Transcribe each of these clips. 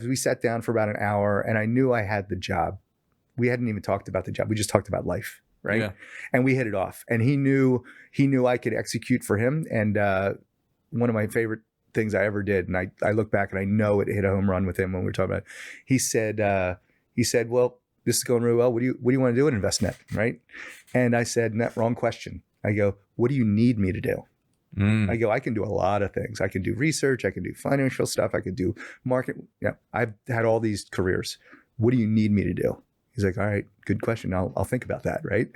We sat down for about an hour and I knew I had the job. We hadn't even talked about the job. We just talked about life, right? Yeah. And we hit it off. And he knew I could execute for him. And one of my favorite things I ever did, and I look back and I know it hit a home run with him when we were talking about it. He said, well, this is going really well. What do you want to do at InvestNet, right? And I said, wrong question. I go, what do you need me to do? I go, I can do a lot of things. I can do research. I can do financial stuff. I can do market. Yeah, I've had all these careers. What do you need me to do? He's like, all right, good question. I'll think about that, right?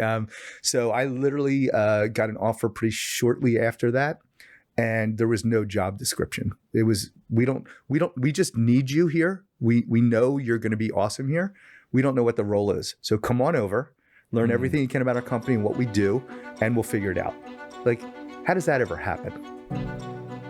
So I literally got an offer pretty shortly after that, and there was no job description. It was we just need you here. We know you're going to be awesome here. We don't know what the role is. So come on over, learn everything you can about our company and what we do, and we'll figure it out. Like, how does that ever happen?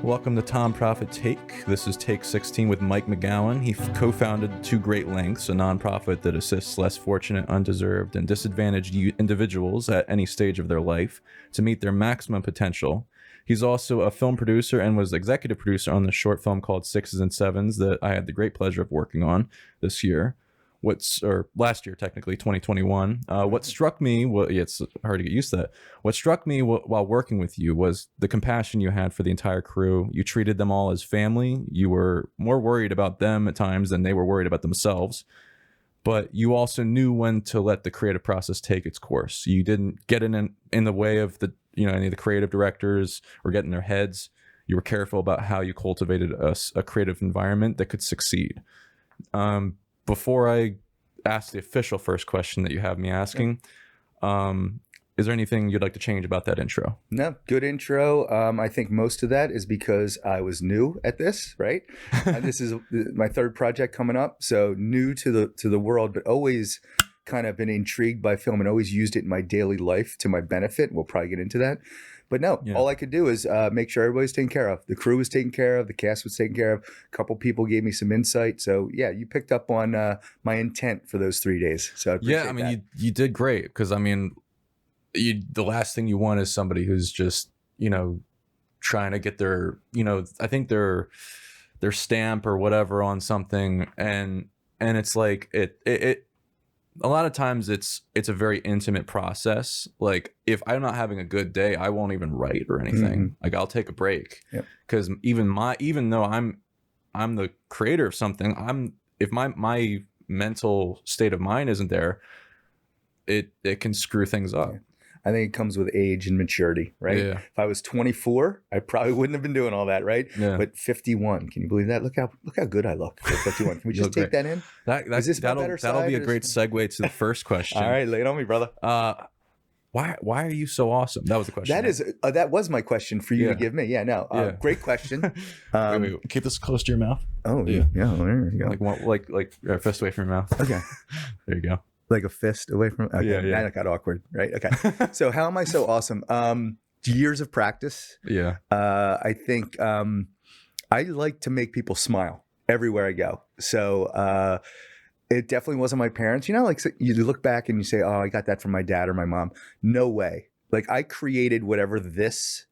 Welcome to Tom Profit Take. This is Take 16 with Mike McGowan. He co-founded Two Great Lengths, a nonprofit that assists less fortunate, undeserved, and disadvantaged individuals at any stage of their life to meet their maximum potential. He's also a film producer and was executive producer on the short film called Sixes and Sevens that I had the great pleasure of working on this year. Last year, technically, 2021. What struck me, it's hard to get used to that. What struck me while working with you was the compassion you had for the entire crew. You treated them all as family. You were more worried about them at times than they were worried about themselves. But you also knew when to let the creative process take its course. You didn't get in the way of any of the creative directors or get in their heads. You were careful about how you cultivated a creative environment that could succeed. Before I ask the official first question that you have me asking, is there anything you'd like to change about that intro? No, good intro. I think most of that is because I was new at this, right? This is my third project coming up, so new to the world, but always kind of been intrigued by film and always used it in my daily life to my benefit. We'll probably get into that. But no, all I could do is make sure everybody's taken care of. The crew was taken care of. The cast was taken care of. A couple people gave me some insight. So yeah, you picked up on my intent for those 3 days. So I appreciate that. You did great because the last thing you want is somebody who's just trying to get their I think their stamp or whatever on something, and it's like it. A lot of times it's a very intimate process. Like if I'm not having a good day, I won't even write or anything. Like I'll take a break because even though I'm the creator of something, if my mental state of mind isn't there, it can screw things up. I think it comes with age and maturity, right? Yeah. If I was 24, I probably wouldn't have been doing all that, right? Yeah. But 51, can you believe that? Look how good I look at 51. Can we just take that in? Is this my better side? That'll be a great segue to the first question. All right, lay it on me, brother. Why are you so awesome? That was the question. That was my question for you to give me. Yeah, no, great question. Wait, keep this close to your mouth. Oh yeah, there you go. Like fist away from your mouth. Okay, there you go. Like a fist away from. Okay, yeah. That got awkward, right? Okay. So how am I so awesome? Years of practice. Yeah. I think I like to make people smile everywhere I go. So it definitely wasn't my parents. Like you look back and you say, "Oh, I got that from my dad or my mom." No way. Like I created whatever this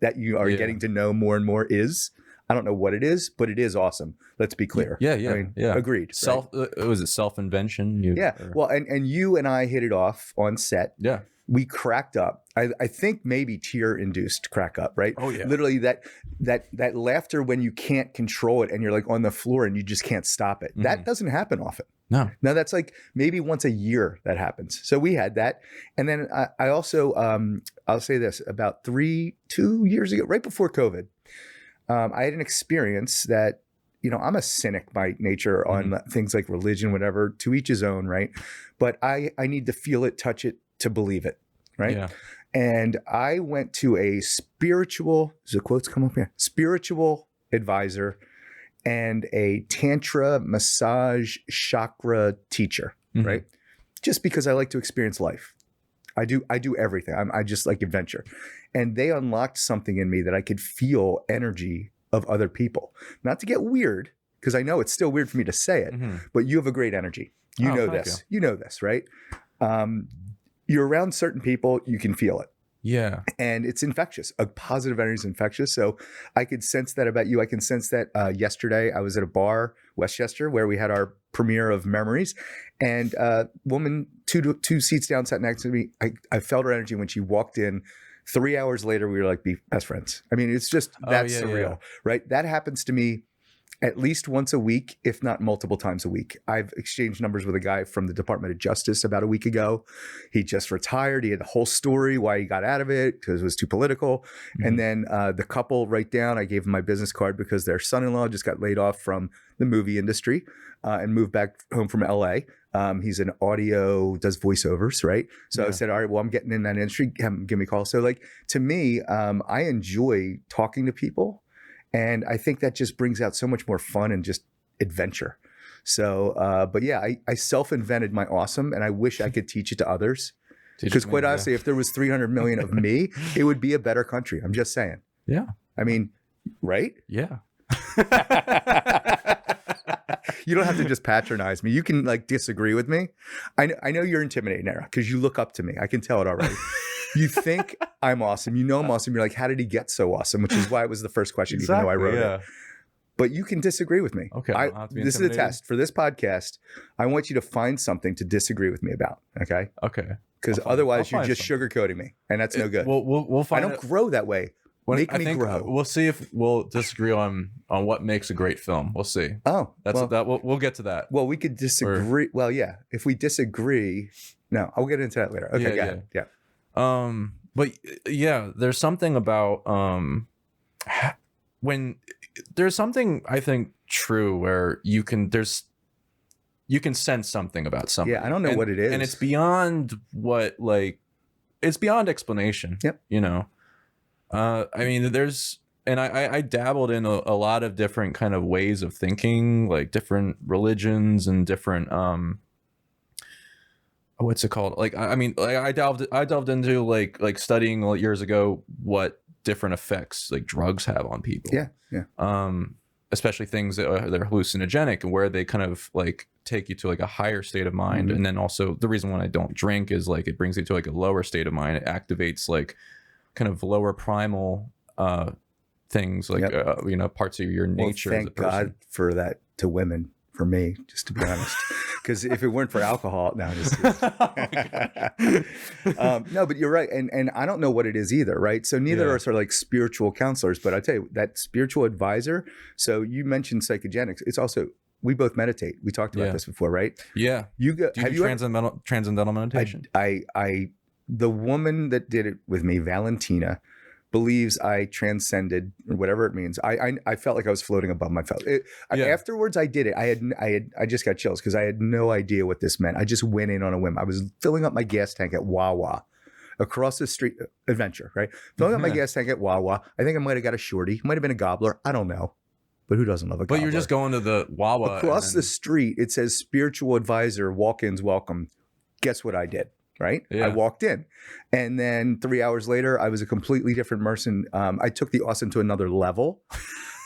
that you are getting to know more and more is. I don't know what it is, but it is awesome. Let's be clear. Yeah. I mean, agreed. Was it self-invention? Well, and you and I hit it off on set. Yeah. We cracked up. I think maybe tear-induced crack up, right? Oh yeah. Literally that laughter when you can't control it and you're like on the floor and you just can't stop it. That doesn't happen often. No. Now that's like maybe once a year that happens. So we had that. And then I also, I'll say this, about 2 years ago, right before COVID, I had an experience that, I'm a cynic by nature on things like religion, whatever, to each his own, right? But I need to feel it, touch it, to believe it, right? Yeah. And I went to a spiritual advisor and a tantra massage chakra teacher, right? Just because I like to experience life. I do everything. I just like adventure. And they unlocked something in me that I could feel energy of other people. Not to get weird, because I know it's still weird for me to say it, but you have a great energy. You know this, right? You're around certain people, you can feel it. Yeah. And it's infectious. A positive energy is infectious. So I could sense that about you. I can sense that yesterday I was at a bar, Westchester, where we had our premiere of Memories. And woman, two seats down, sat next to me. I felt her energy when she walked in. 3 hours later, we were like best friends. I mean, it's just that's surreal, right? That happens to me at least once a week, if not multiple times a week. I've exchanged numbers with a guy from the Department of Justice about a week ago. He just retired. He had the whole story why he got out of it because it was too political. Mm-hmm. And then the couple right down, I gave him my business card because their son-in-law just got laid off from the movie industry and moved back home from LA. He's an audio, does voiceovers, right? So I said, all right, well, I'm getting in that industry. Give me a call. So like, to me, I enjoy talking to people. And I think that just brings out so much more fun and just adventure. So, but yeah, I self-invented my awesome, and I wish I could teach it to others. Because quite honestly, if there was 300 million of me, it would be a better country. I'm just saying. Yeah. I mean, right? Yeah. You don't have to just patronize me. You can like disagree with me. I know you're intimidating, Nara, because you look up to me. I can tell it already. You think I'm awesome. You know I'm awesome. You're like, how did he get so awesome? Which is why it was the first question, even though I wrote it. But you can disagree with me. Okay. This is a test. For this podcast, I want you to find something to disagree with me about. Okay? Okay. Because otherwise you're just sugarcoating me. And that's no good. We'll find I don't grow that way. Make me grow. We'll see if we'll disagree on what makes a great film. We'll see. Oh, we'll get to that. Well, we could disagree. Well, yeah. If we disagree, no, I'll get into that later. Okay, yeah. But yeah, there's something about when there's something I think true where you can sense something about something. Yeah, I don't know what it is, and it's beyond it's beyond explanation. Yep. You know. I mean, I dabbled in a lot of different kind of ways of thinking, like different religions and different what's it called? Like, I mean, like I delved into like studying years ago what different effects like drugs have on people. Yeah. Especially things that are hallucinogenic and where they kind of like take you to like a higher state of mind. Mm-hmm. And then also the reason why I don't drink is like it brings you to like a lower state of mind. It activates like kind of lower primal things like parts of your nature. Thank God for that to women. For me, just to be honest, because if it weren't for alcohol, no, no, but you're right, and I don't know what it is either, right? So neither of us are like spiritual counselors, but I tell you that spiritual advisor. So you mentioned psychogenics. It's also we both meditate. We talked about this before, right? Yeah. Do transcendental meditation? I the woman that did it with me, Valentina, believes I transcended, or whatever it means. I felt like I was floating above my felt. Afterwards, I did it. I just got chills because I had no idea what this meant. I just went in on a whim. I was filling up my gas tank at Wawa, across the street. Adventure, right? Filling up my gas tank at Wawa. I think I might have got a shorty. Might have been a gobbler. I don't know. But who doesn't love a gobbler? But you're just going to the Wawa. Across the street, it says spiritual advisor, walk-ins welcome. Guess what I did? Right? Yeah. I walked in. And then 3 hours later, I was a completely different person. I took the awesome to another level,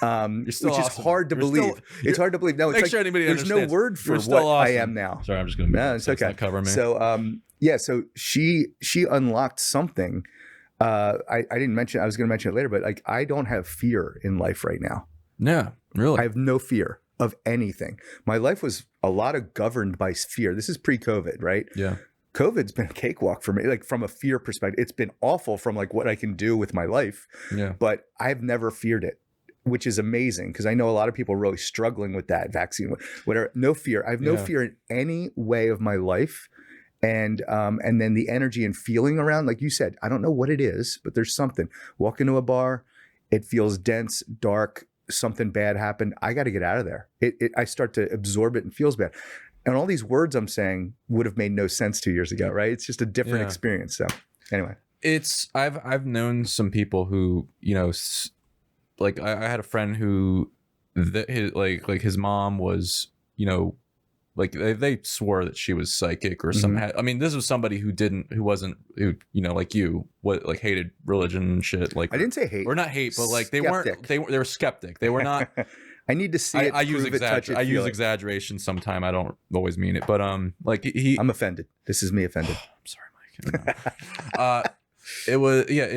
which is hard to believe. It's hard to believe. No, it's like, there's no word for what I am now. Sorry, I'm just going to no, it's okay. Cover me. So, so she unlocked something. I didn't mention, I was going to mention it later, but like, I don't have fear in life right now. Yeah, really. I have no fear of anything. My life was a lot of governed by fear. This is pre-COVID, right? Yeah. COVID's been a cakewalk for me, like from a fear perspective. It's been awful from like what I can do with my life. Yeah. But I've never feared it, which is amazing because I know a lot of people are really struggling with that vaccine, whatever. No fear. I have no fear in any way of my life. And then the energy and feeling around, like you said, I don't know what it is, but there's something. Walk into a bar, it feels dense, dark, something bad happened. I got to get out of there. I start to absorb it and feels bad. And all these words I'm saying would have made no sense 2 years ago, right? It's just a different experience. So anyway, I've known some people who, you know, like I had a friend who his mom was, you know, like they swore that she was psychic or something. I mean, this was somebody who you know, like you, hated religion and shit. Like I didn't say hate or not hate, but like they were skeptic. They were not. I need to see it. I use exaggeration sometime. I don't always mean it, but like I'm offended. This is me offended. I'm sorry, Mike. it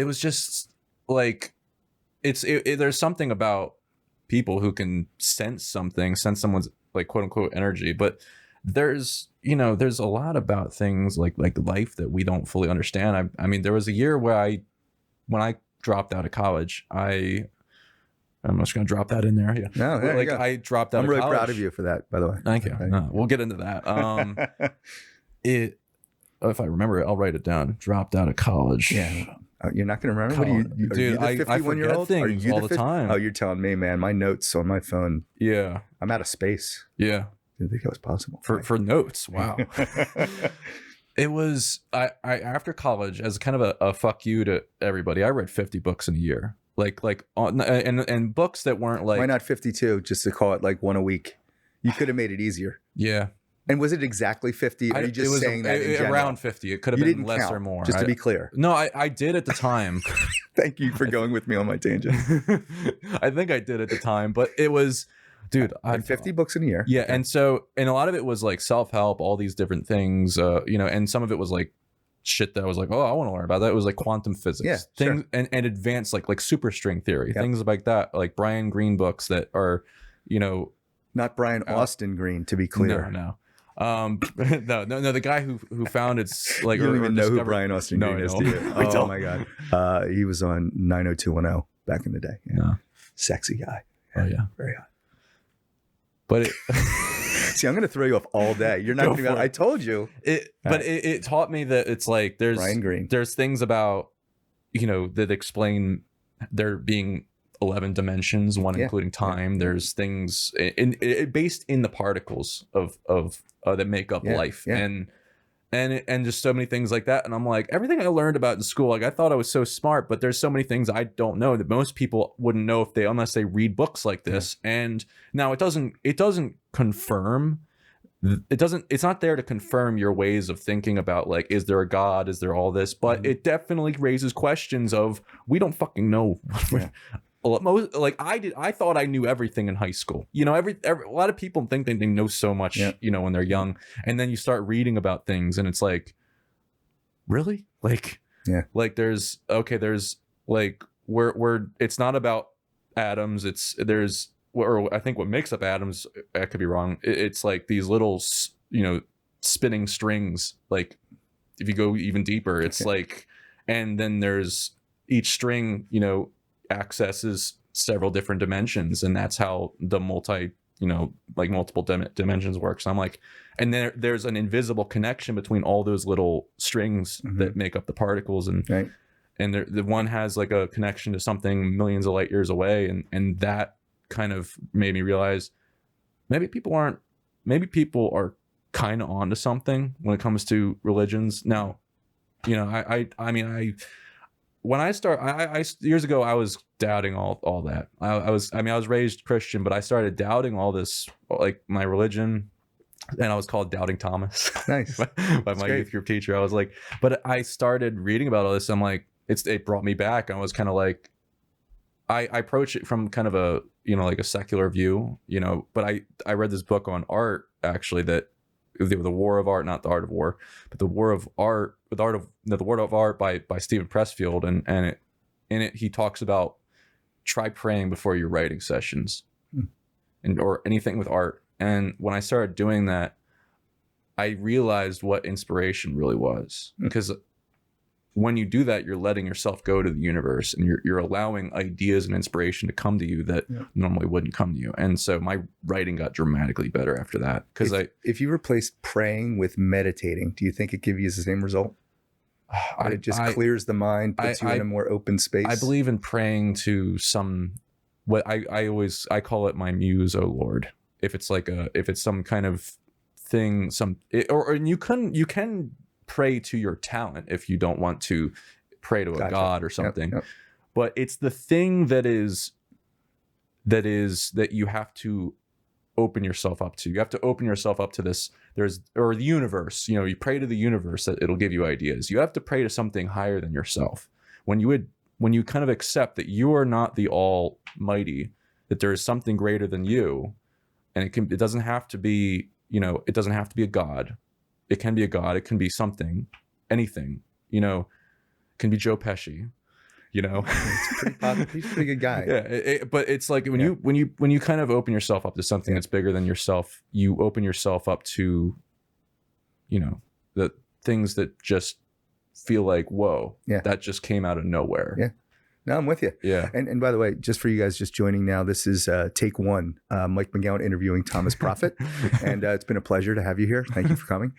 was just like there's something about people who can sense someone's like quote unquote energy, but there's a lot about things like life that we don't fully understand. I mean, there was a year where when I dropped out of college, I'm just gonna drop that in there. Yeah, No, there you go. I dropped out. I'm of really college. proud of you for that, by the way. Thank you. No, we'll get into that. If I remember it, I'll write it down. Dropped out of college. Yeah. You're not going to remember? Dude, are you the 51-year-old? Are you all the time. Oh, you're telling me, man. My notes on my phone. Yeah. I'm out of space. Yeah. Didn't think that was possible. For notes. Wow. It was, I after college, as kind of a fuck you to everybody, I read 50 books in a year. And books that weren't like. Why not 52, just to call it like one a week? You could have made it easier. Yeah. And was it exactly 50? Or are you just saying that in general? Around 50. It could have been less or more. Just to be clear. No, I did at the time. Thank you for going with me on my tangent. I think I did at the time, but it was, dude. I 50 books in a year. Yeah, and a lot of it was like self-help, all these different things, and some of it was like shit that I was like, oh, I want to learn about that. It was like quantum physics, things, and advanced like superstring theory, things like that, like Brian Greene books that are, not Brian Austin Green, to be clear. No. No, the guy who founded like you don't even know who Brian Austin Green is, do you? Oh my god, he was on 90210 back in the day. Yeah. No. Sexy guy. Oh yeah, very hot. But see, I'm going to throw you off all day. You're not going to. I told you. It taught me that it's like Brian Greene. There's things about that explain there being 11 dimensions, one including time. There's things based in the particles of that make up life, and just so many things like that. And I'm like, everything I learned about in school, like I thought I was so smart, but there's so many things I don't know that most people wouldn't know unless they read books like this. And now it doesn't confirm. It's not there to confirm your ways of thinking about like, is there a God? Is there all this? But it definitely raises questions of, we don't fucking know. I thought I knew everything in high school. A lot of people think they know so much, when they're young, and then you start reading about things, and it's like, really, like there's like where it's not about atoms. I think what makes up atoms, I could be wrong. It's like these little, spinning strings. Like if you go even deeper, it's like, and then there's each string, accesses several different dimensions, and that's how the multiple dimensions works. So I'm like, and there's an invisible connection between all those little strings that make up the particles, and the one has like a connection to something millions of light years away, and that kind of made me realize maybe people are kind of onto something when it comes to religions. Now, when I years ago, I was doubting all that. I was raised Christian, but I started doubting all this, like my religion, and I was called Doubting Thomas. Nice. by my youth group teacher. I was like, but I started reading about all this. I'm like, it brought me back. I was kind of like, I approach it from kind of a, like a secular view, but I read this book on art, actually, that the War of Art, not the Art of War, but the War of Art, the War of Art by Stephen Pressfield, and in it he talks about try praying before your writing sessions, or anything with art. And when I started doing that, I realized what inspiration really was, because when you do that, you're letting yourself go to the universe, and you're allowing ideas and inspiration to come to you that normally wouldn't come to you. And so my writing got dramatically better after that. Because if you replace praying with meditating, do you think it gives you the same result? It just clears the mind, puts you in a more open space. I believe in praying to what I call it my muse, oh Lord. If it's some kind of thing, or you can pray to your talent if you don't want to pray to a god or something. Yep. But it's the thing that you have to open yourself up to. You have to open yourself up to this. Or the universe. You pray to the universe that it'll give you ideas. You have to pray to something higher than yourself. When you kind of accept that you are not the almighty, that there is something greater than you, and it doesn't have to be, it doesn't have to be a god. It can be a god. It can be something, anything. can be Joe Pesci, you know. It's pretty popular. He's a pretty good guy. Yeah, but it's like when you kind of open yourself up to something that's bigger than yourself, you open yourself up to, you know, the things that just feel like, whoa, that just came out of nowhere. Yeah. No, I'm with you. Yeah. And by the way, just for you guys just joining now, this is take one. Mike McGowan interviewing Thomas Prophet. And it's been a pleasure to have you here. Thank you for coming.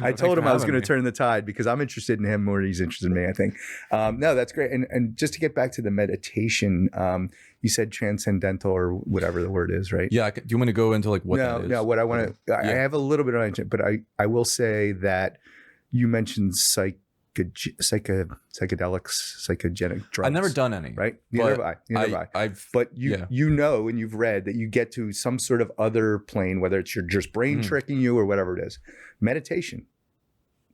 I told him I was going to turn the tide because I'm interested in him more than he's interested in me, I think. No, that's great. And just to get back to the meditation, you said transcendental or whatever the word is, right? Yeah. Do you want to go into like what that is? No, what I want to, I have a little bit of it, but I will say that you mentioned psychedelics, psychogenic drugs. I've never done any. Right? Neither have I. But you know, and you've read that you get to some sort of other plane, whether it's your just brain tricking you or whatever it is. Meditation,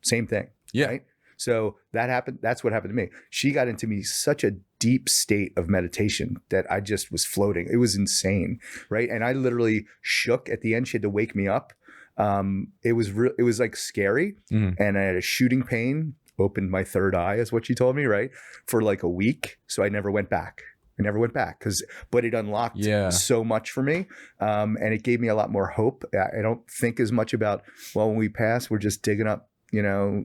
same thing. Yeah. Right? So that happened. That's what happened to me. She got into me such a deep state of meditation that I just was floating. It was insane. Right. And I literally shook at the end. She had to wake me up. It was like scary. And I had a shooting pain. Opened my third eye is what she told me, right? For like a week. So I never went back. But it unlocked so much for me. And it gave me a lot more hope. I don't think as much about, well, when we pass, we're just digging up, you know,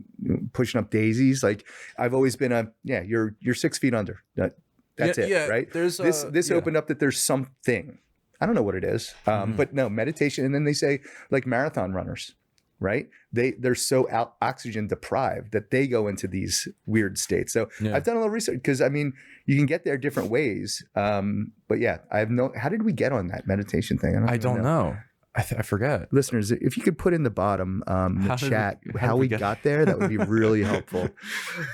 pushing up daisies. Like I've always been you're 6 feet under. That's it, right? There's this opened up that there's something. I don't know what it is. But no, meditation. And then they say like marathon runners, right? They're so oxygen deprived that they go into these weird states. So I've done a little research because I mean, you can get there different ways. But yeah, how did we get on that meditation thing? I don't know. I forget. Listeners, if you could put in the bottom the chat how we got there, that would be really helpful.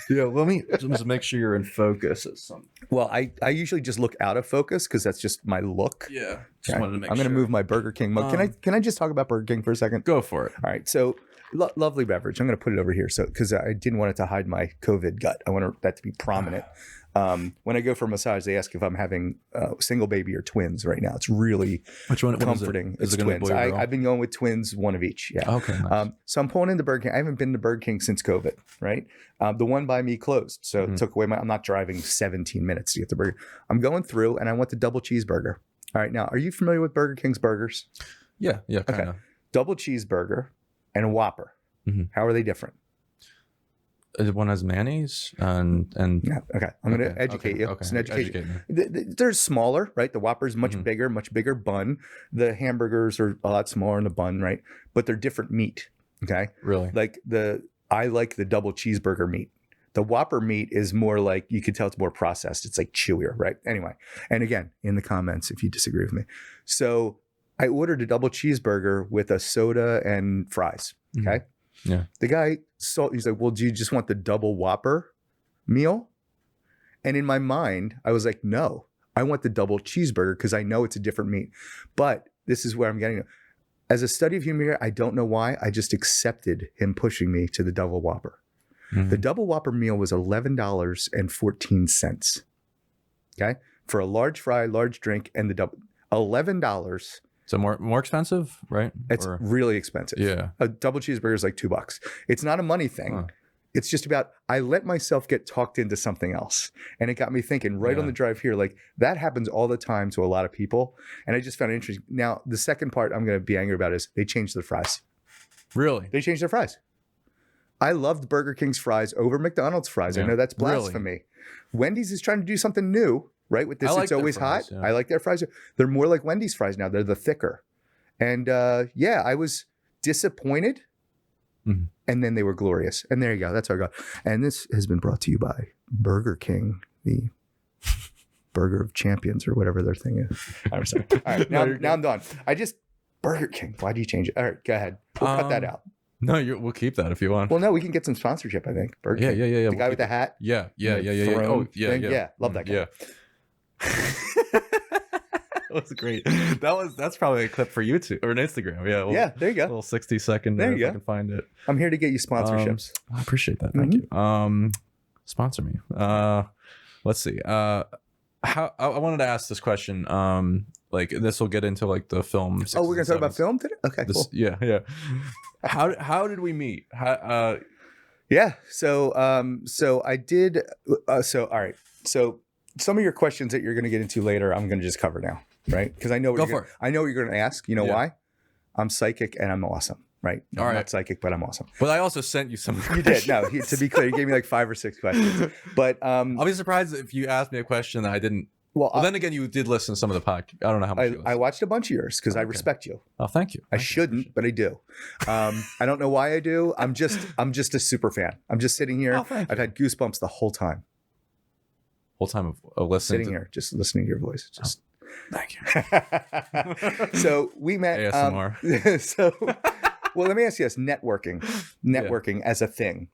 Let me just make sure you're in focus at some. Well, I usually just look out of focus because that's just my look. Yeah. Just wanted to make I'm going to move my Burger King mug. Can I just talk about Burger King for a second? Go for it. All right. So lovely beverage. I'm going to put it over here. So because I didn't want it to hide my COVID gut. I want that to be prominent. When I go for a massage, they ask if I'm having single baby or twins right now. It's really comforting. Is it twins. I've been going with twins, one of each. Yeah. Okay. Nice. So I'm pulling into Burger King. I haven't been to Burger King since COVID, right? The one by me closed. So it took away I'm not driving 17 minutes to get the burger. I'm going through and I want the double cheeseburger. All right. Now, are you familiar with Burger King's burgers? Yeah. Kind of. Okay. Double cheeseburger and a Whopper. How are they different? One has mayonnaise and yeah, okay. I'm going to educate you. It's an education. They're smaller, right? The Whopper's much bigger bun. The hamburgers are a lot smaller in the bun, right? But they're different meat. Okay. Really? I like the double cheeseburger meat. The Whopper meat is more like, you can tell it's more processed. It's like chewier, right? Anyway. And again, in the comments, if you disagree with me. So I ordered a double cheeseburger with a soda and fries. Okay. Yeah. The guy he's like, well, do you just want the double Whopper meal? And in my mind, I was like, no, I want the double cheeseburger because I know it's a different meat. But this is where I'm getting. As a study of human behavior, I don't know why. I just accepted him pushing me to the double Whopper. The double Whopper meal was $11.14. Okay. For a large fry, large drink, and the double $11. So more expensive, right? It's really expensive. Yeah. A double cheeseburger is like $2. It's not a money thing. It's just about, I let myself get talked into something else. And it got me thinking on the drive here, like that happens all the time to a lot of people. And I just found it interesting. Now, the second part I'm going to be angry about is they changed their fries. Really? They changed their fries. I loved Burger King's fries over McDonald's fries. I know that's blasphemy. Really? Wendy's is trying to do something new. Right? With this, it's always hot. I like their fries. They're more like Wendy's fries now. They're the thicker. And I was disappointed. And then they were glorious. And there you go. That's our God. And this has been brought to you by Burger King, the burger of champions or whatever their thing is. I'm sorry. All right. Now I'm done. Burger King. Why do you change it? All right. Go ahead. We'll cut that out. No, we'll keep that if you want. Well, no, we can get some sponsorship, I think. Burger King. Yeah. The guy with the hat. Yeah. Oh, yeah. Yeah. Love that guy. Yeah. That was great. That's probably a clip for YouTube or an Instagram. Yeah. There you go. A little 60-second. There you go. I can find it. I'm here to get you sponsorships. I appreciate that. Thank you. Sponsor me. Let's see. I wanted to ask this question. Like this will get into like the film. Oh, we're gonna talk about film today. Okay. Cool. Yeah. How did we meet? Yeah. So I did. All right. So some of your questions that you're going to get into later, I'm going to just cover now, right? Because I know what I know what you're going to ask. You know why? I'm psychic and I'm awesome, right? No, All I'm right. not psychic, but I'm awesome. But I also sent you some. You did. No, to be clear, you gave me like 5 or 6 questions. But I'll be surprised if you asked me a question that I didn't. Well, then again, you did listen to some of the podcast. I don't know how much. I watched a bunch of yours because I respect you. Oh, thank you. I shouldn't, but I do. I don't know why I do. I'm just a super fan. I'm just sitting here. I've had goosebumps the whole time. Whole time of listening. Sitting here, just listening to your voice. Just thank you. So we met. ASMR. Well, let me ask you this: networking as a thing.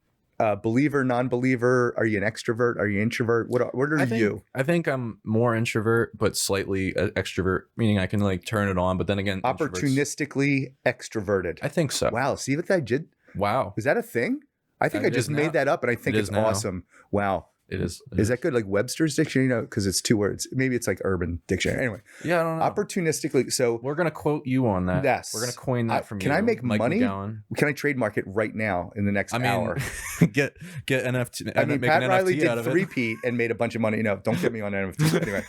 Believer, non-believer? Are you an extrovert? Are you introvert? What are you? I think I'm more introvert, but slightly extrovert, meaning I can like turn it on. But then again, opportunistically extroverted. I think so. Wow. See what I did? Wow. Is that a thing? I think I just made that up, and I think it's awesome. Wow. It is. Is that good? Like Webster's dictionary? No, because it's 2 words. Maybe it's like Urban Dictionary. Anyway. Yeah, I don't know. Opportunistically. So we're gonna quote you on that. Yes. We're gonna coin that from you. Can I make Mike money? McGowan. Can I trademark it right now in the next hour? get NFT. I mean, Pat Riley did 3-peat and made a bunch of money. No, don't get me on NFT. Anyway.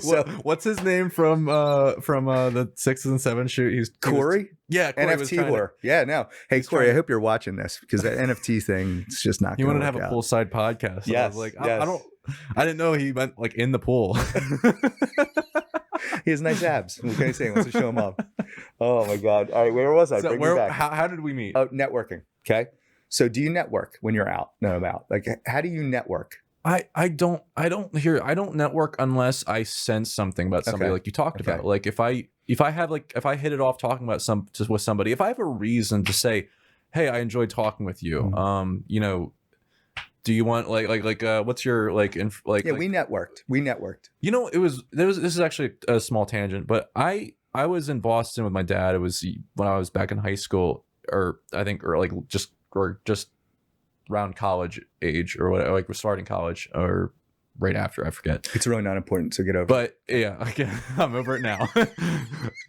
So, what's his name from the 6s and 7 shoot? He's Corey. Yeah, Corey NFT whore. Yeah, no. Hey, Corey, I hope you're watching this because that NFT thing, it's just not. He wanted to have a poolside podcast. So yes, I was like, I didn't know he meant like in the pool. He has nice abs. What can I say? He wants to show them off. Oh my God! All right, where was I? So Bring me back. How did we meet? Oh, networking. Okay. So, do you network when you're out and about? Like, how do you network? I don't network unless I sense something about somebody like you talked about. Like if I hit it off talking about with somebody, if I have a reason to say, hey, I enjoyed talking with you. You know, do you want what's your we networked. You know, this is actually a small tangent, but I was in Boston with my dad. It was when I was back in high school, or just around college age or whatever, like we're starting college or right after, I forget. It's really not important, so get over it. But yeah, again, I'm over it now.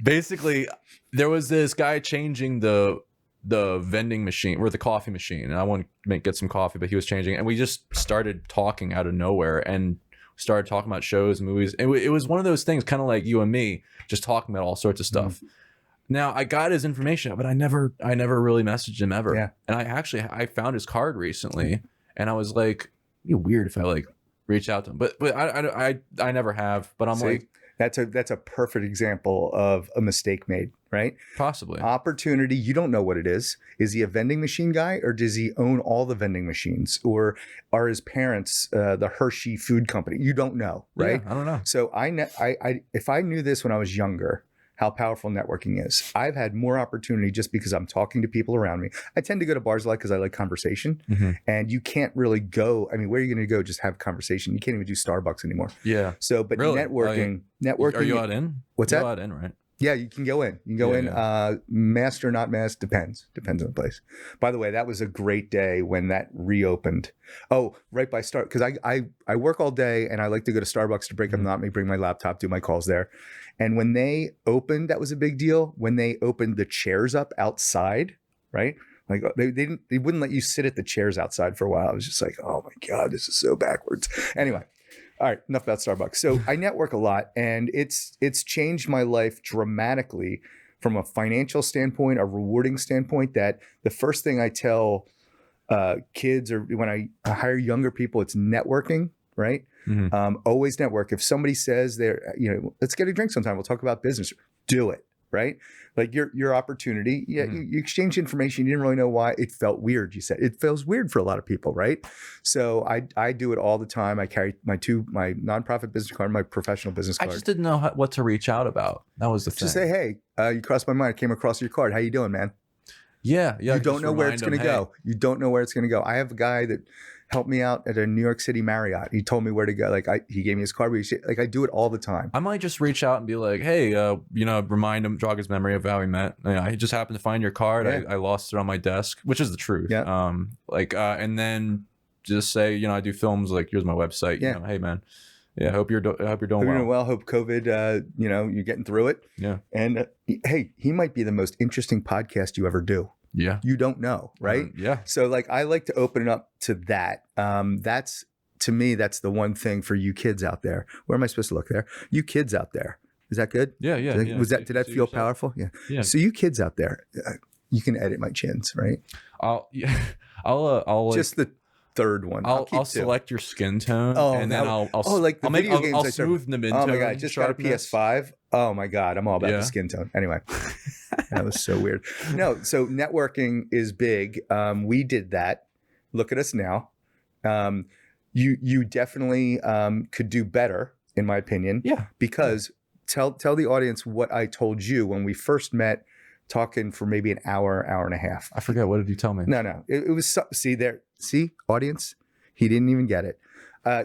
Basically, there was this guy changing the vending machine or the coffee machine, and I wanted to get some coffee, but he was changing, and we just started talking out of nowhere and started talking about shows and movies. It was one of those things, kind of like you and me, just talking about all sorts of stuff. Now I got his information, but I never really messaged him ever. Yeah. And I found his card recently, and I was like, it'd be weird if I like reach out to him, but I never have. But I'm like, that's a perfect example of a mistake made, right? Possibly opportunity. You don't know what it is. Is he a vending machine guy, or does he own all the vending machines, or are his parents the Hershey Food Company? You don't know, right? Yeah, I don't know. So if I knew this when I was younger, how powerful networking is. I've had more opportunity just because I'm talking to people around me. I tend to go to bars a lot because I like conversation, and you can't really go. I mean, where are you going to go? Just have conversation. You can't even do Starbucks anymore. Yeah. So, but really? networking. Are you out in? What's You're that? Out in, right? Yeah, you can go in. You can go in. Masked or not masked, depends on the place. By the way, that was a great day when that reopened. Oh, right by Start, because I work all day and I like to go to Starbucks to break up the monotony, bring my laptop, do my calls there. And when they opened, that was a big deal. When they opened the chairs up outside, right? Like they wouldn't let you sit at the chairs outside for a while. I was just like, oh my God, this is so backwards. Anyway. All right, enough about Starbucks. So I network a lot, and it's changed my life dramatically from a financial standpoint, a rewarding standpoint. That the first thing I tell kids, or when I hire younger people, it's networking, right? Always network. If somebody says let's get a drink sometime, we'll talk about business. Do it, right? Like your opportunity. Yeah, you exchange information. You didn't really know why. It felt weird. You said it feels weird for a lot of people, right? So I do it all the time. I carry my nonprofit business card, my professional business card. I just didn't know what to reach out about. That was the thing. Just say, hey, you crossed my mind. I came across your card. How you doing, man? Yeah. You don't know where it's going to go. You don't know where it's going to go. I have a guy that helped me out at a New York City Marriott. He told me where to go. Like he gave me his card. Like I do it all the time. I might just reach out and be like, hey, remind him, jog his memory of how we met. I just happened to find your card. Yeah. I lost it on my desk, which is the truth. Yeah. And then just say, I do films. Like, here's my website. Yeah. Hey, man. Yeah. Hope you're doing well. Doing well. Hope COVID, you're getting through it. Yeah. And hey, he might be the most interesting podcast you ever do. Yeah. You don't know, right? Yeah. So like I like to open it up to that. That's to me, that's the one thing for you kids out there. Where am I supposed to look there? You kids out there. Is that good? Yeah. Yeah. Did, yeah. Was that? Did that See feel yourself. powerful? Yeah. Yeah. So you kids out there, you can edit my chins, right? I'll like, Just the third one. I'll keep two. select your skin tone, Oh, and then I'll like the video games I'll I started- smooth them into. Oh my god, I just got a PS5. Oh my god, I'm all about Yeah. the skin tone. Anyway, that was so weird. No, so networking is big. We did that. Look at us now. You definitely could do better, in my opinion. Yeah. Because tell the audience what I told you when we first met, talking for maybe an hour and a half. I forget. What did you tell me? No, it was see audience, he didn't even get it.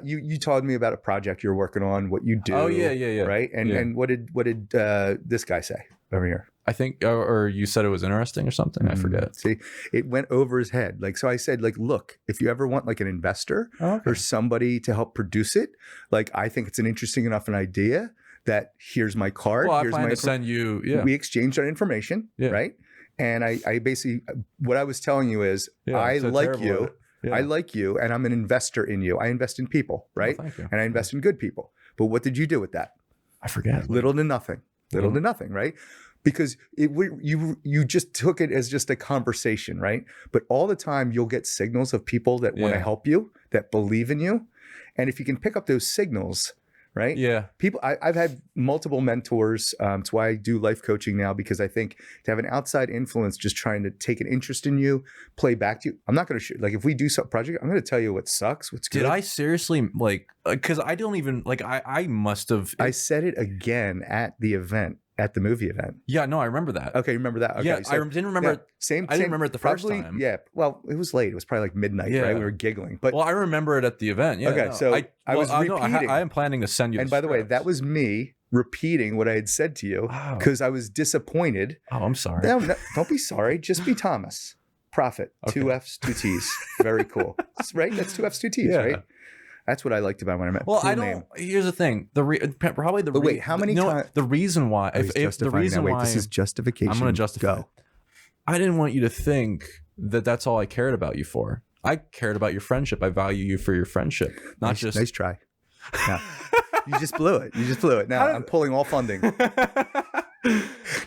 You told me about a project you're working on, what you do. Oh yeah. Right, and what did this guy say over here? I think, or you said it was interesting or something. I forget. See, it went over his head. Like, so I said, like, look, if you ever want like an investor or somebody to help produce it, like, I think it's an interesting enough an idea that here's my card. Well, I here's plan my to send you. Yeah. We exchanged our information, right? And I basically, what I was telling you is, I like you. Yeah. I like you, and I'm an investor in you. I invest in people, right? Well, thank you. And I invest in good people. But what did you do with that? I forget. Little to nothing. Little to nothing, right? Because you just took it as just a conversation, right? But all the time you'll get signals of people that want to help you, that believe in you. And if you can pick up those signals, right? Yeah. People, I've had multiple mentors. It's why I do life coaching now, because I think to have an outside influence just trying to take an interest in you, play back to you. I'm not going to shoot. Like if we do some project, I'm going to tell you what sucks, what's good. Did I seriously because I don't even I must have. I said it again at the event. At the movie event. Yeah, no, I remember that. Okay, you remember that? Okay, yeah, so, I didn't remember. Yeah, same. I didn't remember it the first probably, time. Yeah, well, it was late. It was probably like midnight, right? We were giggling. But well, I remember it at the event. Yeah. Okay, no, so I was repeating. I am planning to send you. And by the way, that was me repeating what I had said to you because I was disappointed. Oh, I'm sorry. No, don't be sorry. Just be Thomas. Prophet. Okay. 2 F's, 2 T's. Very cool. Right? That's 2 F's, 2 T's, right? That's what I liked about when I met. Well, cool I don't. Name. Here's the thing. Probably the. But wait, how many times? The reason why. If the reason why. This is justification. I'm going to justify. I didn't want you to think that that's all I cared about you for. I cared about your friendship. I value you for your friendship, not just. Nice try. No. You just blew it. Now I'm pulling all funding.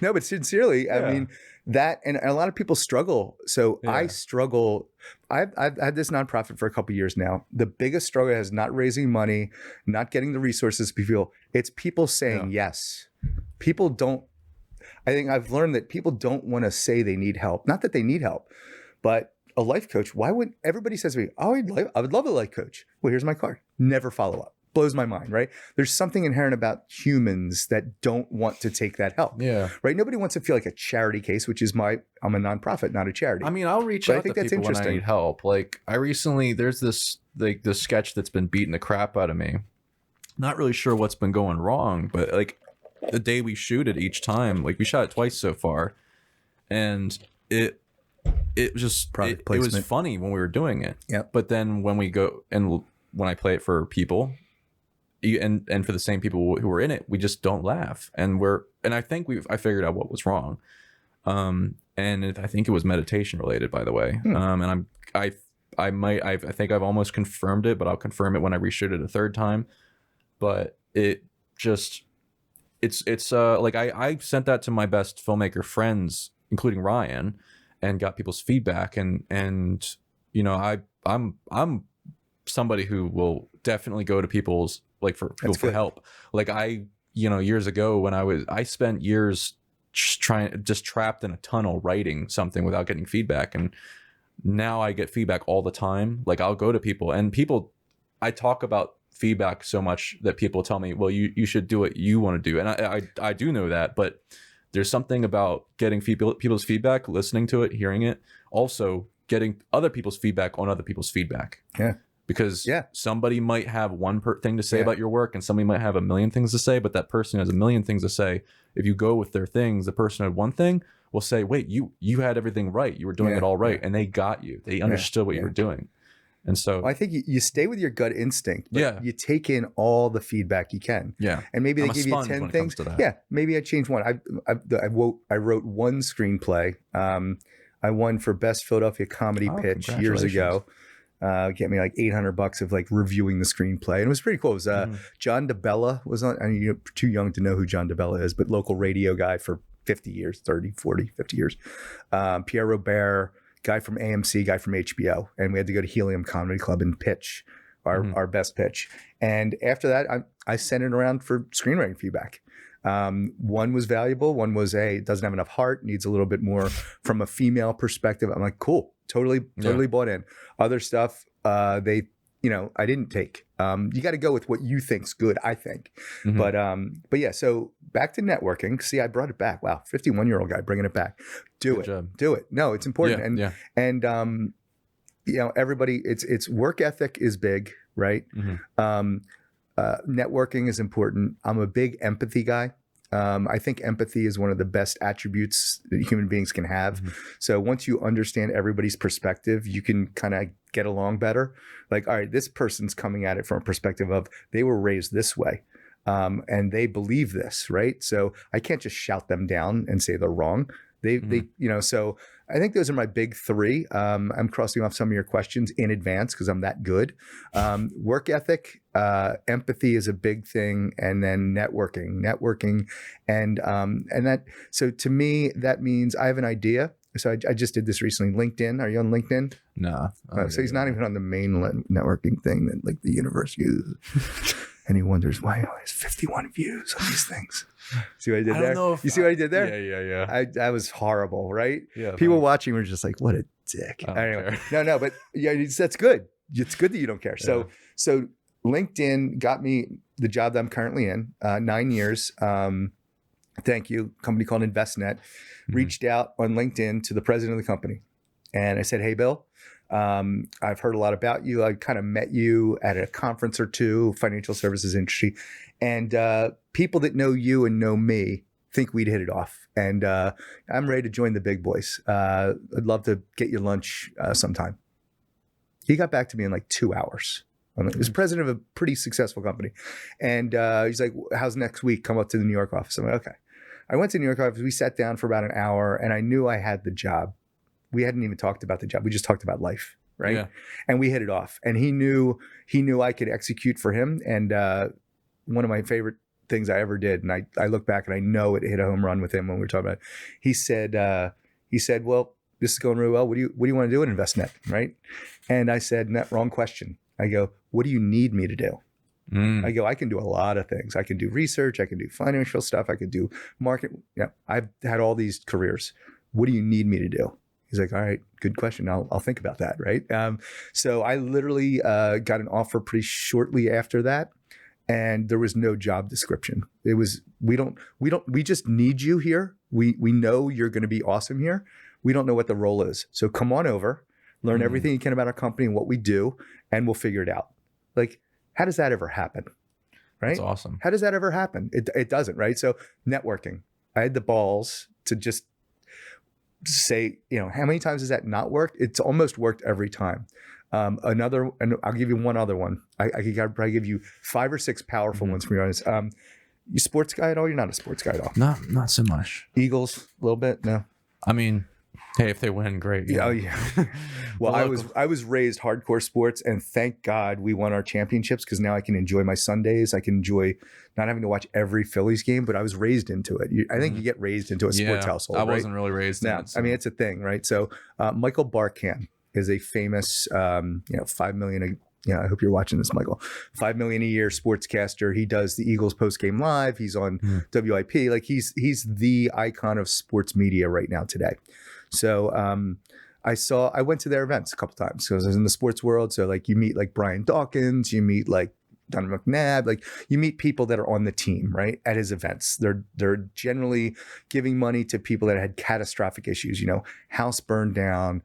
No, but sincerely, I mean that, and a lot of people struggle. So I struggle. I've had this nonprofit for a couple of years now. The biggest struggle is not raising money, not getting the resources people. It's people saying yes. People don't. I think I've learned that people don't want to say they need help. Not that they need help, but a life coach. Why would everybody says to me, "Oh, I would love a life coach." Well, here's my card. Never follow up. Blows my mind, right? There's something inherent about humans that don't want to take that help. Yeah. Right? Nobody wants to feel like a charity case, which is I'm a nonprofit, not a charity. I mean, I'll reach out to people when I need help. Like I recently, there's this sketch that's been beating the crap out of me. Not really sure what's been going wrong, but like the day we shoot it each time, like we shot it twice so far, and it was just it was funny when we were doing it. Yeah. But then when we go and when I play it for people, and for the same people who were in it, we just don't laugh, and I think I figured out what was wrong, and I think it was meditation related, by the way, and I think I've almost confirmed it, but I'll confirm it when I reshoot it a third time, but it's like I sent that to my best filmmaker friends, including Ryan, and got people's feedback, and you know I'm somebody who will definitely go to people's for help. Like years ago when I spent years just trapped in a tunnel writing something without getting feedback, and now I get feedback all the time. Like I'll go to people, and I talk about feedback so much that people tell me, well, you should do what you want to do, and I do know that, but there's something about getting people's feedback, listening to it, hearing it, also getting other people's feedback on other people's feedback. Yeah. Because somebody might have one thing to say about your work, and somebody might have a million things to say, but that person has a million things to say. If you go with their things, the person who had one thing will say, wait, you had everything right. You were doing it all right. And they got you. They understood what you were doing. And so I think you stay with your gut instinct, but you take in all the feedback you can. Yeah. And maybe they give you 10 things. Yeah. Maybe I change one. I wrote one screenplay. I won for best Philadelphia comedy pitch years ago. Get me like $800 of like reviewing the screenplay. And it was pretty cool. It was John DeBella was on. I mean, you're too young to know who John DeBella is, but local radio guy for 50 years, 30, 40, 50 years. Pierre Robert, guy from AMC, guy from HBO. And we had to go to Helium Comedy Club and pitch our best pitch. And after that, I sent it around for screenwriting feedback. One was valuable. One was, it doesn't have enough heart, needs a little bit more from a female perspective. I'm like, cool, totally bought in. Other stuff, I didn't take. You got to go with what you think's good, I think. But yeah, so back to networking. See, I brought it back. Wow, 51-year-old guy bringing it back. Do it. No, it's important. And everybody, it's work ethic is big, right? Networking is important. I'm a big empathy guy. I think empathy is one of the best attributes that human beings can have. So once you understand everybody's perspective, you can kind of get along better. Like, all right, this person's coming at it from a perspective of they were raised this way. And they believe this, right? So I can't just shout them down and say they're wrong. So I think those are my big three. I'm crossing off some of your questions in advance because I'm that good. Work ethic, empathy is a big thing, and then networking, and that. So to me, that means I have an idea. So I just did this recently. LinkedIn. Are you on LinkedIn? No. So he's not even on the main networking thing that like the universe uses. And he wonders why he has 51 views on these things. See what I did there? You see what I did there? Yeah. I was horrible, right? Yeah. People watching were just like, what a dick. Anyway, no, but yeah, that's good. It's good that you don't care. Yeah. So LinkedIn got me the job that I'm currently in, 9 years. Thank you. A company called InvestNet reached out on LinkedIn to the president of the company. And I said, hey, Bill, I've heard a lot about you. I kind of met you at a conference or two, financial services industry. And people that know you and know me think we'd hit it off. And I'm ready to join the big boys. I'd love to get you lunch sometime. He got back to me in like 2 hours. He was president of a pretty successful company. And he's like, how's next week? Come up to the New York office. I'm like, okay. I went to the New York office. We sat down for about an hour and I knew I had the job. We hadn't even talked about the job. We just talked about life, right? Yeah. And we hit it off. And he knew I could execute for him. And one of my favorite things I ever did, and I look back and I know it hit a home run with him when we were talking about it. He said, well, this is going really well. What do you want to do at InvestNet, right? And I said, wrong question. I go, what do you need me to do? I go, I can do a lot of things. I can do research. I can do financial stuff. I can do market. I've had all these careers. What do you need me to do? He's like, all right, good question. I'll think about that, right? So I literally got an offer pretty shortly after that, and there was no job description. It was we just need you here. We know you're going to be awesome here. We don't know what the role is. So come on over, learn everything you can about our company and what we do, and we'll figure it out. Like, how does that ever happen? Right? That's awesome. How does that ever happen? It doesn't, right? So networking. I had the balls to just say, how many times has that not worked? It's almost worked every time. And I'll give you one other one. I could probably give you 5 or 6 powerful ones from your audience. You sports guy at all? You're not a sports guy at all. Not so much. Eagles, a little bit? No. I mean, hey, if they win, great. Yeah. Oh, yeah. Well, I was raised hardcore sports, and thank God we won our championships because now I can enjoy my Sundays. I can enjoy not having to watch every Phillies game, but I was raised into it. I think you get raised into a sports household. I wasn't really raised in it. So. I mean, it's a thing, right? So Michael Barkan is a famous, $5 million. I hope you're watching this, Michael. $5 million a year sportscaster. He does the Eagles post-game live. He's on WIP. Like he's the icon of sports media right now today. So I went to their events a couple times because I was in the sports world. So like you meet like Brian Dawkins, you meet like Don McNabb, like you meet people that are on the team, right? At his events. They're generally giving money to people that had catastrophic issues, house burned down,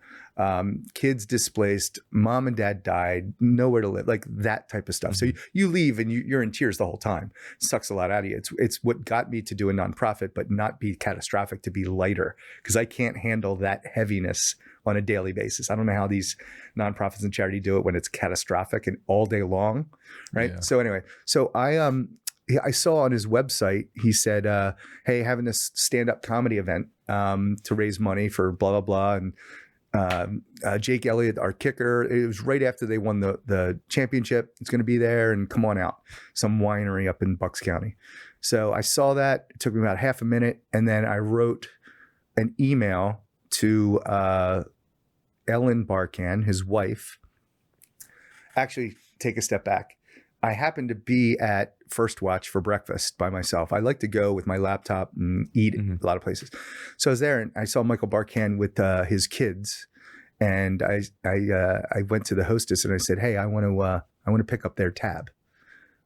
kids displaced, mom and dad died, nowhere to live, like that type of stuff. So you leave and you're in tears the whole time. It sucks a lot out of you. It's what got me to do a nonprofit, but not be catastrophic, to be lighter, because I can't handle that heaviness on a daily basis. I don't know how these nonprofits and charity do it when it's catastrophic and all day long, right? Yeah. So anyway, I saw on his website, he said, hey, having this stand-up comedy event to raise money for blah, blah, blah. And Jake Elliott, our kicker, it was right after they won the championship. It's going to be there, and come on out. Some winery up in Bucks County. So I saw that. It took me about half a minute. And then I wrote an email to Ellen Barkan, his wife. Actually, take a step back. I happened to be at First Watch for breakfast by myself. I like to go with my laptop and eat a lot of places. So I was there, and I saw Michael Barkan with his kids, and I went to the hostess and I said, "Hey, I want to pick up their tab,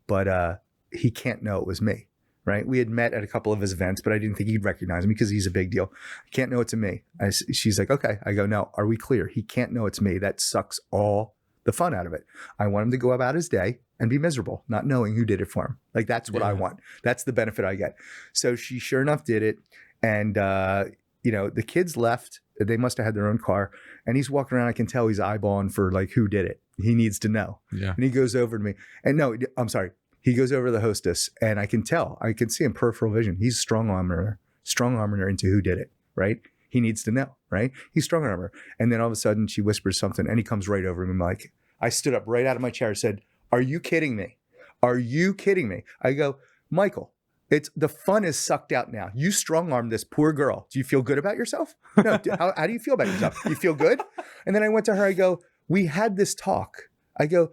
but he can't know it was me." Right? We had met at a couple of his events, but I didn't think he'd recognize me because he's a big deal. He can't know it's me. She's like, "Okay." I go, "No, are we clear? He can't know it's me. That sucks all the fun out of it. I want him to go about his day and be miserable, not knowing who did it for him. Like, that's what I want. That's the benefit I get." So she sure enough did it. And, the kids left. They must have had their own car. And he's walking around. I can tell he's eyeballing for like, who did it. He needs to know. Yeah. And he goes over to me. And no, I'm sorry. He goes over to the hostess, and I can tell. I can see in peripheral vision. He's strong-arming her into who did it, right? He needs to know, right? He's strong-arming her. And then all of a sudden, she whispers something, and he comes right over me. I'm like, I stood up right out of my chair and said, "Are you kidding me? Are you kidding me?" I go, "Michael, the fun is sucked out now. You strong-armed this poor girl. Do you feel good about yourself? No. How do you feel about yourself? You feel good?" And then I went to her. I go, "We had this talk." I go,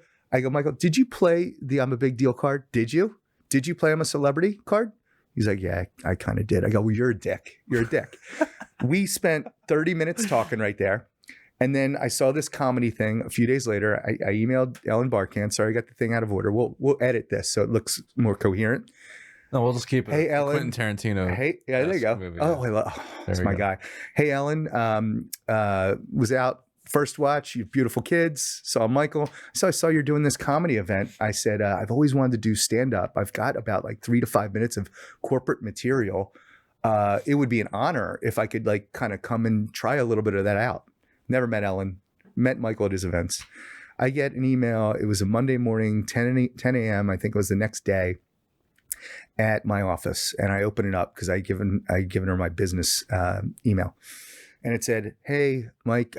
"Michael, did you play the I'm a big deal card? Did you? Did you play I'm a celebrity card?" He's like, "Yeah, I kind of did." I go, "Well, you're a dick. You're a dick." We spent 30 minutes talking right there. And then I saw this comedy thing a few days later. I emailed Ellen Barkan. Sorry, I got the thing out of order. We'll edit this so it looks more coherent. No, we'll just keep it. Hey, Ellen. Quentin Tarantino. Hey, yeah, there you go. Movie, That's my guy. Hey, Ellen, was out First Watch, you beautiful kids, saw Michael. So I saw you're doing this comedy event. I said, I've always wanted to do stand-up. I've got about like 3 to 5 minutes of corporate material. It would be an honor if I could like kind of come and try a little bit of that out. Never met Ellen, met Michael at his events. I get an email. It was a Monday morning, 10 a.m. I think it was the next day, at my office. And I open it up because I'd given her my business email. And it said, "Hey, Mike,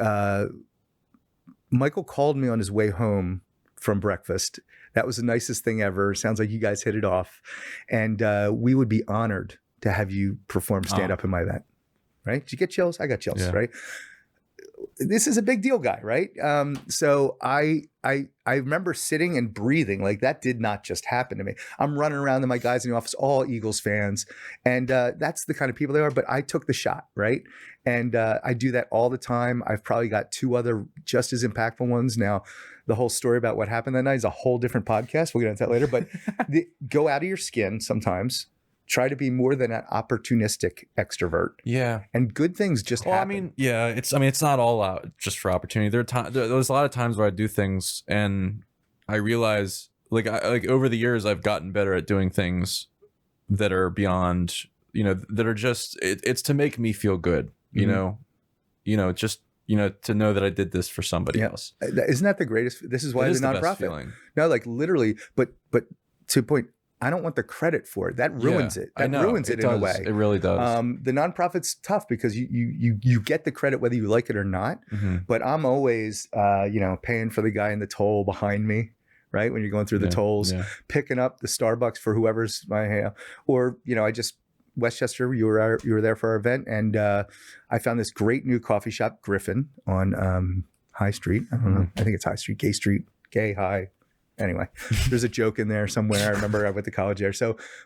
Michael called me on his way home from breakfast. That was the nicest thing ever. Sounds like you guys hit it off. And we would be honored to have you perform stand-up in my event." Right? Did you get chills? I got chills, right? This is a big deal guy, right? So I remember sitting and breathing like that did not just happen to me. I'm running around and my guys in the office, all Eagles fans. And that's the kind of people they are. But I took the shot, right? And I do that all the time. I've probably got 2 other just as impactful ones. Now, the whole story about what happened that night is a whole different podcast. We'll get into that later. But go out of your skin sometimes. Try to be more than an opportunistic extrovert. Yeah. And good things just happen. It's not all out just for opportunity. There's a lot of times where I do things and I realize like over the years, I've gotten better at doing things that are beyond, that are just, it's to make me feel good, to know that I did this for somebody else. Isn't that the greatest? This is why the nonprofit. No, like literally, but to point, I don't want the credit for it. That ruins it. That ruins it in a way. It really does. The nonprofit's tough because you get the credit whether you like it or not. But I'm always, paying for the guy in the toll behind me, right? When you're going through the tolls, picking up the Starbucks for whoever's Westchester, you were there for our event, and I found this great new coffee shop, Griffin, on High Street. I don't know. I think it's High Street, Gay Street, Gay High. Anyway, there's a joke in there somewhere. I remember I went to college there.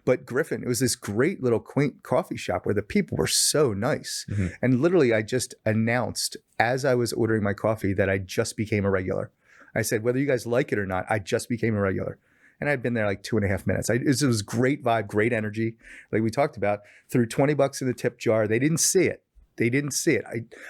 But Griffin, it was this great little quaint coffee shop where the people were so nice. And literally, I just announced as I was ordering my coffee that I just became a regular. I said, whether you guys like it or not, I just became a regular. And I'd been there like 2.5 minutes. It was great vibe, great energy. Like we talked about, threw $20 in the tip jar. They didn't see it.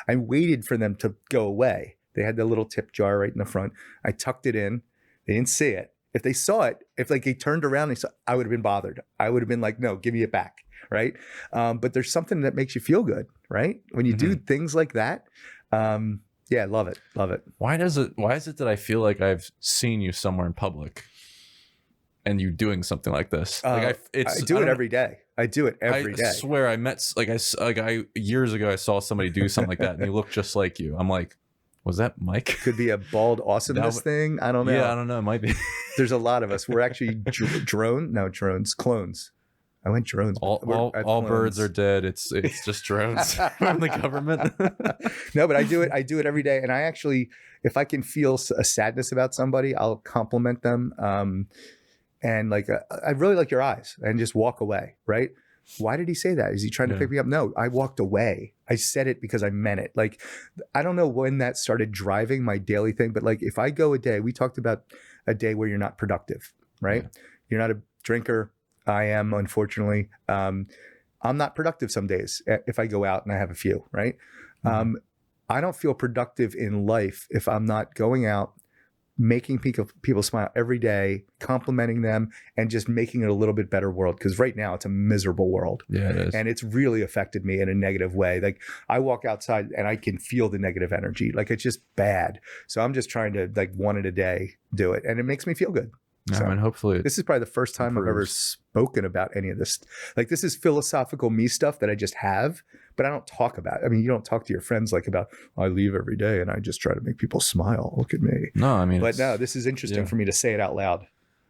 I waited for them to go away. They had the little tip jar right in the front. I tucked it in. They didn't see it. If they saw it, if like they turned around, I would have been bothered. I would have been like, "No, give me it back." Right. But there's something that makes you feel good, right? When you do things like that. Yeah, love it. Love it. Why is it that I feel like I've seen you somewhere in public and you doing something like this? I do it every day. I do it every day. I swear I met years ago I saw somebody do something like that and he looked just like you. I'm like, was that Mike? Could be a bald awesomeness thing. I don't know. Yeah, I don't know. It might be. There's a lot of us. We're actually clones. I went drones. All birds are dead. It's just drones from the government. No, but I do it every day. And I actually, if I can feel a sadness about somebody, I'll compliment them. And like, I really like your eyes, and just walk away. Right? Why did he say that? Is he trying to pick me up? No, I walked away. I said it because I meant it. Like, I don't know when that started driving my daily thing, but like, if I go a day, we talked about a day where you're not productive, right? Yeah. You're not a drinker. I am, unfortunately. I'm not productive some days if I go out and I have a few, right? Mm-hmm. I don't feel productive in life if I'm not going out, making people smile every day, complimenting them, and just making it a little bit better world. Because right now it's a miserable world. Yeah, it is. And it's really affected me in a negative way. Like, I walk outside and I can feel the negative energy. Like, it's just bad. So I'm just trying to, like, one in a day do it. And it makes me feel good. So, I mean, hopefully this is probably the first time I've ever spoken about any of this. Like, this is philosophical me stuff that I just have, but I don't talk about it. I mean, you don't talk to your friends like about, I leave every day and I just try to make people smile. Look at me. No, I mean, but no, this is interesting for me to say it out loud.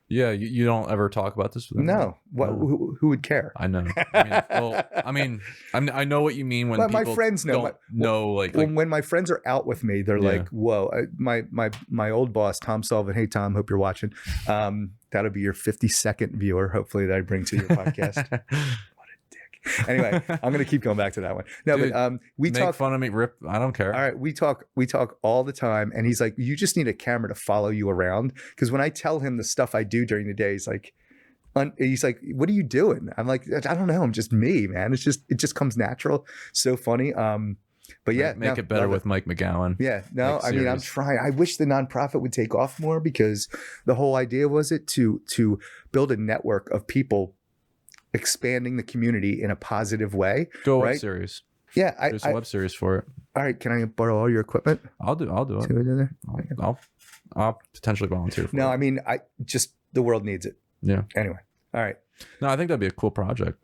Yeah, you don't ever talk about this with them? No. Who would care? I know. I mean, I know what you mean when people my friends know. When my friends are out with me, they're like, "Whoa!" My old boss, Tom Sullivan. Hey, Tom, hope you're watching. That'll be your 52nd viewer, hopefully, that I bring to your podcast. Anyway, I'm going to keep going back to that one. No, dude, but we make talk fun of me, Rip. I don't care. All right, we talk all the time, and he's like, "You just need a camera to follow you around." Because when I tell him the stuff I do during the day, he's like, "What are you doing?" I'm like, "I don't know. I'm just me, man. It just comes natural." So funny. But yeah, make it better with Mike McGowan. Yeah, no, I mean, I'm trying. I wish the nonprofit would take off more, because the whole idea was to build a network of people, expanding the community in a positive way. Go web series. Yeah, there's a web series for it. All right, can I borrow all your equipment? I'll do it. See what I did there? I'll potentially volunteer for it. No, I mean, the world needs it. Yeah. Anyway, all right. No, I think that'd be a cool project.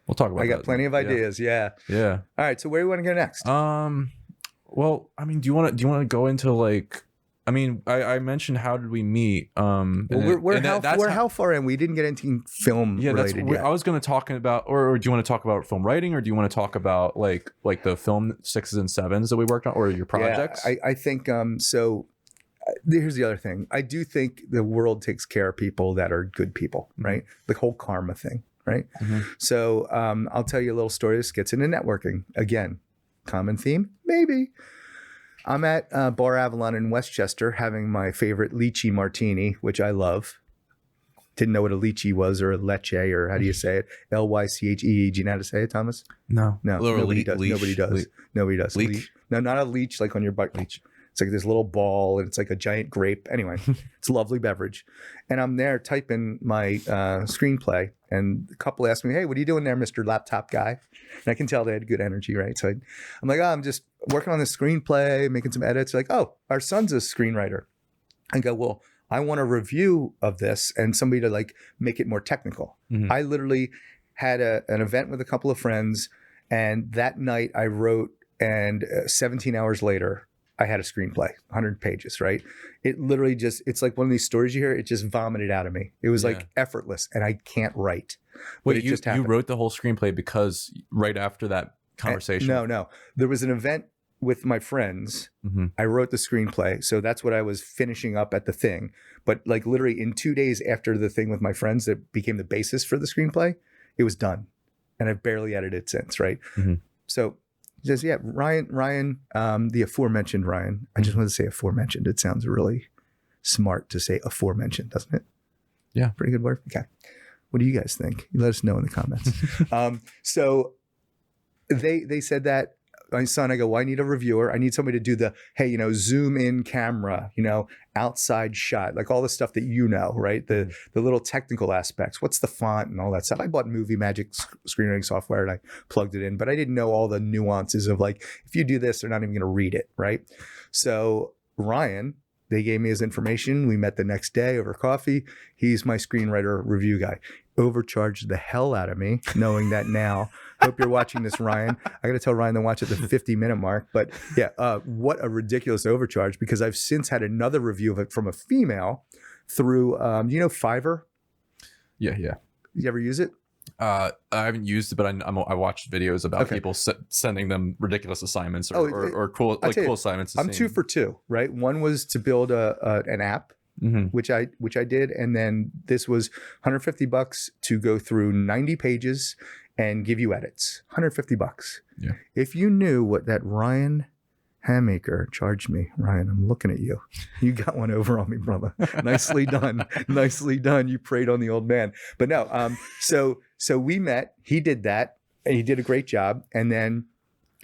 We'll talk about that. I got plenty of ideas. Yeah. Yeah. All right, so where do you want to go next? Well, I mean, do you want to go into, like, I mean, I mentioned how did we meet? We're how far in? We didn't get anything film related yet. I was going to talk about, or do you want to talk about film writing, or do you want to talk about like the film 6s and 7s that we worked on, or your projects? Yeah, I think so. Here's the other thing. I do think the world takes care of people that are good people, right? The whole karma thing, right? Mm-hmm. So I'll tell you a little story. This gets into networking. Again, common theme, maybe. I'm at Bar Avalon in Westchester having my favorite lychee martini, which I love. Didn't know what a lychee was, or a leche, or how do you say it? Lychee. Do you know how to say it, Thomas? No. Nobody does. Nobody does. Leek? No, not a leech like on your butt. Leech. It's like this little ball, and it's like a giant grape. Anyway, it's a lovely beverage. And I'm there typing my screenplay, and the couple asked me, "Hey, what are you doing there, Mr. Laptop Guy?" And I can tell they had good energy, right? So I'm like, "Oh, I'm just working on this screenplay, making some edits." They're like, "Oh, our son's a screenwriter." I go, "Well, I want a review of this and somebody to like make it more technical." Mm-hmm. I literally had an event with a couple of friends, and that night I wrote, and 17 hours later, I had a screenplay, 100 pages, right? It literally it's like one of these stories you hear, it just vomited out of me. It was like effortless, and I can't write. Wait, you wrote the whole screenplay because right after that conversation? No. There was an event with my friends. Mm-hmm. I wrote the screenplay. So that's what I was finishing up at the thing. But like literally in 2 days after the thing with my friends that became the basis for the screenplay, it was done. And I've barely edited it since, right? Mm-hmm. So he says, yeah, Ryan, the aforementioned Ryan. I just want to say aforementioned. It sounds really smart to say aforementioned, doesn't it? Yeah. Pretty good word. Okay. What do you guys think? You let us know in the comments. So they said that. My son, I go, well, I need a reviewer. I need somebody to do the, hey, zoom in camera, outside shot, like all the stuff that right? The little technical aspects. What's the font and all that stuff? I bought Movie Magic screenwriting software and I plugged it in, but I didn't know all the nuances of like, if you do this, they're not even going to read it, right? So Ryan, they gave me his information. We met the next day over coffee. He's my screenwriter review guy. overcharged the hell out of me, knowing that now. Hope you're watching this, Ryan. I got to tell Ryan to watch at the 50-minute mark. But yeah, what a ridiculous overcharge, because I've since had another review of it from a female through, Fiverr? Yeah. You ever use it? I haven't used it, but I watched videos about people sending them ridiculous assignments or cool assignments. I'm 2 for 2, right? One was to build an app, which I did, and then this was $150 to go through 90 pages and give you edits. $150. Yeah. If you knew what that Ryan Hammaker charged me, Ryan, I'm looking at you. You got one over on me, brother. Nicely done. Nicely done. You preyed on the old man. But no, so we met. He did that. And he did a great job. And then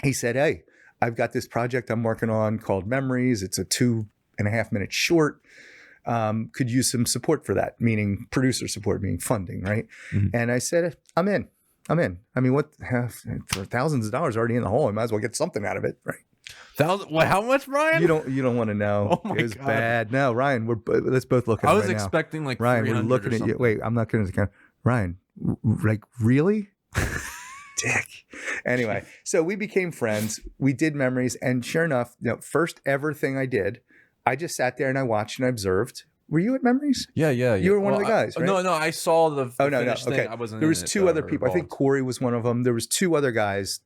he said, hey, I've got this project I'm working on called Memories. It's a 2.5-minute short. Could use some support for that, meaning producer support, meaning funding, right? And I said, I'm in. I mean, what, for thousands of dollars already in the hole, I might as well get something out of it, right? How much, Ryan? You don't want to know. Oh my it was God. bad. No, Ryan, let's both look at it. I was right expecting now. like Ryan, we're looking at you. Wait, I'm not going to count. Ryan, like really? Dick. Anyway, so we became friends. We did Memories, and sure enough, first ever thing I did, I just sat there and I watched and I observed. Were you at Memories? Yeah. You were one of the guys, right? No, I saw the finished thing. Okay. I wasn't. There was 2 other people. I think Corey was one of them. There was 2 other guys.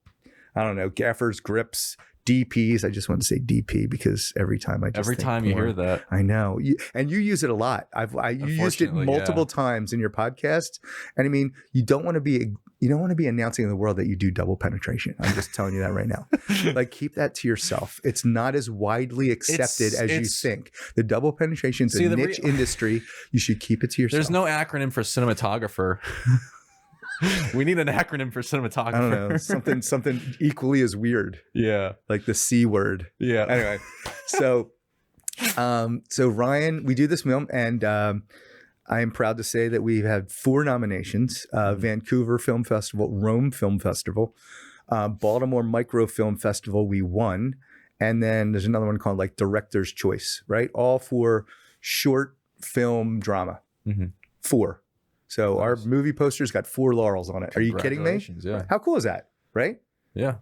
I don't know, gaffers, grips, DPs. I just want to say DP because every time you hear that, I know. You use it a lot. You used it multiple times in your podcast, and I mean, you don't want to be announcing in the world that you do double penetration. I'm just telling you that right now. Like, keep that to yourself. It's not as widely accepted as you think. The double penetration is a niche industry. You should keep it to yourself. There's no acronym for cinematographer. We need an acronym for cinematographer. I don't know, something equally as weird. Yeah, like the C word. Yeah. Anyway, so Ryan, we do this film, and I am proud to say that we've had 4 nominations: Vancouver Film Festival, Rome Film Festival, Baltimore Micro Film Festival. We won, and then there's another one called like Director's Choice. Right, all for short film drama. 4. So our movie poster's got 4 laurels on it. Are you kidding me? Yeah. How cool is that? Right? Yeah.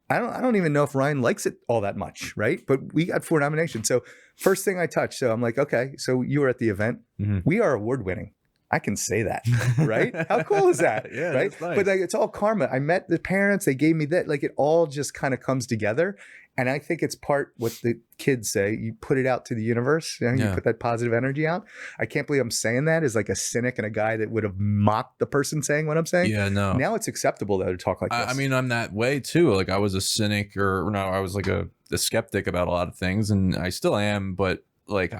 I don't even know if Ryan likes it all that much, right? But we got 4 nominations. So first thing I touched. So I'm like, okay, so you were at the event. We are award winning. I can say that, right? How cool is that? Yeah, right. That's nice. But like, it's all karma. I met the parents. They gave me that. Like, it all just kind of comes together. And I think it's part what the kids say. You put it out to the universe. You put that positive energy out. I can't believe I'm saying that as like a cynic and a guy that would have mocked the person saying what I'm saying. Yeah, no. Now it's acceptable though to talk like this. I mean, I'm that way too. Like, I was a cynic, I was like a skeptic about a lot of things, and I still am. But like,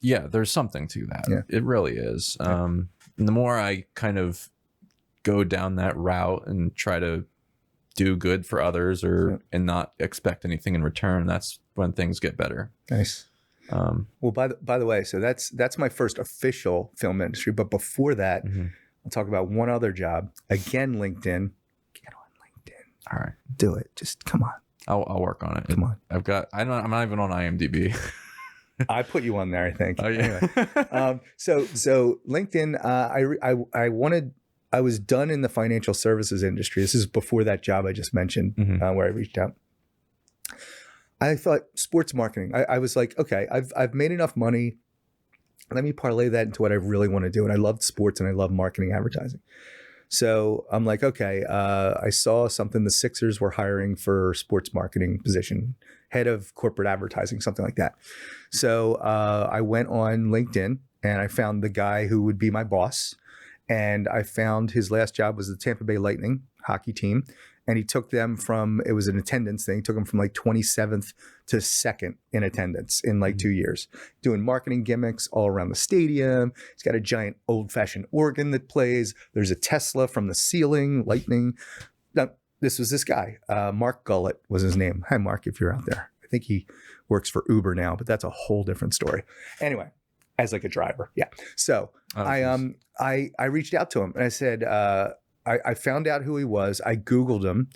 there's something to that. Yeah. It really is. And the more I kind of go down that route and try to do good for others and not expect anything in return, that's when things get better. Nice. Well, by the way, so that's my first official film industry. But before that, I'll talk about one other job. Again, LinkedIn. Get on LinkedIn. All right. Do it. Just come on. I'll work on it. Come on. I'm not even on IMDb. I put you on there, I think. Oh yeah. Anyway, so LinkedIn, I was done in the financial services industry. This is before that job I just mentioned, where I reached out. I thought sports marketing. I was like, okay, I've made enough money. Let me parlay that into what I really want to do. And I loved sports and I love marketing advertising. So I'm like, okay, I saw something. The Sixers were hiring for sports marketing position, head of corporate advertising, something like that. So I went on LinkedIn and I found the guy who would be my boss. And I found his last job was the Tampa Bay Lightning hockey team. And he took them from, it was an attendance thing, took them from like 27th to 2nd in attendance in like 2 years, doing marketing gimmicks all around the stadium. He's got a giant old fashioned organ that plays. There's a Tesla from the ceiling, lightning. Now, this was this guy, Mark Gullett was his name. Hi, Mark, if you're out there. I think he works for Uber now, but that's a whole different story. Anyway, as like a driver. Yeah. So I reached out to him and I said, I found out who he was. I Googled him.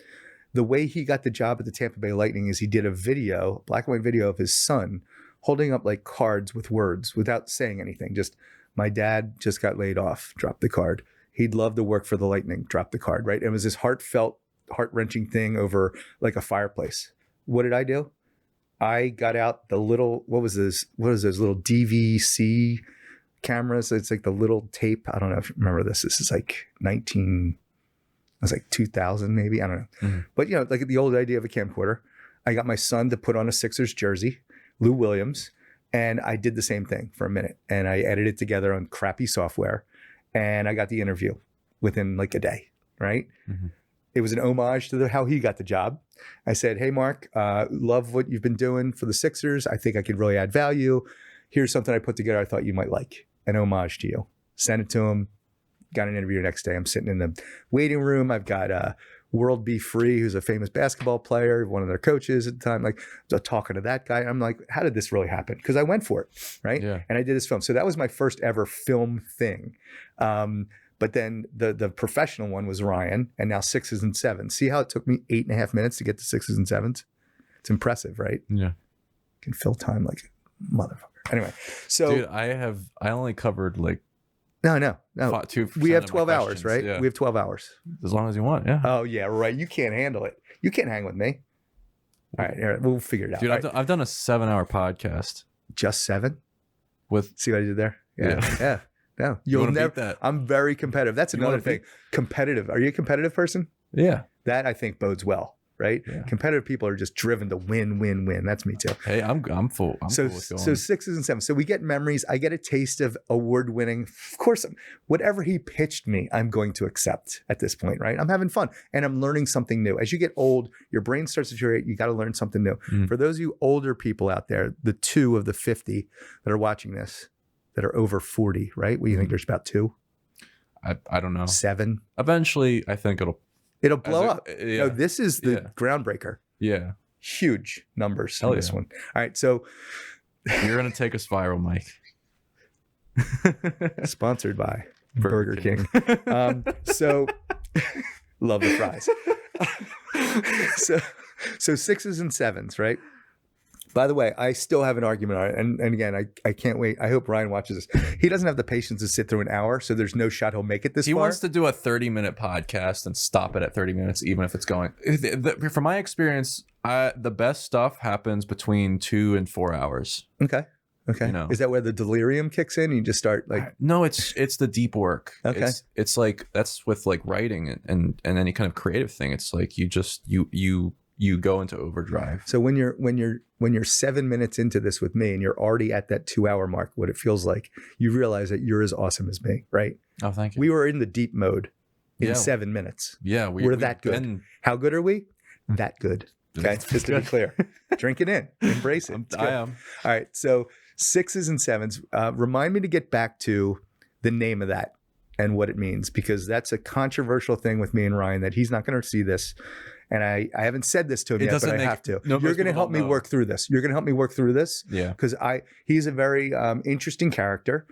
The way he got the job at the Tampa Bay Lightning is he did a video, black and white video of his son holding up like cards with words without saying anything. Just, my dad just got laid off, dropped the card. He'd love to work for the Lightning. Drop the card, right? It was this heartfelt, heart-wrenching thing over like a fireplace. What did I do? I got out the little, what was those little DVC cameras? It's like the little tape. I don't know if you remember this. This is like 2000 maybe. I don't know. Mm-hmm. But, like the old idea of a camcorder. I got my son to put on a Sixers jersey, Lou Williams, and I did the same thing for a minute. And I edited together on crappy software, and I got the interview within like a day, right? Mm-hmm. It was an homage to how he got the job. I said, hey, Mark, love what you've been doing for the Sixers. I think I could really add value. Here's something I put together I thought you might like. An homage to you. Sent it to him. Got an interview the next day. I'm sitting in the waiting room. I've got World Be Free, who's a famous basketball player, one of their coaches at the time, like talking to that guy. I'm like, how did this really happen? Because I went for it, right? Yeah. And I did this film. So that was my first ever film thing. But then the professional one was Ryan, and now 6s and 7s. See how it took me 8.5 minutes to get to 6s and 7s? It's impressive, right? Yeah. Can fill time like a motherfucker. Anyway, so dude, I only covered like no. We have 12 hours, right? Yeah. We have 12 hours. As long as you want, yeah. Oh yeah, right. You can't handle it. You can't hang with me. All right, we'll figure it out. Dude, right. I've done a 7-hour podcast. Just 7? See what I did there? Yeah. No, you'll never. That. I'm very competitive. That's another thing. Competitive. Are you a competitive person? Yeah. That I think bodes well, right? Yeah. Competitive people are just driven to win. That's me too. Hey, I'm full. So 6s and 7s. So we get memories. I get a taste of award-winning. Of course, whatever he pitched me, I'm going to accept at this point, right? I'm having fun and I'm learning something new. As you get old, your brain starts to deteriorate. You got to learn something new. For those of you older people out there, the 2 of the 50 that are watching this, that are over 40, right? What do you think? There's about 2? I don't know. 7? Eventually, I think it'll blow up. Yeah. No, this is the groundbreaker. Yeah. Huge numbers on this one. All right, so you're gonna take a spiral, Mike. Sponsored by Burger King. So love the fries. So 6s and 7s, right? By the way, I still have an argument on it. And again, I can't wait. I hope Ryan watches this. He doesn't have the patience to sit through an hour, so there's no shot he'll make it this far. He wants to do a 30-minute podcast and stop it at 30 minutes, even if it's going. From my experience, the best stuff happens between 2 and 4 hours. Okay. Is that where the delirium kicks in? You just start like... No, it's the deep work. Okay. It's like, that's with like writing and any kind of creative thing. It's like you go into overdrive. So when you're 7 minutes into this with me and you're already at that 2-hour mark, what it feels like, you realize that you're as awesome as me, right? Oh, thank you. We were in the deep mode in 7 minutes. Yeah, we're that good. How good are we? That good. Okay, just to be clear. Drink it in. Embrace it. I am. All right, so 6s and 7s. Remind me to get back to the name of that and what it means, because that's a controversial thing with me and Ryan, that he's not going to see this. And I haven't said this to him yet, but I have to. You're going to help me work through this. You're going to help me work through this. Yeah. Because he's a very interesting character.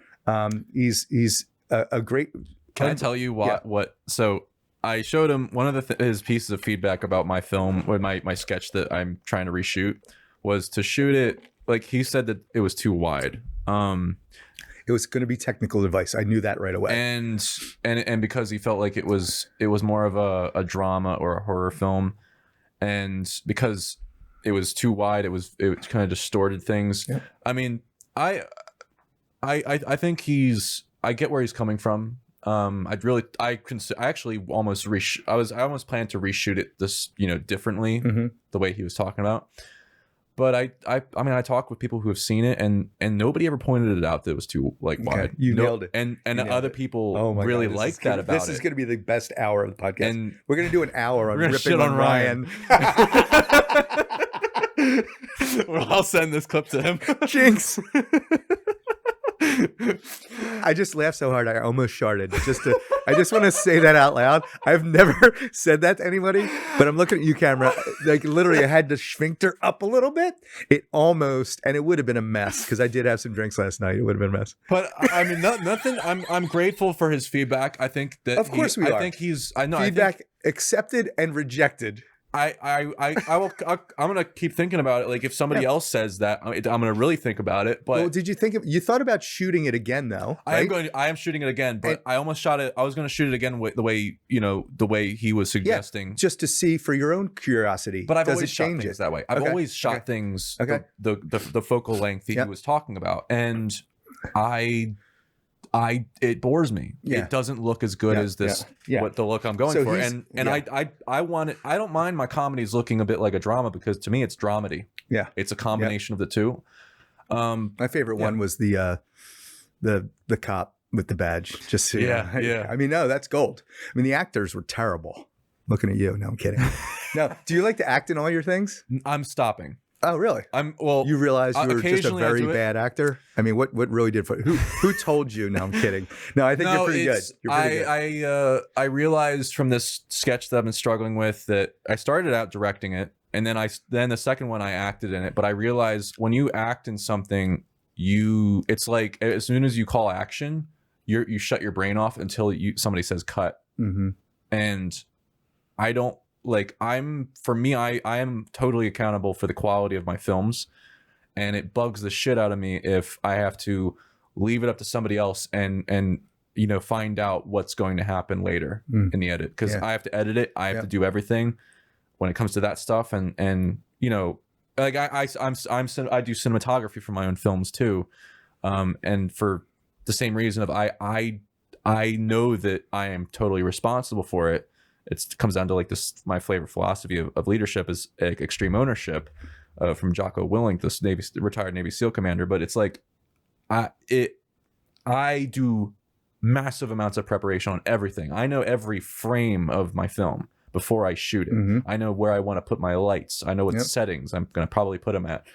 He's a great. Can I tell you what? So I showed him one of his pieces of feedback about my film, or my sketch that I'm trying to reshoot, was to shoot it like he said that it was too wide. It was going to be technical advice. I knew that right away. And because he felt like it was more of a drama or a horror film, and because it was too wide, it kind of distorted things. Yeah. I mean, I think I get where he's coming from. I actually almost I almost planned to reshoot it differently, the way he was talking about. But I mean, I talked with people who have seen it, and nobody ever pointed it out that it was too wide. You nailed it. And other people really liked that about it. This is going to be the best hour of the podcast. And we're going to do an hour on ripping on Ryan. Well, I'll send this clip to him. Jinx. I just laughed so hard I almost sharted. I just want to say that out loud. I've never said that to anybody, but I'm looking at you, camera. Like literally, I had to sphincter up a little bit. It almost, and it would have been a mess because I did have some drinks last night. It would have been a mess. But I mean, nothing. I'm grateful for his feedback. I think that of course we are. I think he's. I know feedback accepted and rejected. I'm gonna keep thinking about it. Like if somebody else says that, I'm gonna really think about it. But well, did you you thought about shooting it again though? Right? I am shooting it again, but I almost shot it. I was going to shoot it again with the way he was suggesting, just to see for your own curiosity. But I've does always it shot change things it that way. I've always shot things the focal length that he was talking about, and it bores me. It doesn't look as good as this what the look I'm going for. And I want it. I don't mind my comedies looking a bit like a drama, because to me it's dramedy. Yeah. It's a combination of the two. My favorite one was the cop with the badge. Just so I mean, no, that's gold. I mean, the actors were terrible. Looking at you. No, I'm kidding. No. Do you like to act in all your things? I'm stopping. Oh, really? You realized you were just a very bad actor? I mean, what really did who told you? No, I'm kidding. No, I think you're pretty good. You're pretty good. I realized from this sketch that I've been struggling with that I started out directing it, and then the second one I acted in it. But I realized when you act in something, it's like as soon as you call action, you shut your brain off until somebody says cut. Mm-hmm. And I don't. Like I am totally accountable for the quality of my films, and it bugs the shit out of me if I have to leave it up to somebody else and find out what's going to happen later in the edit, because I have to edit it. I have to do everything when it comes to that stuff, and like I do cinematography for my own films too, and for the same reason of I know that I am totally responsible for it. It comes down to like this. My flavor philosophy of leadership is extreme ownership, from Jocko Willink, this retired Navy SEAL commander. But it's like, I do massive amounts of preparation on everything. I know every frame of my film before I shoot it. Mm-hmm. I know where I want to put my lights. I know what settings I'm going to probably put them at,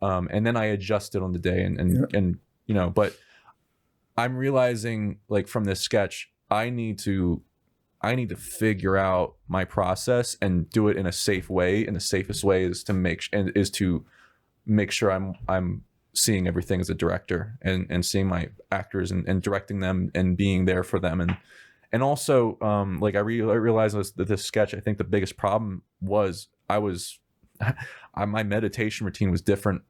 and then I adjust it on the day. And but I'm realizing, like, from this sketch, I need to figure out my process and do it in a safe way. And the safest way is to make sure I'm seeing everything as a director, and seeing my actors and directing them and being there for them. And also, like I realized that this sketch, I think the biggest problem was my meditation routine was different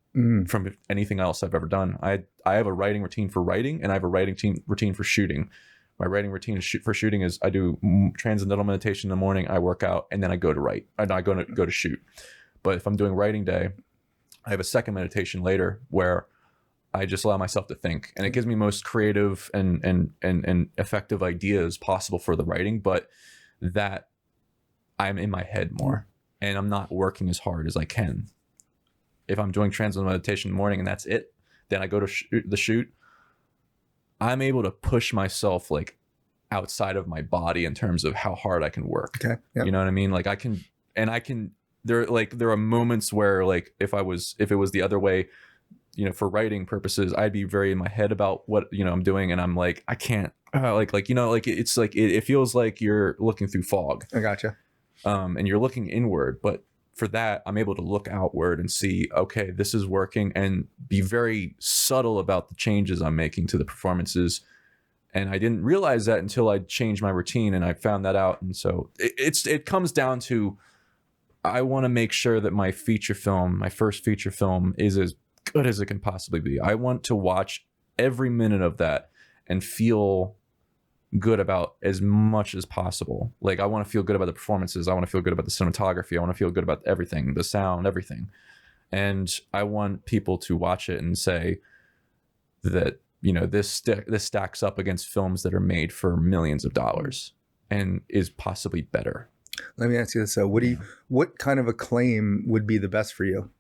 from anything else I've ever done. I have a writing routine for writing, and I have a writing routine for shooting. My writing routine for shooting is I do transcendental meditation in the morning, I work out, and then I go to write. I go to shoot. But if I'm doing writing day, I have a second meditation later where I just allow myself to think, and it gives me most creative and effective ideas possible for the writing. But that I'm in my head more, and I'm not working as hard as I can. If I'm doing transcendental meditation in the morning and that's it, then I go to the shoot. I'm able to push myself like outside of my body in terms of how hard I can work. Okay. Yep. You know what I mean? Like I can, there are moments where, like, if it was the other way, for writing purposes, I'd be very in my head about what, I'm doing. And I'm like, I can't it's like, it feels like you're looking through fog. I gotcha. And you're looking inward, but for that, I'm able to look outward and see, okay, this is working, and be very subtle about the changes I'm making to the performances. And I didn't realize that until I changed my routine, and I found that out. And so it comes down to, I want to make sure that my first feature film is as good as it can possibly be. I want to watch every minute of that and feel good about as much as possible. Like, I want to feel good about the performances. I want to feel good about the cinematography. I want to feel good about everything, the sound, everything. And I want people to watch it and say that, this stacks up against films that are made for millions of dollars and is possibly better. Let me ask you this. So what kind of acclaim would be the best for you?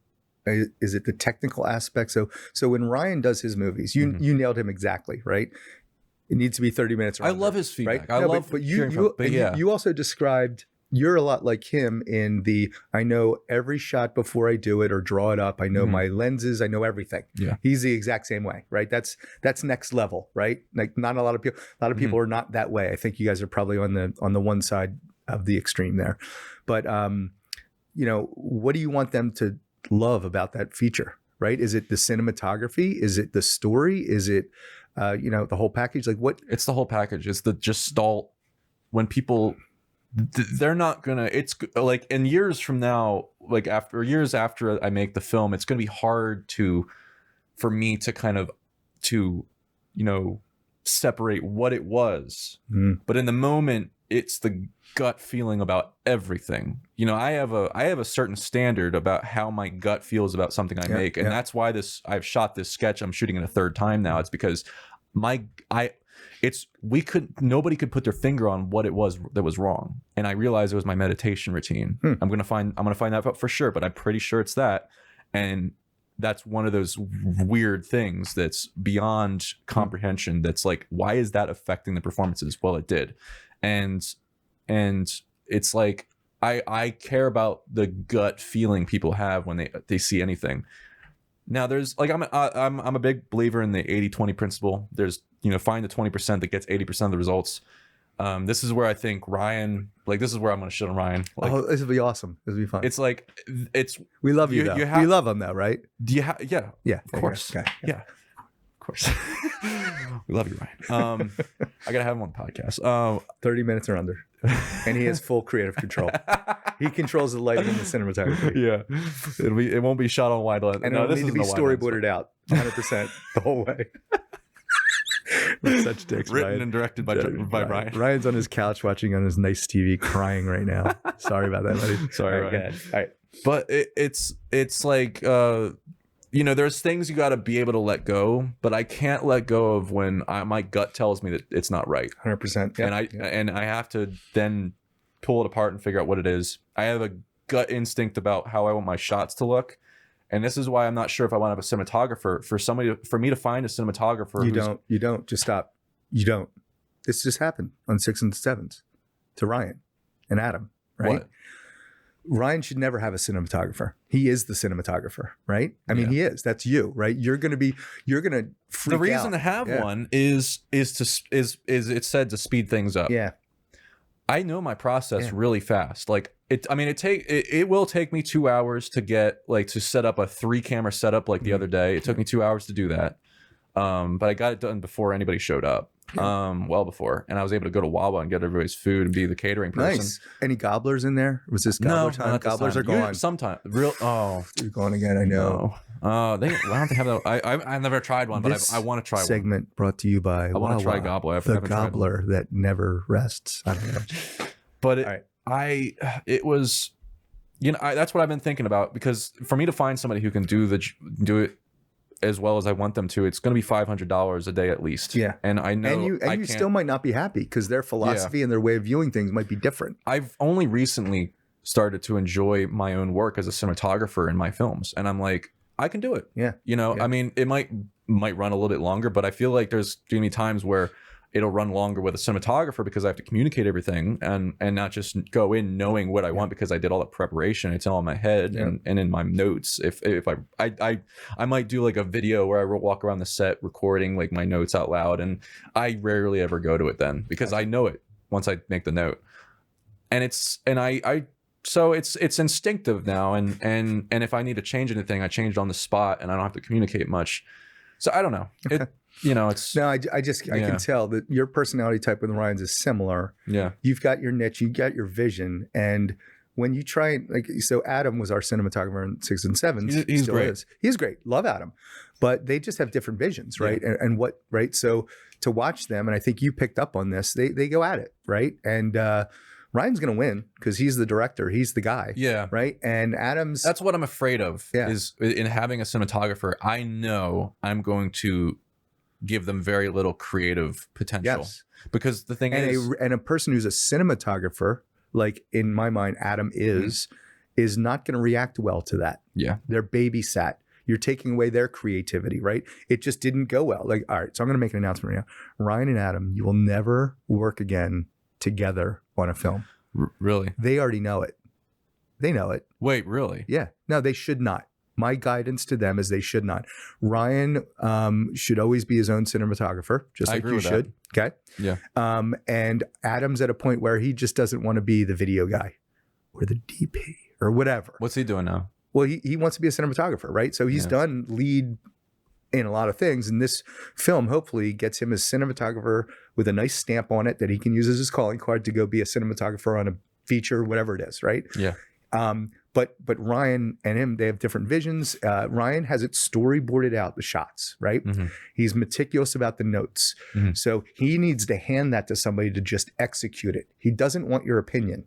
Is it the technical aspect? So when Ryan does his movies, you nailed him exactly, right? It needs to be 30 minutes. I love his feedback. Right? But you also described, you're a lot like him in I know every shot before I do it or draw it up. I know my lenses. I know everything. Yeah. He's the exact same way, right? That's next level, right? Like, not a lot of people are not that way. I think you guys are probably on the one side of the extreme there. But what do you want them to love about that feature, right? Is it the cinematography? Is it the story? Is it the whole package? Like, what? It's the whole package. It's the gestalt. When people they're not gonna, it's like in years from now, like years after I make the film, it's gonna be hard for me to kind of separate what it was. But in the moment, it's the gut feeling about everything. I have a certain standard about how my gut feels about something I make, and that's why I've shot this sketch. I'm shooting it a third time now. It's because nobody could put their finger on what it was that was wrong, and I realized it was my meditation routine. I'm gonna find that out for sure, but I'm pretty sure it's that. And that's one of those weird things that's beyond comprehension. That's like, why is that affecting the performances? Well, it did. And it's like, I care about the gut feeling people have when they see anything. Now there's like, I'm a big believer in the 80-20 principle. There's, find the 20% that gets 80% of the results. This is where I think Ryan, this is where I'm going to shit on Ryan. This will be awesome. This will be fun. It's like, we love you though. We love him though, right? Do you yeah, of course. Okay. Yeah, of course. We love you, Ryan. I gotta have him on the podcast. 30 minutes or under, and he has full creative control. He controls the lighting and the cinematography. Yeah, it won't be shot on wide lens, and it'll need to be storyboarded out 100% the whole way. We're such dicks. Written Ryan. and directed by Ryan. Ryan's on his couch watching on his nice TV, crying right now. Sorry about that, buddy. Sorry, All right, Ryan. All right, but it's like there's things you got to be able to let go, but I can't let go of when my gut tells me that it's not right. 100%. Yeah, and I have to then pull it apart and figure out what it is. I have a gut instinct about how I want my shots to look. And this is why I'm not sure if I want to have a cinematographer. For me to find a cinematographer. You don't. Just stop. You don't. This just happened on 6 and 7s to Ryan and Adam, right? What? Ryan should never have a cinematographer. He is the cinematographer, right? I mean, he is. That's you, right? You're going to freak out. The reason to have one is it's said to speed things up. Yeah. I know my process really fast. Like it will take me 2 hours to get to set up a 3-camera setup the other day. It took me 2 hours to do that. But I got it done before anybody showed up. Well before, and I was able to go to Wawa and get everybody's food and be the catering person. Nice. Any gobblers in there? Was this gobbler time? Gobblers are gone. Sometimes you're gone again. I know. Why don't they have that? I've never tried one, but I want to try one. Segment brought to you by I want to try gobbler. The gobbler that never rests. I don't know. But it was, that's what I've been thinking about, because for me to find somebody who can do it as well as I want them to, it's going to be $500 a day at least. Yeah. And I know you still might not be happy because their philosophy and their way of viewing things might be different. I've only recently started to enjoy my own work as a cinematographer in my films. And I'm like, I can do it. Yeah. I mean, it might run a little bit longer, but I feel like there's going to be times where it'll run longer with a cinematographer because I have to communicate everything and not just go in knowing what I want because I did all the preparation. It's all in my head and in my notes. If I might do a video where I walk around the set recording my notes out loud, and I rarely ever go to it then because I know it once I make the note. And so it's instinctive now, and if I need to change anything, I change it on the spot and I don't have to communicate much. So I don't know. I can tell that your personality type with Ryan's is similar. Yeah. You've got your niche, you got your vision. And when you try, so Adam was our cinematographer in 6 and 7s. He's great. He's great. Love Adam. But they just have different visions, right? Yeah. And what, right? So to watch them, and I think you picked up on this, they go at it, right? And Ryan's going to win because he's the director. He's the guy. Yeah. Right. And Adam's. That's what I'm afraid of is in having a cinematographer. I know I'm going to give them very little creative potential. Yes. Because the thing is. And a person who's a cinematographer, in my mind, Adam is not going to react well to that. Yeah. They're babysat. You're taking away their creativity, right? It just didn't go well. All right. So I'm going to make an announcement right now. Ryan and Adam, you will never work again together on a film. Really? They already know it. They know it. Wait, really? Yeah. No, they should not. My guidance to them is they should not. Ryan should always be his own cinematographer, just like you should. That. Okay. Yeah. And Adam's at a point where he just doesn't want to be the video guy or the DP or whatever. What's he doing now? Well, he wants to be a cinematographer, right? So he's done lead in a lot of things. And this film hopefully gets him a cinematographer with a nice stamp on it that he can use as his calling card to go be a cinematographer on a feature, whatever it is, right? Yeah. But Ryan and him, they have different visions. Ryan has it storyboarded out, the shots, right? Mm-hmm. He's meticulous about the notes. Mm-hmm. So he needs to hand that to somebody to just execute it. He doesn't want your opinion.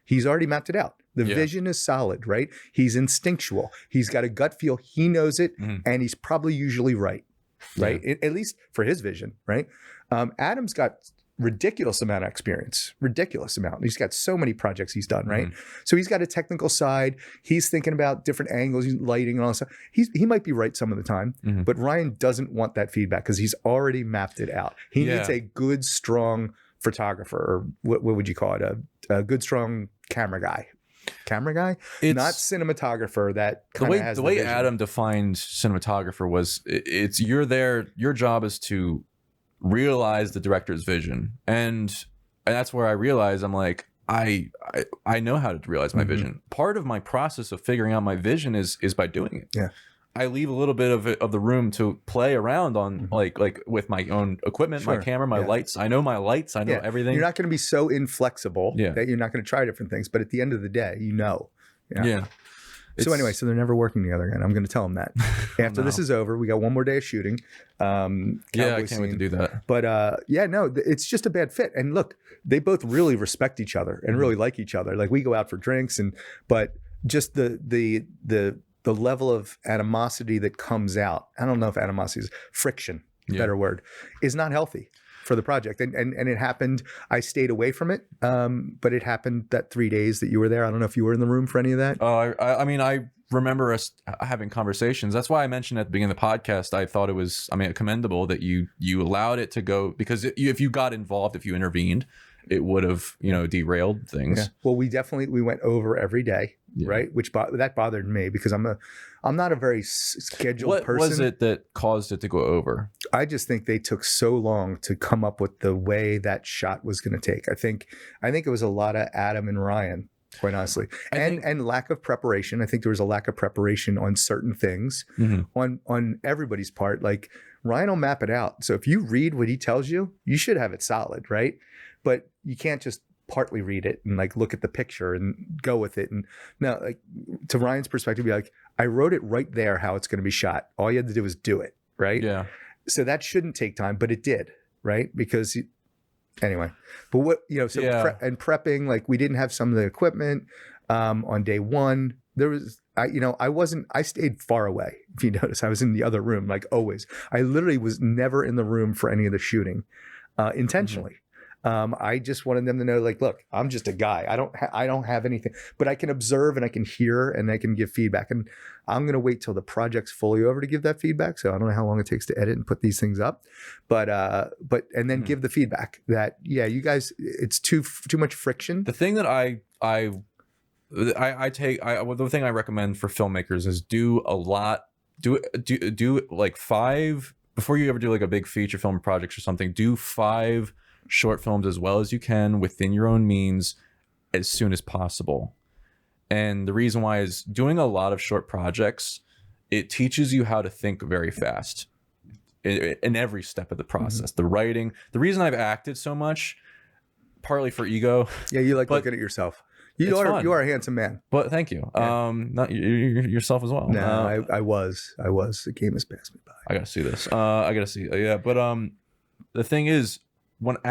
He's already mapped it out. The vision is solid, right? He's instinctual. He's got a gut feel. He knows it, and he's probably usually right? At least for his vision, right? Adam's got ridiculous amount of experience, ridiculous amount. He's got so many projects he's done, right? So he's got a technical side. He's thinking about different angles, lighting, and all that stuff. He might be right some of the time, but Ryan doesn't want that feedback because he's already mapped it out. He needs a good, strong photographer, or what would you call it? A good, strong camera guy. It's not cinematographer. That the way Adam defined cinematographer was it's you're there. Your job is to realize the director's vision, and that's where I realized I'm like I know how to realize my vision. Part of my process of figuring out my vision is by doing it. Yeah. I leave a little bit of the room to play around on like with my own equipment, my camera, my lights. I know my lights. I know everything. You're not going to be so inflexible that you're not going to try different things. But at the end of the day, you know. Yeah. So anyway, so they're never working together again. I'm going to tell them that. After this is over, we got one more day of shooting. I can't wait to do that. But it's just a bad fit. And look, they both really respect each other and really like each other. Like we go out for drinks, but just the level of animosity that comes out, I don't know if animosity is friction, better word, is not healthy for the project. And it happened, I stayed away from it, but it happened that 3 days that you were there. I don't know if you were in the room for any of that. Oh, I mean, I remember us having conversations. That's why I mentioned at the beginning of the podcast, I thought it was, commendable that you allowed it to go, because if you got involved, if you intervened, it would have, derailed things. Yeah. Well, we went over every day, right? Which that bothered me because I'm not a very scheduled person. What was it that caused it to go over? I just think they took so long to come up with the way that shot was going to take. I think it was a lot of Adam and Ryan, quite honestly, and lack of preparation. I think there was a lack of preparation on certain things on everybody's part. Like Ryan will map it out. So if you read what he tells you, you should have it solid, right? But you can't just partly read it and like look at the picture and go with it. And now, like to Ryan's perspective, be like, I wrote it right there how it's going to be shot. All you had to do was do it, right? Yeah. So that shouldn't take time, but it did, right? Because anyway, but what prepping, like we didn't have some of the equipment on day one. There was I stayed far away. If you notice, I was in the other room, like always. I literally was never in the room for any of the shooting intentionally. I just wanted them to know, like, look, I'm just a guy. I don't have anything, but I can observe and I can hear and I can give feedback. And I'm going to wait till the project's fully over to give that feedback. So I don't know how long it takes to edit and put these things up, but then give the feedback that, you guys, it's too much friction. The thing that the thing I recommend for filmmakers is do like 5, before you ever do like a big feature film project or something, do 5 short films as well as you can within your own means as soon as possible. And the reason why is doing a lot of short projects, it teaches you how to think very fast in every step of the process. The writing, the reason I've acted so much, partly for ego. Yeah, you like looking at yourself. You are a handsome man. But thank you. Not yourself as well. No, I was. The game has passed me by. I gotta see this. But the thing is, when I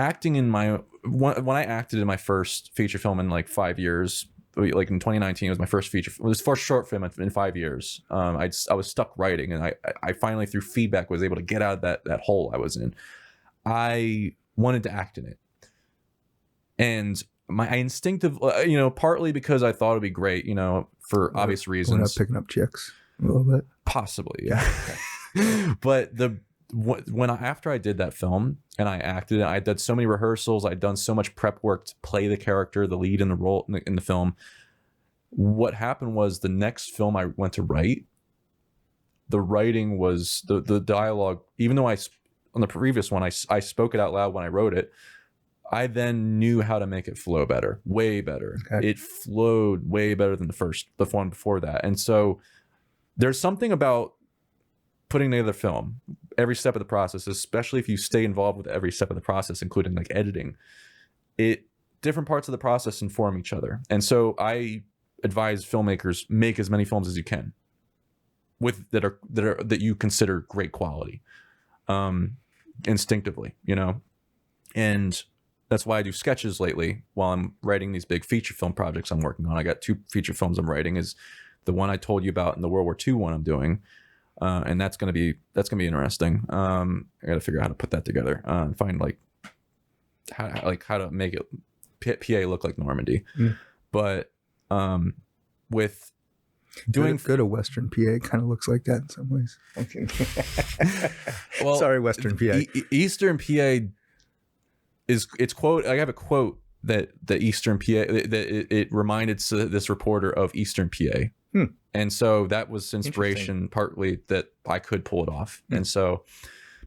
acted in my first feature film in like 5 years, like in 2019, it was my first feature. It was first short film in 5 years. I was stuck writing, and I finally through feedback was able to get out of that hole I was in. I wanted to act in it, and my instinctive, partly because I thought it'd be great, for obvious reasons. We're not picking up chicks a little bit, possibly, yeah. But after I did that film and I acted, I did so many rehearsals, I'd done so much prep work to play the character, the lead in the role in the film. What happened was the next film I went to write, the writing was the dialogue, even though on the previous one, I spoke it out loud when I wrote it. I then knew how to make it flow better, way better. Okay. It flowed way better than the one before that. And so there's something about putting together film, every step of the process, especially if you stay involved with every step of the process, including like editing, different parts of the process inform each other. And so I advise filmmakers, make as many films as you can that you consider great quality, instinctively, you know. And that's why I do sketches lately while I'm writing these big feature film projects I'm working on. I got 2 feature films I'm writing, is the one I told you about and the World War II one I'm doing. And that's gonna be interesting. I got to figure out how to put that together and find how to make it PA look like Normandy. But with doing good a Western PA kind of looks like that in some ways. Okay. Well, sorry, Western PA. Eastern PA it's quote. I have a quote that the Eastern PA that it reminded this reporter of Eastern PA. And so that was inspiration partly that I could pull it off. And so,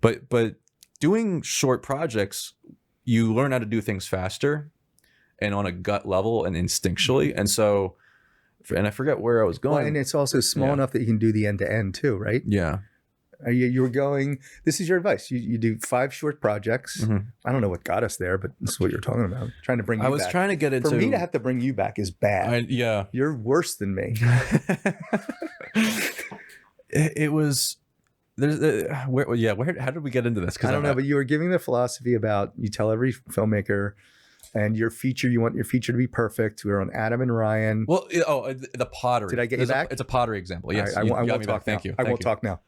but doing short projects, you learn how to do things faster and on a gut level and instinctually. And so, and I forget where I was going. Well, and it's also small enough that you can do the end to end too, right? Yeah. You were going, this is your advice. You do 5 short projects. I don't know what got us there, but this is what you're talking about. Trying to bring you back. I was trying to get into... For me to have to bring you back is bad. Yeah. You're worse than me. It was... How did we get into this? I don't know, but you were giving the philosophy about, you tell every filmmaker, and you want your feature to be perfect. We were on Adam and Ryan. Well, the pottery. Did I get you back? It's a pottery example. Yes, I won't talk. Thank you. I won't talk now.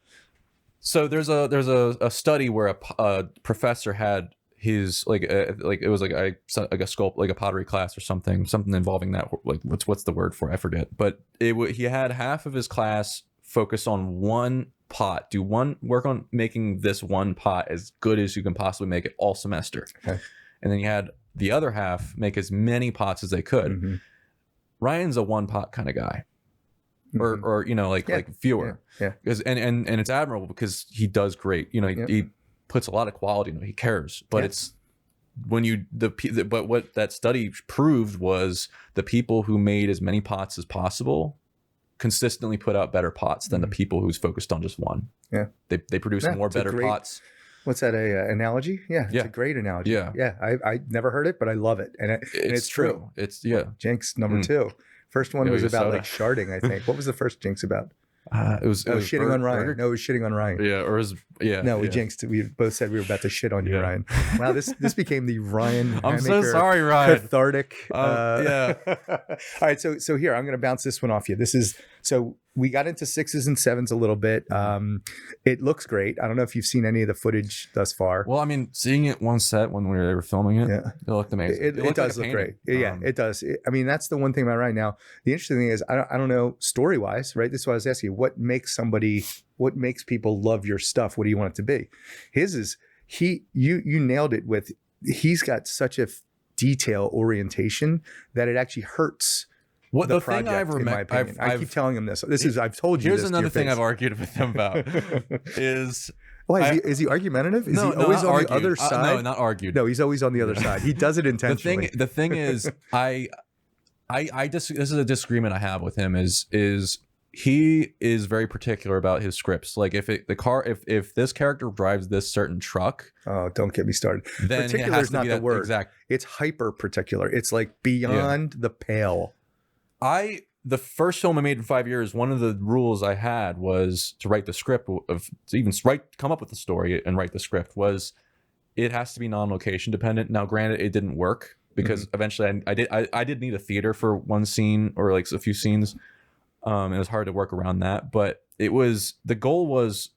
So there's a study where a professor had his it was like a sculpt, like a pottery class or something involving that, like what's the word for it? I forget, but he had half of his class focus on one pot, work on making this one pot as good as you can possibly make it all semester. Okay. And then you had the other half make as many pots as they could. Ryan's a one pot kind of guy. Or you know, like fewer. Because and it's admirable because he does great. You know, he puts a lot of quality into it. He cares. But it's when but what that study proved was the people who made as many pots as possible consistently put out better pots than the people who's focused on just one. They produce more better pots. What's that, a analogy? It's a great analogy. I never heard it, but I love it. And it's true. It's Jinx number 2. First one was about like sharding, I think. What was the first Jinx about? It was shitting on Ryan. No, it was shitting on Ryan. No, we jinxed. We both said we were about to shit on you, Ryan. Wow, this became the Ryan. I'm so sorry, Ryan. Cathartic. All right, so here I'm going to bounce this one off you. So we got into 6s and 7s a little bit. It looks great. I don't know if you've seen any of the footage thus far. Well, I mean, seeing it one set when we were filming it, it looked amazing. It does look great. It does. I mean, that's the one thing about right now. The interesting thing is, I don't know story-wise, right? This is what I was asking you. What makes people love your stuff? What do you want it to be? His is, you nailed it with, he's got such a detail orientation that it actually hurts. What the project, thing I've remembered, I keep telling him this. I've told you. Here's another thing I've argued with him about is. Why is he arguditive? Is he always on the other side? No, not argued. No, he's always on the other side. He does it intentionally. The thing is, this is a disagreement I have with him. Is he is very particular about his scripts. Like if this character drives this certain truck. Oh, don't get me started. Then particular is not the word. Exact. It's hyper particular. It's like beyond the pale. The first film I made in 5 years, one of the rules I had was to write the script come up with the story and write the script was it has to be non-location dependent. Now, granted, it didn't work because eventually I did need a theater for one scene or like a few scenes. It was hard to work around that, but the goal was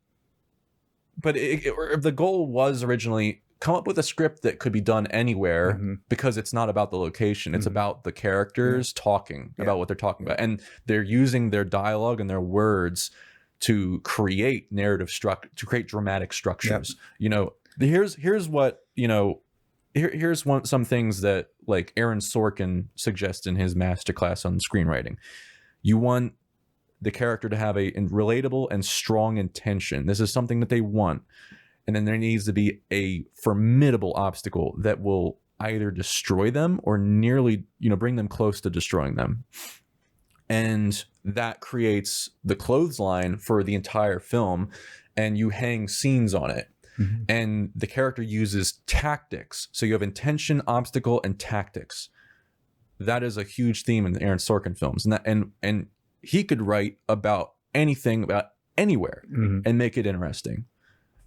originally come up with a script that could be done anywhere because it's not about the location. It's about the characters talking about what they're talking about. And they're using their dialogue and their words to create to create dramatic structures. You know, here's what, you know, here's some things that like Aaron Sorkin suggests in his masterclass on screenwriting. You want the character to have a relatable and strong intention. This is something that they want. And then there needs to be a formidable obstacle that will either destroy them or nearly, you know, bring them close to destroying them. And that creates the clothesline for the entire film. and you hang scenes on it. And the character uses tactics. So you have intention, obstacle, and tactics. That is a huge theme in the Aaron Sorkin films. And he could write about anything, about anywhere, and make it interesting.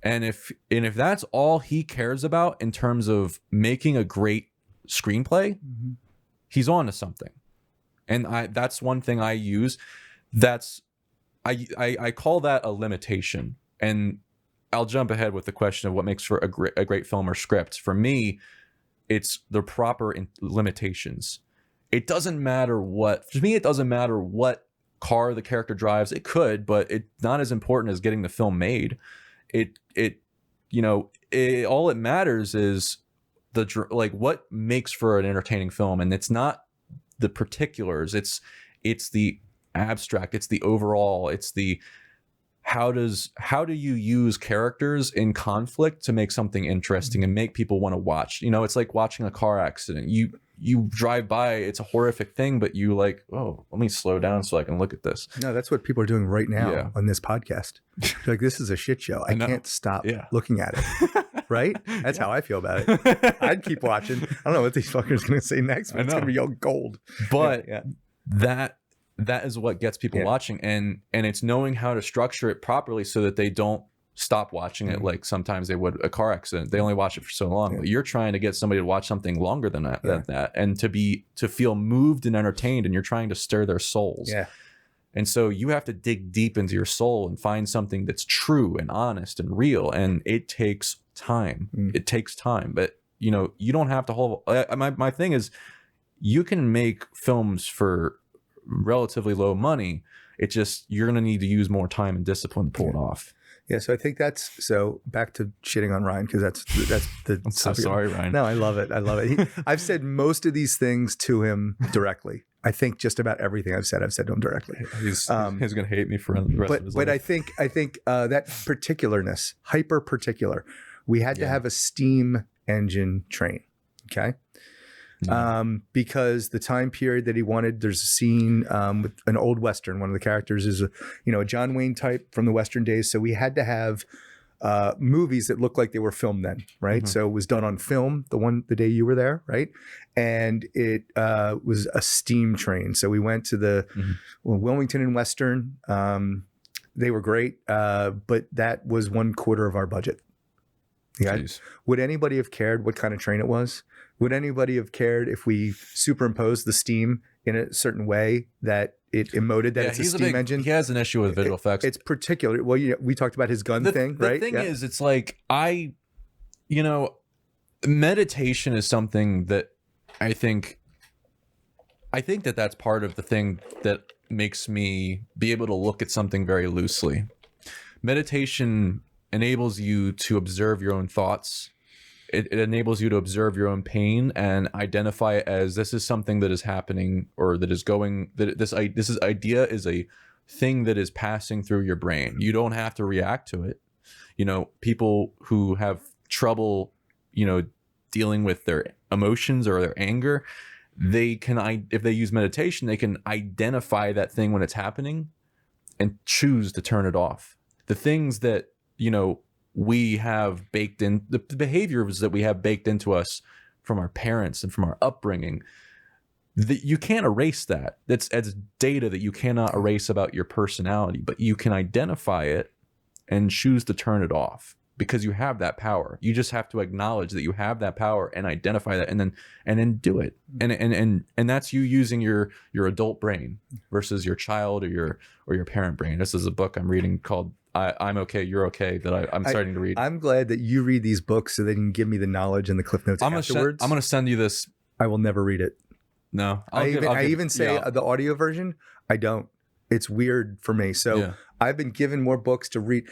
And if that's all he cares about in terms of making a great screenplay, he's on to something. And that's one thing I use. I call that a limitation. And I'll jump ahead with the question of what makes for a great film or script. For me, it's the proper limitations. It doesn't matter what car the character drives. It could, but it's not as important as getting the film made. All it matters is what makes for an entertaining film, and it's not the particulars. It's the abstract. It's the overall. It's the how do you use characters in conflict to make something interesting and make people want to watch? It's like watching a car accident. You drive by, it's a horrific thing, but you let me slow down so I can look at this. No, that's what people are doing right now on this podcast. Like, this is a shit show. I can't stop looking at it. Right? That's how I feel about it. I'd keep watching. I don't know what these fuckers are going to say next, but it's going to be all gold. But that is what gets people watching, and it's knowing how to structure it properly so that they don't stop watching it like sometimes they would a car accident. They only watch it for so long. But you're trying to get somebody to watch something longer than that and to feel moved and entertained, and you're trying to stir their souls. Yeah. And so you have to dig deep into your soul and find something that's true and honest and real, and it takes time. It takes time, but you don't have to hold. My thing is, you can make films for relatively low money. It's just you're going to need to use more time and discipline to pull it off. Yeah, so I think so back to shitting on Ryan, because that's the I'm so sorry, Ryan. No, I love it. I've said most of these things to him directly. I think just about everything I've said to him directly. He's going to hate me for the rest of his life. But I think that particularness, hyper particular, we had to have a steam engine train. Okay. Because the time period that he wanted, there's a scene with an old Western. One of the characters is a John Wayne type from the Western days. So we had to have movies that looked like they were filmed then, right? So it was done on film the day you were there, right? And it was a steam train. So we went to the Wilmington and Western. They were great, but that was 1/4 of our budget. Yeah. Would anybody have cared what kind of train it was? Would anybody have cared if we superimposed the steam in a certain way that it emoted that it's a steam engine? He has an issue with visual effects. It's particular. Well, we talked about his gun thing, right? The thing is, it's like meditation is something that I think that's part of the thing that makes me be able to look at something very loosely. Meditation enables you to observe your own thoughts. It enables you to observe your own pain and identify it as this is something that is happening, or that is going, that this idea is a thing that is passing through your brain. You don't have to react to it. People who have trouble, dealing with their emotions or their anger, if they use meditation, they can identify that thing when it's happening and choose to turn it off. The things that, we have baked in, the behaviors that we have baked into us from our parents and from our upbringing, you can't erase that. That's data that you cannot erase about your personality, but you can identify it and choose to turn it off because you have that power. You just have to acknowledge that you have that power and identify that, and then do it. And that's you using your adult brain versus your child or your parent brain. This is a book I'm reading called I'm Okay, You're Okay, that I'm starting to read. I'm glad that you read these books so they can give me the knowledge and the cliff notes afterwards. I'm going to send you this. I will never read it. No. I even say the audio version, I don't. It's weird for me. So I've been given more books to read.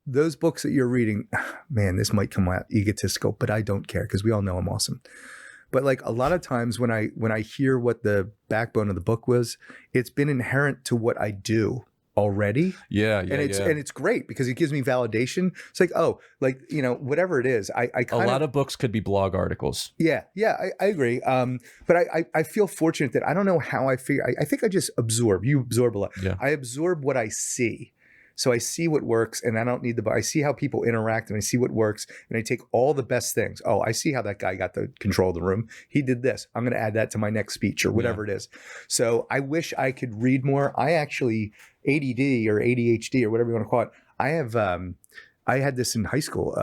Those books that you're reading, man, this might come out egotistical, but I don't care because we all know I'm awesome. But like a lot of times when I hear what the backbone of the book was, it's been inherent to what I do already. And it's great because it gives me validation. It's like, whatever it is, I a lot of books could be blog articles. I agree. But I feel fortunate that I don't know how I figure. I think I just absorb. You absorb a lot. I absorb what I see. So I see what works, and I don't need I see how people interact, and I see what works, and I take all the best things. Oh, I see how that guy got the control of the room. He did this. I'm going to add that to my next speech or whatever it is. So I wish I could read more. I actually, ADD or ADHD or whatever you want to call it, I have, I had this in high school,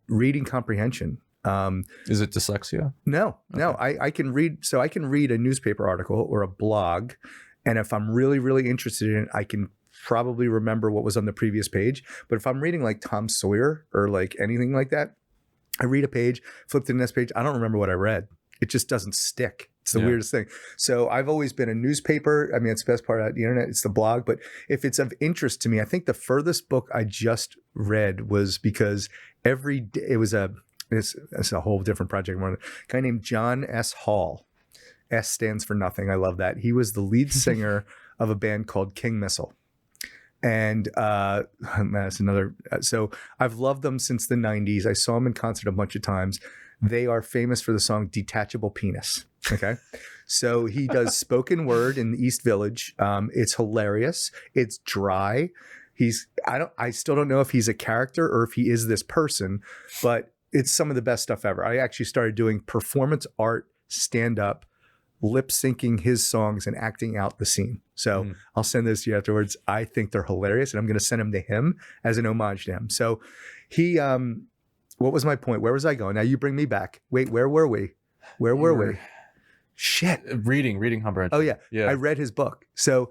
reading comprehension. Is it dyslexia? No, I can read. So I can read a newspaper article or a blog. And if I'm really, really interested in it, I can probably remember what was on the previous page. But if I'm reading like Tom Sawyer or like anything like that, I read a page, flip to the next page. I don't remember what I read. It just doesn't stick. It's the weirdest thing. So I've always been a newspaper. I mean, it's the best part of the internet. It's the blog. But if it's of interest to me, I think the furthest book I just read was because every day it was it's a whole different project. One guy named John S. Hall. S stands for nothing. I love that. He was the lead singer of a band called King Missile. And that's another. So I've loved them since the 90s. I saw them in concert a bunch of times. They are famous for the song Detachable Penis. Okay. So he does spoken word in the East Village. It's hilarious. It's dry. I still don't know if he's a character or if he is this person, but it's some of the best stuff ever. I actually started doing performance art, stand up, lip syncing his songs and acting out the scene. So I'll send those to you afterwards. I think they're hilarious, and I'm going to send them to him as an homage to him. So he, what was my point? Where was I going? Now you bring me back. Wait, where were we? Where were we? Shit. Reading comprehension. Oh yeah. I read his book. So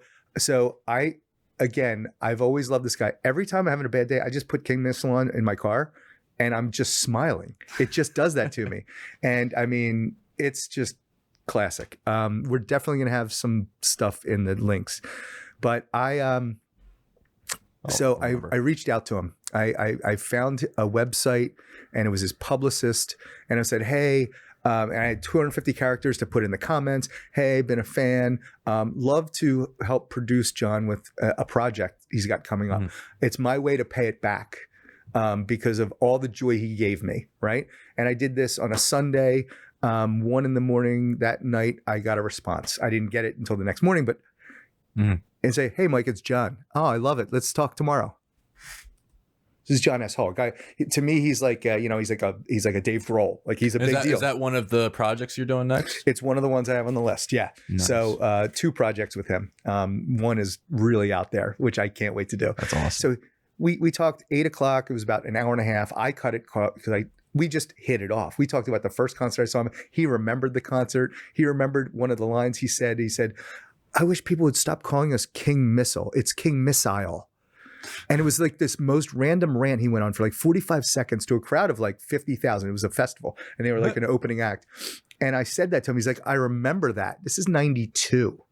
I've always loved this guy. Every time I'm having a bad day, I just put King Missile on in my car and I'm just smiling. It just does that to me. And I mean, it's just classic. We're definitely going to have some stuff in the links, but I reached out to him. I found a website and it was his publicist, and I said, hey, and I had 250 characters to put in the comments. Hey, been a fan. Love to help produce John with a project he's got coming up. It's my way to pay it back because of all the joy he gave me, right? And I did this on a Sunday. 1 a.m. that night, I got a response. I didn't get it until the next morning, but and say, hey, Mike, it's John. Oh, I love it. Let's talk tomorrow. This is John S. Hall. Guy, to me, he's like, he's like a Dave Grohl. Like he's a big deal. Is that one of the projects you're doing next? It's one of the ones I have on the list. Yeah. Nice. So 2 projects with him. One is really out there, which I can't wait to do. That's awesome. So we talked 8 o'clock. It was about an hour and a half. I cut it because we just hit it off. We talked about the first concert I saw him. He remembered the concert. He remembered one of the lines he said. He said, I wish people would stop calling us King Missile. It's King Missile. And it was like this most random rant he went on for like 45 seconds to a crowd of like 50,000. It was a festival and they were like an opening act. And I said that to him. He's like, I remember that. This is 92.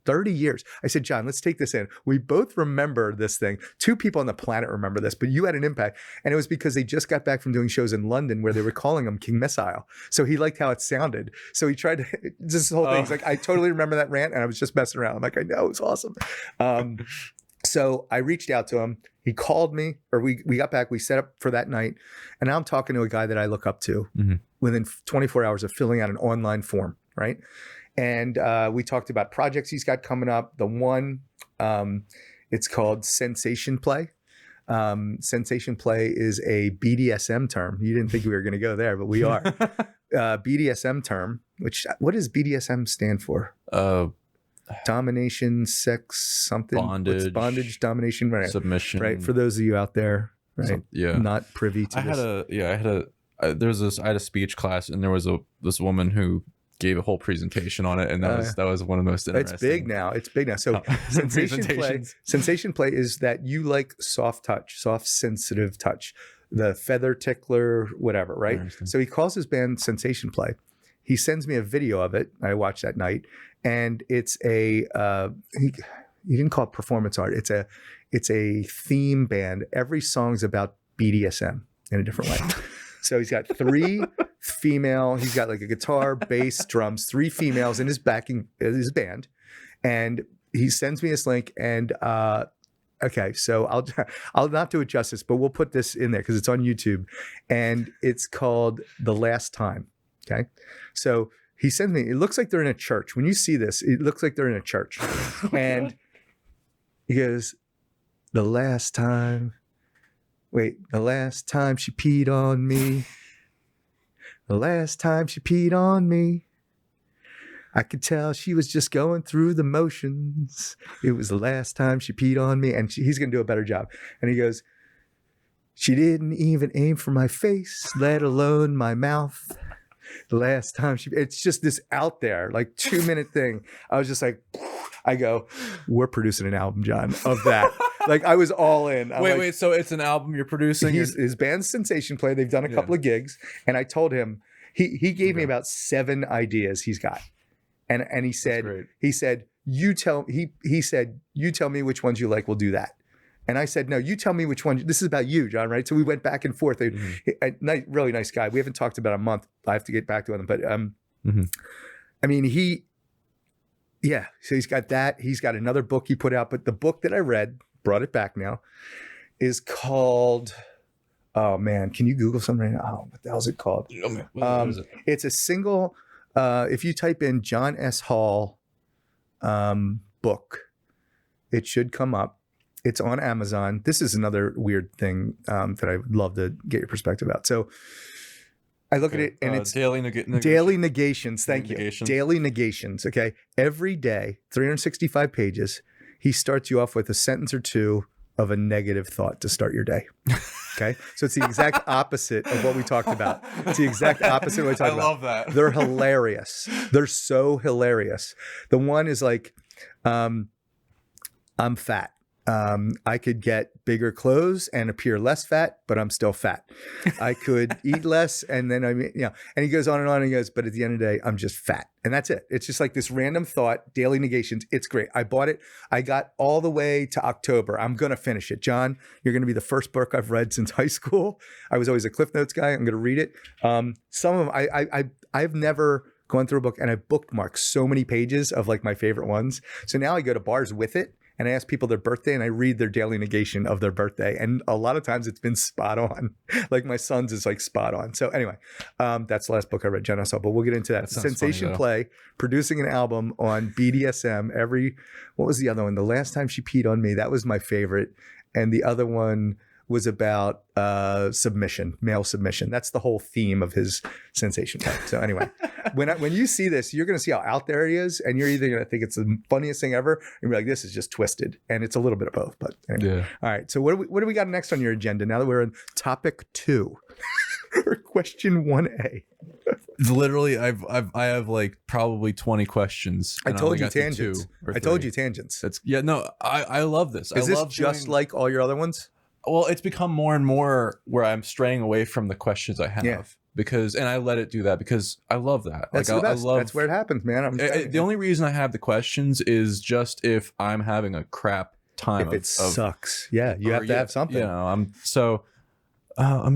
30 years. I said, John, let's take this in. We both remember this thing. 2 people on the planet remember this, but you had an impact. And it was because they just got back from doing shows in London where they were calling him King Missile. So he liked how it sounded. So he tried to, this whole thing. He's like, I totally remember that rant and I was just messing around. I'm like, I know, it was awesome. So I reached out to him. He called me, or we got back. We set up for that night. And now I'm talking to a guy that I look up to within 24 hours of filling out an online form, right? And we talked about projects he's got coming up. The one, it's called Sensation Play. Sensation Play is a BDSM term. You didn't think we were going to go there, but we are. BDSM term, what does BDSM stand for? Domination, sex, something. Bondage, domination, right? Submission. Right. For those of you out there, right? Not privy to this. I had a speech class, and there was this woman who gave a whole presentation on it, and that was one of the most interesting. It's big now. So sensation play is that you like soft touch, soft, sensitive touch, the feather tickler, whatever, right? So he calls his band Sensation Play. He sends me a video of it. I watched that night, and it's he didn't call it performance art. It's a theme band. Every song's about BDSM in a different way. So he's got 3 female. He's got like a guitar, bass, drums, 3 females in his band, and he sends me this link. And okay, so I'll not do it justice, but we'll put this in there because it's on YouTube, and it's called The Last Time. Okay, so he sends me. It looks like they're in a church. When you see this, it looks like they're in a church, and he goes, The last time she peed on me. The last time she peed on me. I could tell she was just going through the motions. It was the last time she peed on me. And he's going to do a better job. And he goes, she didn't even aim for my face, let alone my mouth. The last time it's just this out there, like 2-minute thing. I was just like, I go, we're producing an album, John, of that. Like I was all in. Wait. So it's an album you're producing? His band's Sensation Play. They've done a couple of gigs. And I told him, he gave me about 7 ideas he's got. And he said, you tell me which ones you like, we'll do that. And I said, no, you tell me which one. This is about you, John, right? So we went back and forth. Really nice guy. We haven't talked about a month. I have to get back to him. But I mean, so he's got that. He's got another book he put out. But the book that I read, brought it back now, is called, oh man, can you Google something right now? Oh, what the hell is it called? What is it? It's a single, if you type in John S. Hall book, it should come up. It's on Amazon. This is another weird thing that I would love to get your perspective about. So I look at it and it's daily negations. Thank you. Daily negations. Okay. Every day, 365 pages, he starts you off with a sentence or two of a negative thought to start your day. Okay. So it's the exact opposite of what we talked about. It's the exact opposite of what we talked about. I love that. They're hilarious. They're so hilarious. The one is like, I'm fat. I could get bigger clothes and appear less fat, but I'm still fat. I could eat less. And then and he goes on and he goes, but at the end of the day, I'm just fat. And that's it. It's just like this random thought, daily negations. It's great. I bought it. I got all the way to October. I'm going to finish it. John, you're going to be the first book I've read since high school. I was always a Cliff Notes guy. I'm going to read it. Some of them, I've never gone through a book and I've bookmarked so many pages of like my favorite ones. So now I go to bars with it. And I ask people their birthday and I read their daily negation of their birthday. And a lot of times it's been spot on. Like my son's is like spot on. So anyway, that's the last book I read, Jen S. Hall, but we'll get into that. Sensation Play, producing an album on BDSM. What was the other one? The last time she peed on me. That was my favorite. And the other one was about submission, male submission. That's the whole theme of his Sensation Play. So anyway, when you see this, you're going to see how out there he is, and you're either going to think it's the funniest thing ever, and you're like, this is just twisted, and it's a little bit of both. But anyway. Yeah. All right. So what do we got next on your agenda? Now that we're in topic 2, or question 1A. Literally, I have like probably 20 questions. I told you tangents. I love this. Is this just like all your other ones? Well, it's become more and more where I'm straying away from the questions I have and I let it do that because I love that. That's like, the best. That's where it happens, man. The only reason I have the questions is just if I'm having a crap time. If it sucks, you have to have something. I'm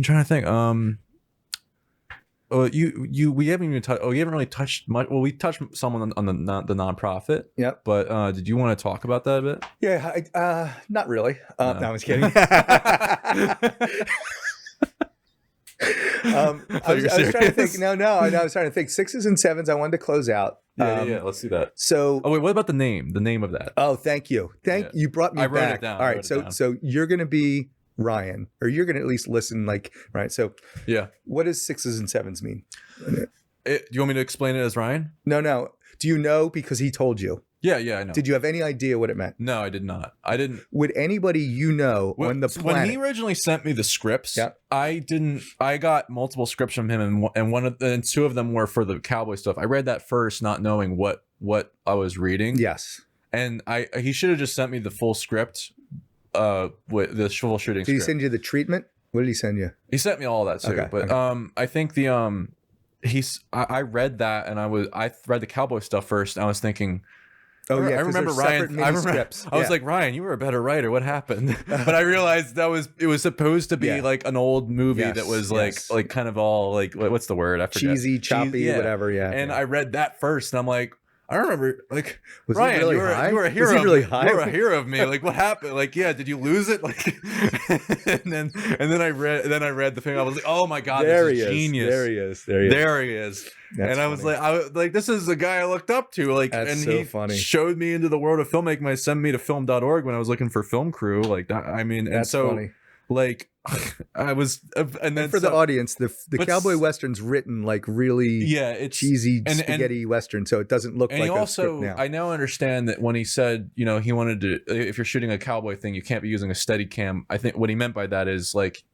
trying to think. We haven't even touched. We haven't really touched much. Well, we touched someone on the nonprofit. Yep. But did you want to talk about that a bit? Yeah. Not really. No, I was kidding. I was trying to think. No. I was trying to think. 6s and 7s. I wanted to close out. Yeah. Let's do that. So. Oh wait. What about the name? The name of that? Oh, thank you. You brought me back. I wrote it down. All right. So you're going to be Ryan, or you're going to at least listen, like, right? So yeah. What does 6s and 7s mean? Do you want me to explain it as Ryan? No. Do you know because he told you? Yeah, I know. Did you have any idea what it meant? No, I did not. I didn't. Would anybody on the planet? When he originally sent me the scripts, I didn't. I got multiple scripts from him, and 2 of them were for the cowboy stuff. I read that first, not knowing what I was reading. Yes. And he should have just sent me the full script. With the full shooting. Did he send you the treatment? What did he send you? He sent me all that too. Okay, but I think I read that and I read the cowboy stuff first. And I was thinking, I remember Ryan. I was like, Ryan, you were a better writer. What happened? But I realized it was supposed to be like an old movie that was like kind of all like, what's the word? I forget. Cheesy, choppy, whatever. Yeah. And I read that first, and I'm like, I remember, like, Was Ryan, he really you were high? you were a hero. Was he really of, high? You were a hero of me. Like, what happened? Like, yeah, did you lose it? Like, and then I read the thing. I was like, oh my god, There this he is is. genius. There he is. There he is. There he is. That's and I was like, this is the guy I looked up to. Like, That's and so he funny. showed me into the world of filmmaking. He sent me to film.org when I was looking for film crew. Like that. I mean, and That's so funny. like I was, and then For the audience, the but cowboy western's written like really it's cheesy and- spaghetti western, so it doesn't look And like he a script also, now. I now understand that when he said, you know, he wanted to, if you're shooting a cowboy thing, you can't be using a steady cam. I think what he meant by that is like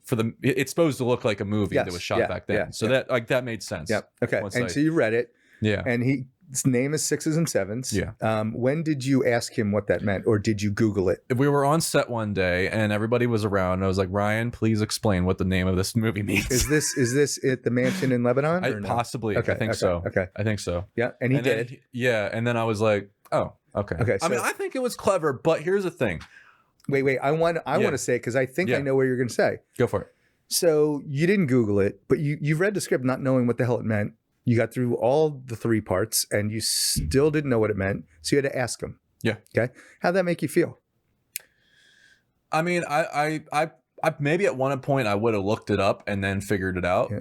it's supposed to look like a movie that was shot back then. So that like that made sense. Yeah. Okay. once And so you read it. Yeah. And his name is Sixes and Sevens. Yeah. When did you ask him what that meant, or did you Google it? We were on set one day and everybody was around. And I was like, Ryan, please explain what the name of this movie means. Is this at the mansion in Lebanon? Or no? Possibly. Okay, I think okay, so. okay. I think so. Yeah. And he then did. And then I was like, oh, okay. Okay, I mean, so- I think it was clever, but here's the thing. Wait. I want to say it because I think I know what you're going to say. Go for it. So you didn't Google it, but you read the script not knowing what the hell it meant. You got through all the 3 parts and you still didn't know what it meant. So you had to ask him. Yeah. Okay. How'd that make you feel? I mean, I maybe at one point I would have looked it up and then figured it out. Yeah.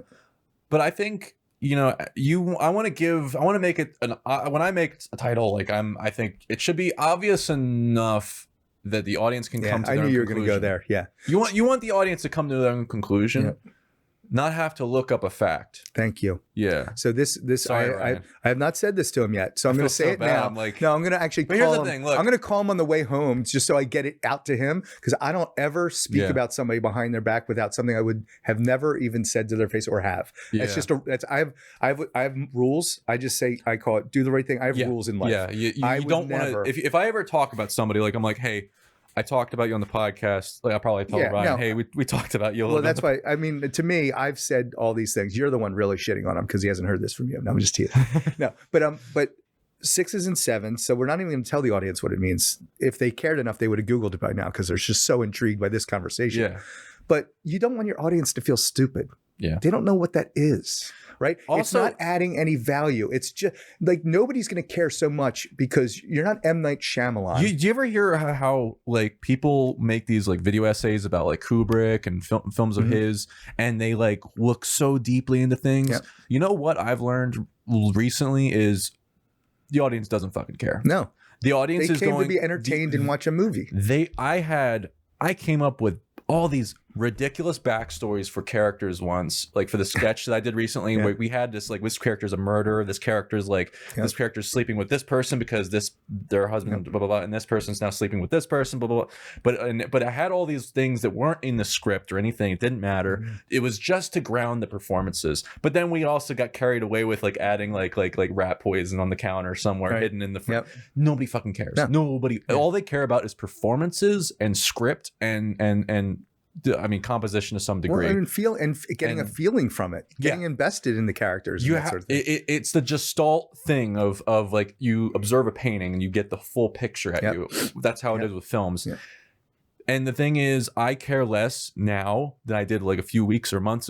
But I think, you know, I want to make it when I make a title, like I think it should be obvious enough that the audience can come to their own conclusion. I knew you were going to go there. Yeah. You want the audience to come to their own conclusion. Yeah. Not have to look up a fact. Thank you. Yeah. So this Sorry, I have not said this to him yet. So I'm going to say it now. I'm like, no, I'm going to actually call here's him. The thing, look. I'm going to call him on the way home just so I get it out to him, because I don't ever speak about somebody behind their back without something I would have never even said to their face or have. Yeah. It's just I have rules. I just say, I call it do the right thing. I have rules in life. Yeah. You don't want to. If I ever talk about somebody, like I'm like, hey, I talked about you on the podcast. Like I probably told Ryan, hey, we talked about you a little bit. Well, that's why. I mean, to me, I've said all these things. You're the one really shitting on him because he hasn't heard this from you. No, I'm just teasing. No, but 6s and 7s. So we're not even going to tell the audience what it means. If they cared enough, they would have Googled it by now because they're just so intrigued by this conversation. Yeah. But you don't want your audience to feel stupid. Yeah. They don't know what that is. Right. Also, it's not adding any value. It's just like nobody's going to care so much because you're not M. Night Shyamalan. Do you ever hear how like people make these like video essays about like Kubrick and films of his, and they like look so deeply into things? Yep. You know what I've learned recently is the audience doesn't fucking care. No, the audience is going to be entertained and watch a movie. I came up with all these ridiculous backstories for characters once, like for the sketch that I did recently, where we had this like this character's a murderer, this character's like this character's sleeping with this person because their husband blah blah blah, and this person's now sleeping with this person blah blah blah. But I had all these things that weren't in the script or anything. It didn't matter. It was just to ground the performances. But then we also got carried away with like adding like rat poison on the counter somewhere hidden in the front. Nobody fucking cares. No. Nobody. All they care about is performances and script and I mean composition to some degree, and getting a feeling from it, getting invested in the characters. And that sort of thing. It's the gestalt thing of like you observe a painting and you get the full picture at you. That's how it is with films. And the thing is, I care less now than I did like a few weeks or months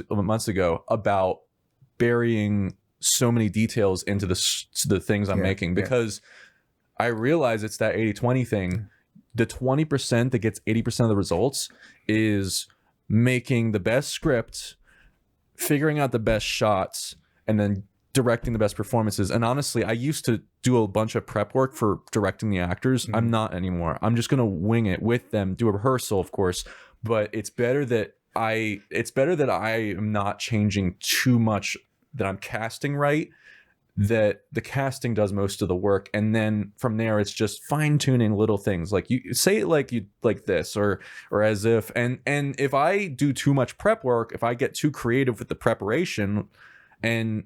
ago about burying so many details into the things I'm making, because I realize it's that 80-20 thing. The 20% that gets 80% of the results is making the best script, figuring out the best shots, and then directing the best performances. And honestly, I used to do a bunch of prep work for directing the actors. I'm not anymore. I'm just going to wing it with them, do a rehearsal, of course, but it's better that I am not changing too much, that I'm casting right, that the casting does most of the work, and then from there it's just fine-tuning little things, like you say it like you like this or as if, and if I do too much prep work, if I get too creative with the preparation and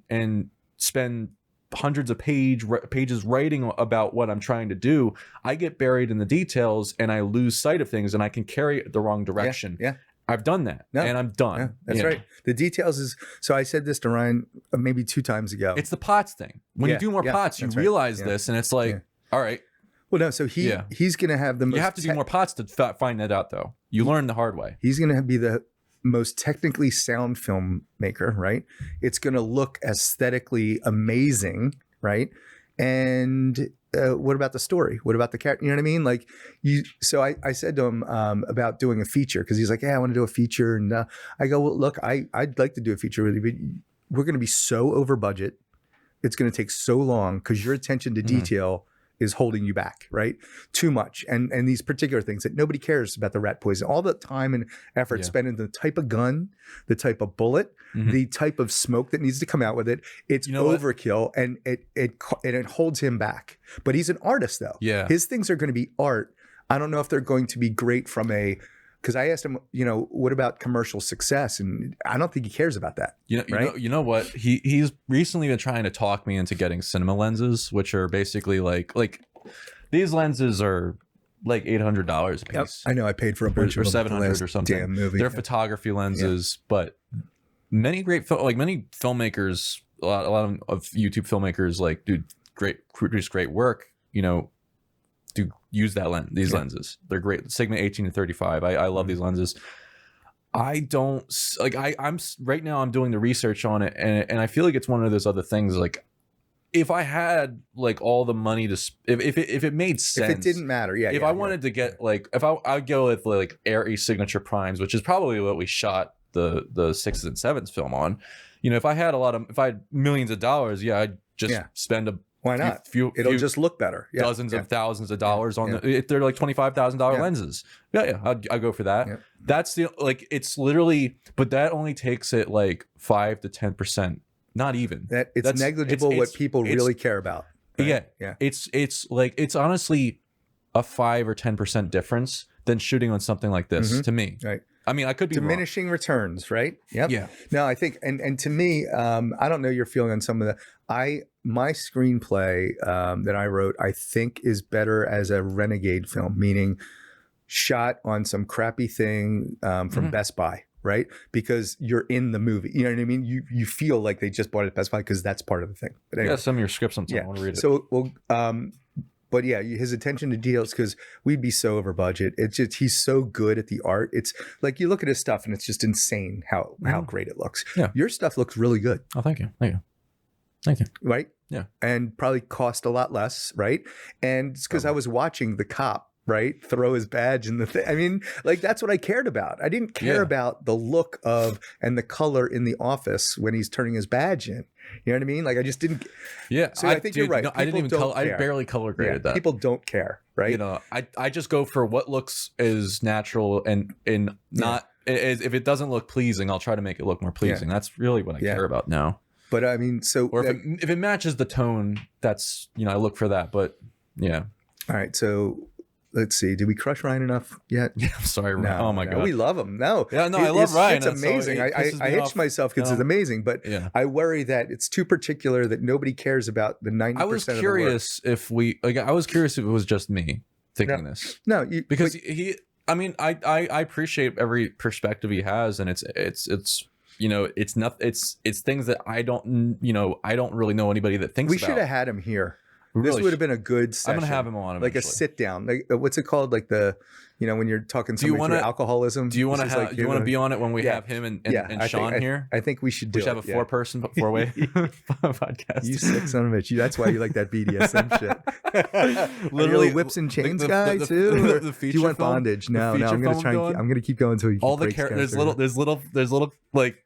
spend hundreds of pages writing about what I'm trying to do, I get buried in the details and I lose sight of things and I can carry it the wrong direction. I've done that, and I'm done. Yeah, that's right. The details is, so I said this to Ryan maybe 2 times ago. It's the pots thing. When you do more pots, you realize this, and it's like, all right. Well, no, so he's going to have the most... You have to do more pots to find that out, though. You learn the hard way. He's going to be the most technically sound filmmaker, right? It's going to look aesthetically amazing, right? And what about the story? What about the character? You know what I mean? Like so I said to him about doing a feature, because he's like, yeah, I want to do a feature. And I go, well, look, I'd like to do a feature with you, but we're going to be so over budget. It's going to take so long because your attention to detail is holding you back, right? Too much. And these particular things that nobody cares about, the rat poison, all the time and effort spent in the type of gun, the type of bullet, the type of smoke that needs to come out with it. It's overkill, and it holds him back. But he's an artist though. Yeah. His things are going to be art. I don't know if they're going to be great from because I asked him, what about commercial success? And I don't think he cares about that. You know what? He's recently been trying to talk me into getting cinema lenses, which are basically like these lenses are like $800 a piece. Yep. I know. I paid for a bunch or of them $700 or something. Damn movie. They're photography lenses, but many filmmakers, a lot of YouTube filmmakers, like, dude, produce great work. Do use that these lenses. They're great. Sigma 18 to 35. I love these lenses. I don't like. I'm right now. I'm doing the research on it, and I feel like it's one of those other things. Like, if I had like all the money to, if it made sense, if it didn't matter, If I wanted to get like, if I'd go with like ARRI signature primes, which is probably what we shot the 6s and 7s film on. If I had if I had millions of dollars, I'd just spend why not? It'll just look better. Dozens of thousands of dollars on if they're like $25,000 lenses. I'll go for that. That's it's literally, but that only takes it like 5 to 10%. Not even. That's negligible. What people really care about. Right? Yeah. It's honestly a 5 or 10% difference than shooting on something like this to me. Right. I mean, I could be diminishing returns, right? Yep. Yeah. No, I think, and to me, I don't know your feeling on some of the. My screenplay that I wrote, I think, is better as a renegade film, meaning shot on some crappy thing from Best Buy, right? Because you're in the movie. You know what I mean? You feel like they just bought it at Best Buy because that's part of the thing. But anyway, some of your scripts sometime. I want to read it. So, but yeah, his attention to details, because we'd be so over budget. It's just, he's so good at the art. It's like, you look at his stuff and it's just insane how great it looks. Yeah. Your stuff looks really good. Oh, thank you. Right? Yeah. And probably cost a lot less, right? And it's because I was watching the cop, right, throw his badge in the thing. I mean, like, that's what I cared about. I didn't care about the look of and the color in the office when he's turning his badge in. You know what I mean? Like, I just didn't. Yeah. So I think you're right. No, I didn't even color. I barely color graded that. People don't care, right? I just go for what looks is natural and not if it doesn't look pleasing, I'll try to make it look more pleasing. That's really what I care about now. But I mean, or if it matches the tone, that's, I look for that. But yeah. All right. So let's see. Did we crush Ryan enough yet? Yeah. I'm sorry, Ryan. Oh my God. We love him. No. Yeah. No, I love Ryan. It's amazing. I hitched myself because it's amazing, but I worry that it's too particular, that nobody cares about the 90%. I was curious if it was just me thinking this. No, because I appreciate every perspective he has, and it's it's things that I don't really know anybody that thinks we about. should have had him here. This would have been a good session. I'm gonna have him on eventually. Like a sit down. Like, what's it called? Like when you're talking somebody through alcoholism. Do you want to be on it when we have him and Sean here? I think we should do it. We should have a four-way podcast. You sick son of a bitch. That's why you like that BDSM shit. Literally whips and chains guy too. Do you want bondage? No. I'm gonna try. I'm gonna keep going until you. All the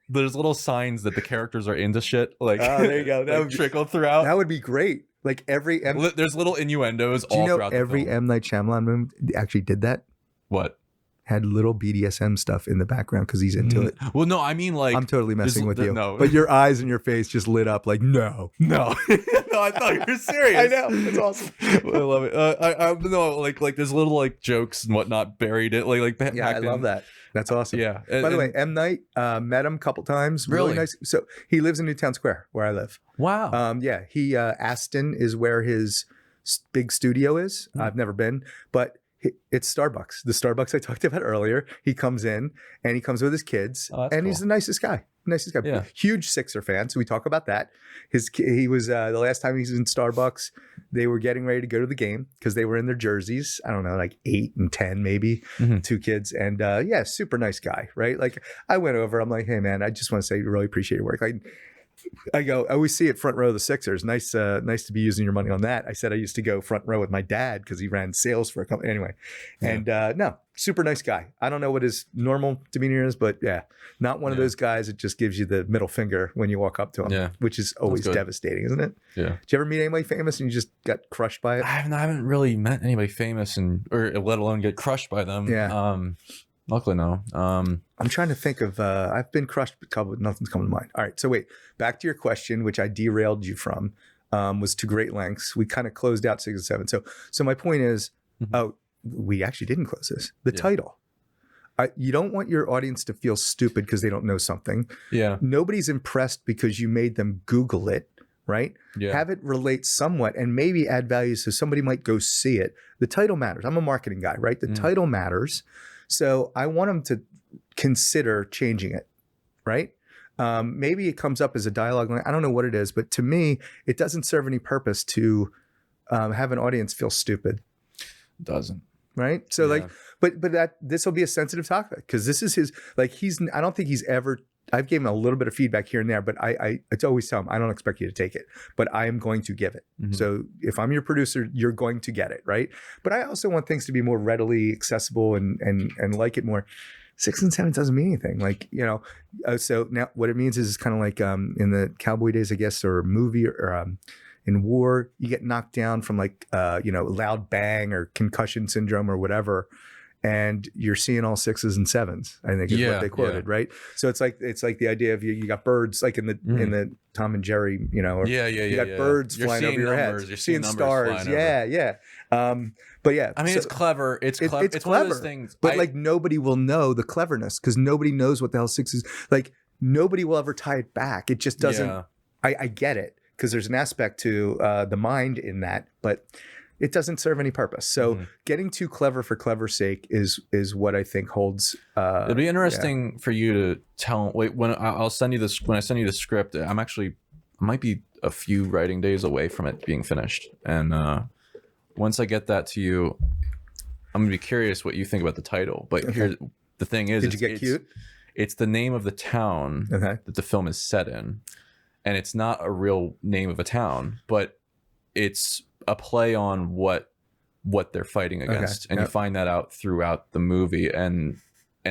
there's little signs that the characters are into shit. Like, oh, there you go. That would trickle throughout. That would be great. Like there's little innuendos all throughout the film. Every M. Night Shyamalan movie actually did that? What? Had little BDSM stuff in the background because he's into it. Well, no, I mean, like, I'm totally messing with you. No. But your eyes and your face just lit up like, no. No, I thought you were serious. I know. It's awesome. I love it. I know, like there's little like jokes and whatnot buried it. I love that. That's awesome. Yeah. By the way, M. Night, met him a couple times. Really nice. So he lives in Newtown Square, where I live. Wow. He Aston is where his big studio is. I've never been, but it's Starbucks. The Starbucks I talked about earlier. He comes in and he comes with his kids, and he's the nicest guy. Yeah. Huge Sixer fan. So we talk about that. He was the last time he was in Starbucks, they were getting ready to go to the game because they were in their jerseys. I don't know, like 8 and 10 maybe, 2 kids. And super nice guy, right? Like, I went over, I'm like, hey man, I just want to say, really appreciate your work. Like, I always see it front row of the Sixers. Nice to be using your money on that. I said I used to go front row with my dad because he ran sales for a company. Anyway, and no, super nice guy. I don't know what his normal demeanor is, but yeah, not one of those guys that just gives you the middle finger when you walk up to him, which is always devastating, isn't it? Yeah. Did you ever meet anybody famous and you just got crushed by it? I haven't really met anybody famous or let alone get crushed by them. Yeah. Luckily, no. I'm trying to think of, I've been crushed, but nothing's coming to mind. All right. So wait, back to your question, which I derailed you from, was to great lengths. We kind of closed out 6 and 7. So my point is, we actually didn't close this. The title. You don't want your audience to feel stupid because they don't know something. Yeah. Nobody's impressed because you made them Google it, right? Yeah. Have it relate somewhat and maybe add value so somebody might go see it. The title matters. I'm a marketing guy, right? The title matters. So I want them to consider changing it, right? Maybe it comes up as a dialogue line. I don't know what it is, but to me, it doesn't serve any purpose to have an audience feel stupid. Doesn't. Right? So but this will be a sensitive topic because this is his, I don't think he's ever, I've given him a little bit of feedback here and there, but it's always tell him, I don't expect you to take it, but I am going to give it. Mm-hmm. So if I'm your producer, you're going to get it, right? But I also want things to be more readily accessible and like it more. 6 and 7 doesn't mean anything. So now what it means is kind of like in the cowboy days, I guess, or movie or in war, you get knocked down from loud bang or concussion syndrome or whatever. And you're seeing all 6s and 7s, I think is what they quoted, right? So it's like the idea of you got birds like in the Tom and Jerry, you got birds flying over your head. You're seeing stars. Yeah. But yeah, I mean, it's clever. It's clever. It's one of those things. But nobody will know the cleverness because nobody knows what the hell 6 is. Like nobody will ever tie it back. It just doesn't. Yeah. I get it because there's an aspect to the mind in that, but it doesn't serve any purpose. So getting too clever for clever's sake is what I think holds. It'd be interesting for you to tell. Wait, when I'll send you this. When I send you the script, I might be a few writing days away from it being finished. And once I get that to you, I'm gonna be curious what you think about the title. But here's the thing: is did you get cute? It's the name of the town that the film is set in, and it's not a real name of a town, but it's a play on what they're fighting against, and you find that out throughout the movie. And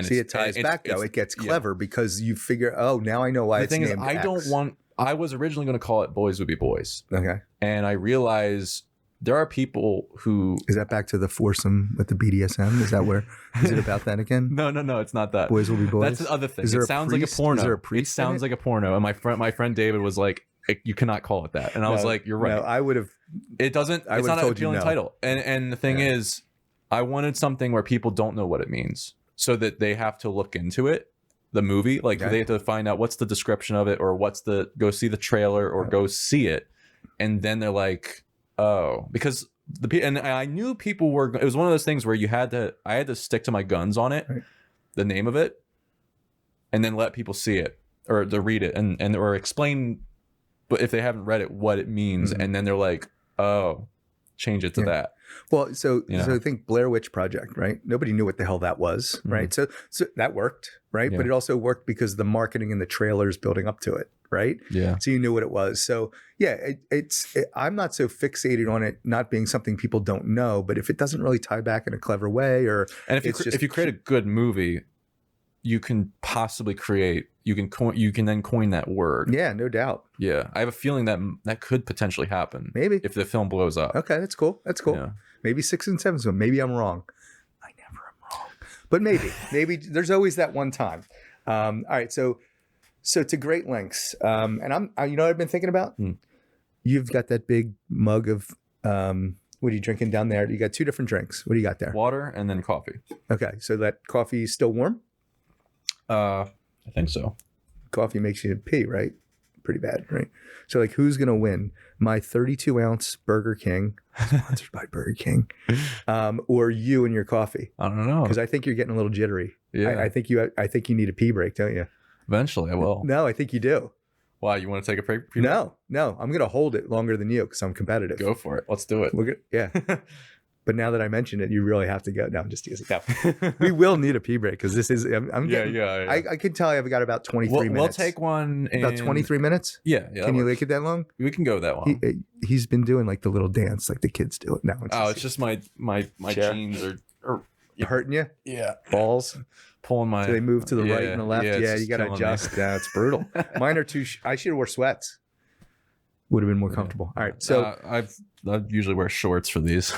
see, it ties back though. It gets clever because you figure, oh, now I know why it's named X. I was originally going to call it Boys Would Be Boys. Okay. And I realize there are people who... Is that back to the foursome with the BDSM? Is that where? Is it about that again? No, it's not that. Boys Will Be Boys? That's the other thing. It sounds like a porno. Is there a priest? It sounds like a porno. And my friend David was like, you cannot call it that. And I was like, you're right. No, I would have... It doesn't... It's not an appealing title. And the thing is, I wanted something where people don't know what it means so that they have to look into it, the movie. Like they have to find out what's the description of it or go see the trailer or go see it. And then they're like, oh, because and I knew people were, it was one of those things where I had to stick to my guns on it, the name of it, and then let people see it or to read it and or explain, but if they haven't read it, what it means. And then they're like, oh, change it to that. Well, so I think Blair Witch Project, right? Nobody knew what the hell that was, right? So that worked, right? But it also worked because the marketing and the trailers building up to it, right? Yeah. So you knew what it was. So yeah, I'm not so fixated on it not being something people don't know, but if it doesn't really tie back in a clever way, or and if you create a good movie, you can possibly create. You can then coin that word. Yeah, no doubt. Yeah, I have a feeling that could potentially happen. Maybe if the film blows up. Okay, that's cool. Yeah. Maybe 6 and 7. So maybe I'm wrong. I never am wrong. But maybe there's always that one time. All right, so to great lengths. And you know what I've been thinking about? You've got that big mug of what are you drinking down there? You got 2 different drinks. What do you got there? Water and then coffee. Okay, so that coffee is still warm? I think so. Coffee makes you pee, right? Pretty bad, right? So like, who's going to win? My 32-ounce Burger King, sponsored by Burger King, or you and your coffee? I don't know. Because I think you're getting a little jittery. Yeah. I think you need a pee break, don't you? Eventually I will. No, I think you do. Why? You want to take a pee break? No. I'm going to hold it longer than you because I'm competitive. Go for it. Let's do it. Yeah. But now that I mention it, you really have to go. No, I'm just teasing. No, we will need a pee break because this is. I'm getting. I can tell I've got about 23 minutes. We'll take one. About 23 minutes. Yeah. Can you make it that long? We can go that long. He's been doing like the little dance, like the kids do it now. It's just my jeans are hurting you. Yeah. Balls. Pulling my. Do they move to the right and the left? Yeah, you got to adjust. Yeah, it's brutal. Mine are too. I should have wore sweats. Would have been more comfortable. All right, so I usually wear shorts for these.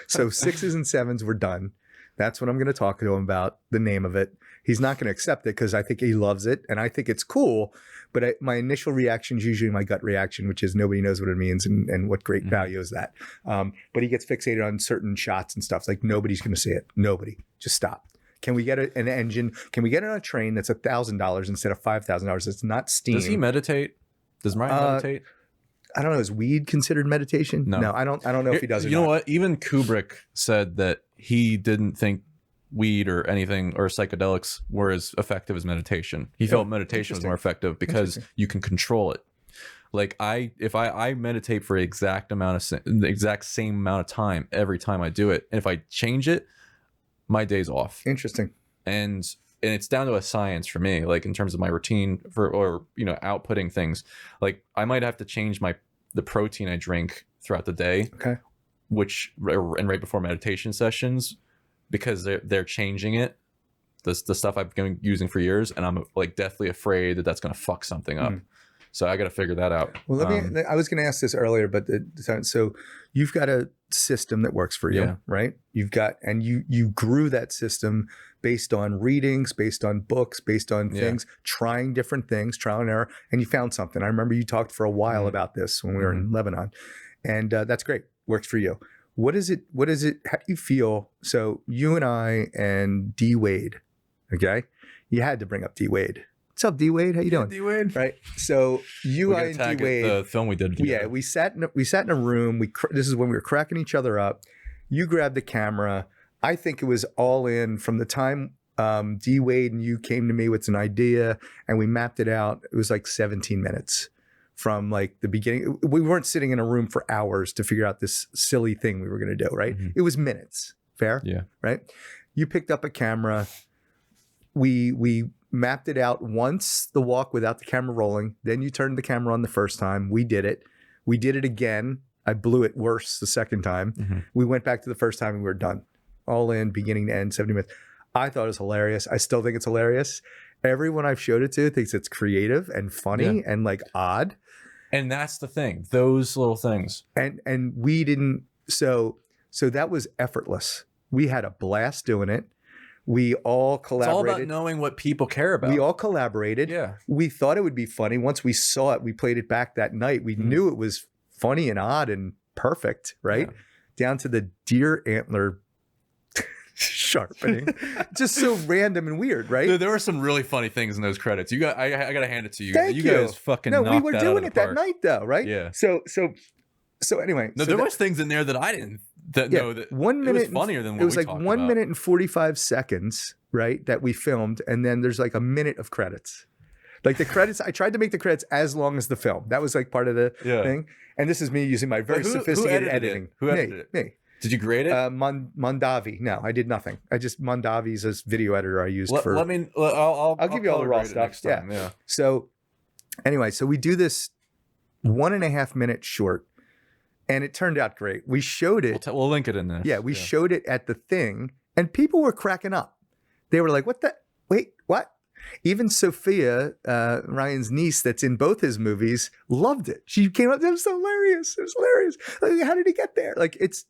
So 6s and 7s were done. That's what I'm going to talk to him about, the name of it. He's not going to accept it because I think he loves it and I think it's cool. But my initial reaction is usually my gut reaction, which is nobody knows what it means and what great value is that. But he gets fixated on certain shots and stuff. It's like nobody's going to see it. Nobody. Just stop. Can we get an engine? Can we get it on a train that's $1,000 instead of $5,000? It's not steam. Does he meditate? Does Ryan meditate? I don't know. Is weed considered meditation? No, I don't know if he does or not. You know what? Even Kubrick said that he didn't think weed or anything or psychedelics were as effective as meditation. He felt meditation was more effective because you can control it. Like if I meditate for the exact same amount of time every time I do it, and if I change it, my day's off. Interesting. And it's down to a science for me, like in terms of my routine or outputting things. Like I might have to change the protein I drink throughout the day. Okay. And right before meditation sessions, because they're changing it, the stuff I've been using for years, and I'm like deathly afraid that that's going to fuck something up. So I got to figure that out. Well, I was going to ask this earlier, but so you've got a system that works for you, right? You've got, and you grew that system based on readings, based on books, based on things, trying different things, trial and error, and you found something. I remember you talked for a while about this when we were in Lebanon, and that's great. Works for you. What is it? How do you feel? So you and I and D Wade, okay? You had to bring up D Wade. What's up, D Wade? How you doing? D Wade, right? So I and D Wade, the film we did together. Yeah, we sat in a room. This is when we were cracking each other up. You grabbed the camera. I think it was all in from the time D Wade and you came to me with an idea, and we mapped it out. It was like 17 minutes from like the beginning. We weren't sitting in a room for hours to figure out this silly thing we were going to do. Right? It was minutes. Fair? Yeah. Right. You picked up a camera. We mapped it out once, the walk without the camera rolling. Then you turned the camera on the first time. We did it. We did it again. I blew it worse the second time. We went back to the first time and we were done. All in, beginning to end, 70 minutes. I thought it was hilarious. I still think it's hilarious. Everyone I've showed it to thinks it's creative and funny and like odd. And that's the thing. Those little things. And we didn't. So that was effortless. We had a blast doing it. We all collaborated. It's all about knowing what people care about. We all collaborated. Yeah. We thought it would be funny. Once we saw it, we played it back that night. We knew it was funny and odd and perfect, right? Yeah. Down to the deer antler sharpening. Just so random and weird, right? Dude, there were some really funny things in those credits. I got to hand it to you. Thank you guys fucking knocked that out of the park. No, we were doing it that night though, right? Yeah. So anyway. No, there was things in there that I didn't know that 1 minute. It was funnier than what it was we like talked 1 about. minute and 45 seconds, right? That we filmed, and then there's like a minute of credits. Like the credits, I tried to make the credits as long as the film. That was like part of the thing. And this is me using my very sophisticated editing. Who edited it? Me. Did you grade it? Mondavi. No, I did nothing. Mondavi's a video editor I used for. I'll give you all the raw stuff. Next time. Yeah. So anyway, so we do this 1.5 minute short, and it turned out great. We showed it. We'll link it in there. Yeah, we showed it at the thing, and people were cracking up. They were like, "What the? Wait, what?" Even Sophia, Ryan's niece, that's in both his movies, loved it. She came up, "It was hilarious. It was hilarious. Like, how did he get there?" Like it's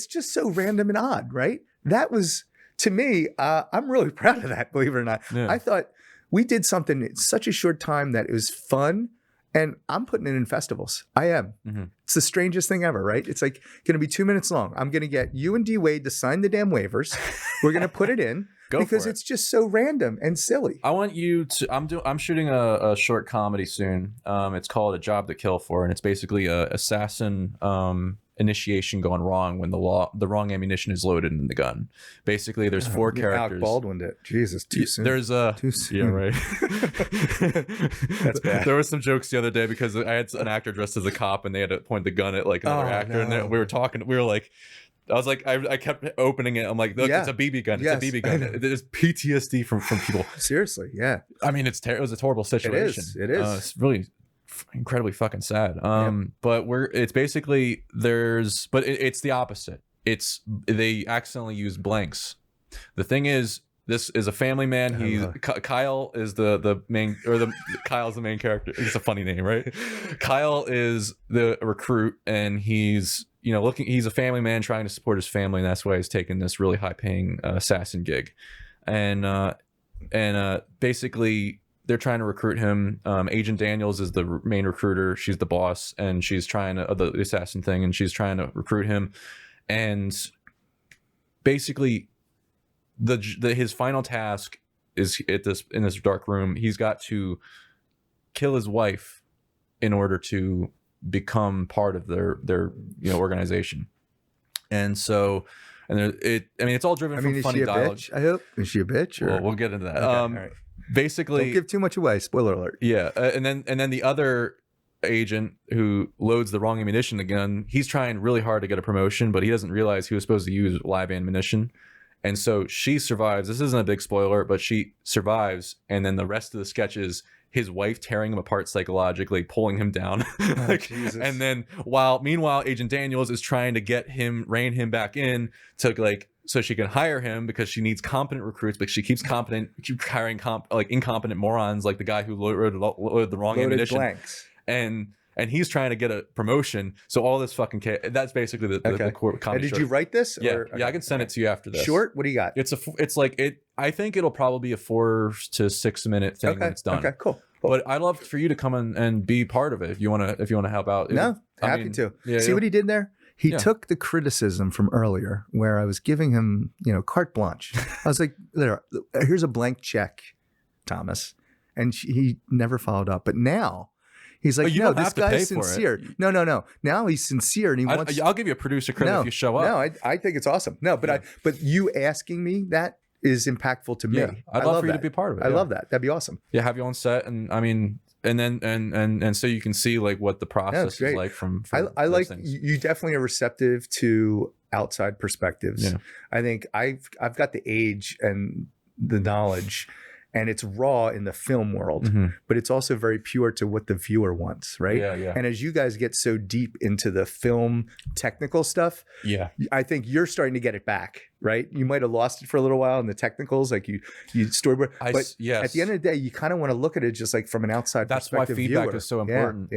just so random and odd, right? That was, to me, I'm really proud of that. Believe it or not, I thought we did something in such a short time that it was fun. And I'm putting it in festivals. I am. It's the strangest thing ever, right? It's like going to be 2 minutes long. I'm going to get you and D Wade to sign the damn waivers. We're going to put it in because it's just so random and silly. I want you to. I'm shooting a short comedy soon. It's called A Job to Kill For, and it's basically a assassin initiation gone wrong when the wrong ammunition is loaded in the gun. Basically, there's 4 characters. Alec Baldwin did. Jesus, too soon. There's too soon. Yeah, right. That's bad. There were some jokes the other day because I had an actor dressed as a cop and they had to point the gun at like another actor, and we were talking. We were like, I was like, I kept opening it. I'm like, look, Yeah. it's a BB gun. It's Yes. a BB gun. There's PTSD from people. Seriously, yeah. I mean, it was a horrible situation. It is. It's really incredibly fucking sad. But it's basically it's the opposite. They accidentally use blanks. The thing is, this is a family man. Kyle is the main, Kyle's the main character. It's a funny name, right? Kyle is the recruit, and he's he's a family man trying to support his family, and that's why he's taking this really high paying assassin gig, and basically they're trying to recruit him. Agent Daniels is the main recruiter. She's the boss, and she's trying to the assassin thing, and she's trying to recruit him, and basically his final task is in this dark room. He's got to kill his wife in order to become part of their organization. And so, it's all driven from funny dialogue. Bitch, I hope. Is she a bitch? Or? Well, we'll get into that. Okay, all right. Basically, don't give too much away. Spoiler alert. Yeah, and then the other agent who loads the wrong ammunition gun, he's trying really hard to get a promotion, but he doesn't realize he was supposed to use live ammunition. And so she survives. This isn't a big spoiler, but she survives. And then the rest of the sketch is his wife tearing him apart psychologically, pulling him down. And then meanwhile, Agent Daniels is trying to rein him back in to so she can hire him, because she needs competent recruits, but she keeps hiring incompetent morons like the guy who loaded the wrong ammunition. Blanks. And he's trying to get a promotion. So all this fucking that's basically the core comedy. And did you write this? Yeah, I can send it to you after this. Short? What do you got? I think it'll probably be a 4 to 6 minute thing when it's done. Okay, cool. But I'd love for you to come in and be part of it if you want to help out. Happy to. See what he did there? He took the criticism from earlier where I was giving him, carte blanche. I was like, here's a blank check, Thomas. And he never followed up. But now he's like, no, this guy's sincere. No. Now he's sincere, and he wants. I'll give you a producer credit if you show up. No, I think it's awesome. No, but but you asking me that is impactful to me. Yeah, I'd love for you to be part of it. I love that. That'd be awesome. Yeah, have you on set, and and so you can see what the process is like from I like things. You definitely are receptive to outside perspectives. Yeah. I think I've got the age and the knowledge. And it's raw in the film world, but it's also very pure to what the viewer wants, right? Yeah. And as you guys get so deep into the film technical stuff, I think you're starting to get it back, right? You might have lost it for a little while in the technically, like you storyboard, but at the end of the day, you kind of want to look at it just like from an outside perspective. That's why feedback is so important.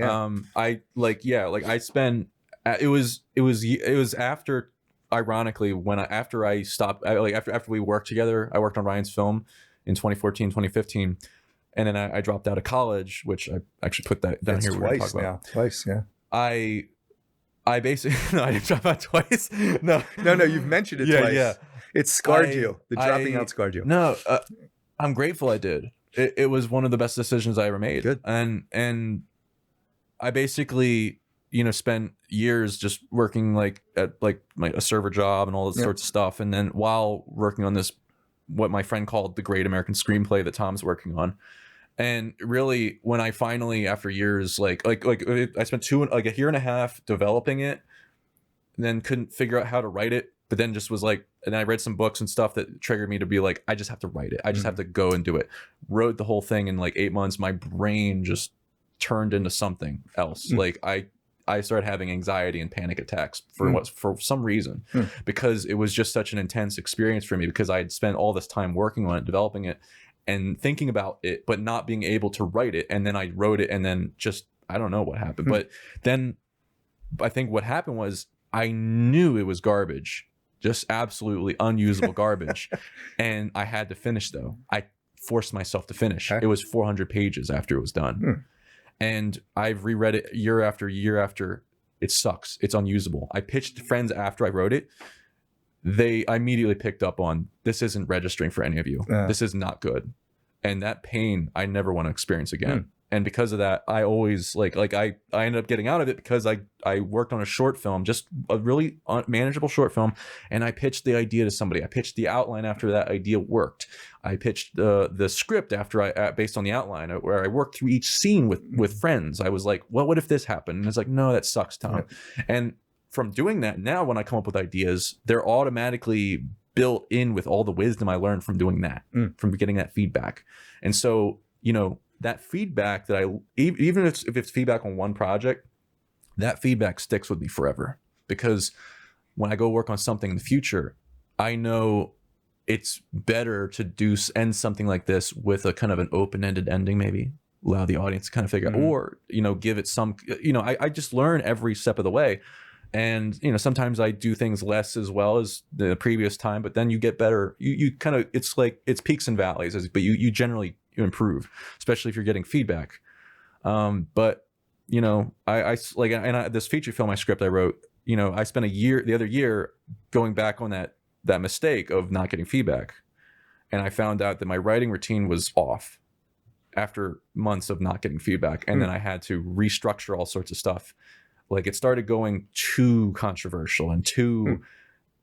I spent it was after, ironically, after I stopped, after we worked together, I worked on Ryan's film in 2014, 2015. And then I dropped out of college, which I actually put that down here. Twice now. Twice, yeah. I basically, no, I didn't drop out twice. No, you've mentioned it twice. Yeah. It scarred you. The dropping out scarred you. No, I'm grateful I did. It was one of the best decisions I ever made. Good. And I basically, spent years just working at a server job and all this sorts of stuff. And then while working on this, what my friend called the Great American Screenplay that Tom's working on. And really, when I finally, after years, I spent a year and a half developing it, and then couldn't figure out how to write it. But then just was and I read some books and stuff that triggered me to be like, I just have to write it. I just have to go and do it. Wrote the whole thing in 8 months. My brain just turned into something else. I started having anxiety and panic attacks for some reason, because it was just such an intense experience for me, because I had spent all this time working on it, developing it and thinking about it, but not being able to write it. And then I wrote it, and then just, I don't know what happened. But then I think what happened was I knew it was garbage, just absolutely unusable garbage. And I had to finish, though. I forced myself to finish. Okay. It was 400 pages after it was done. And I've reread it year after year after. It sucks. It's unusable. I pitched to friends after I wrote it. They immediately picked up on, this isn't registering for any of you. This is not good. And that pain I never want to experience again. And because of that, I always I ended up getting out of it, because I worked on a short film, just a really manageable short film. And I pitched the idea to somebody. I pitched the outline after that idea worked. I pitched the script after based on the outline, where I worked through each scene with friends. I was like, well, what if this happened? And it's like, no, that sucks, Tom. And from doing that, now when I come up with ideas, they're automatically built in with all the wisdom I learned from doing that, from getting that feedback. And so, you know, that feedback that even if it's feedback on one project, that feedback sticks with me forever, because when I go work on something in the future, I know it's better to end something like this with a kind of an open-ended ending, maybe allow the audience to kind of figure out, or, you know, give it some, you know, I just learn every step of the way. And, you know, sometimes I do things less as well as the previous time, but then you get better. You kind of, it's like, it's peaks and valleys, but you generally improve, especially if you're getting feedback. But, you know, this feature film, my script I wrote, you know, I spent the other year going back on that mistake of not getting feedback. And I found out that my writing routine was off after months of not getting feedback. And then I had to restructure all sorts of stuff. Like, it started going too controversial and too,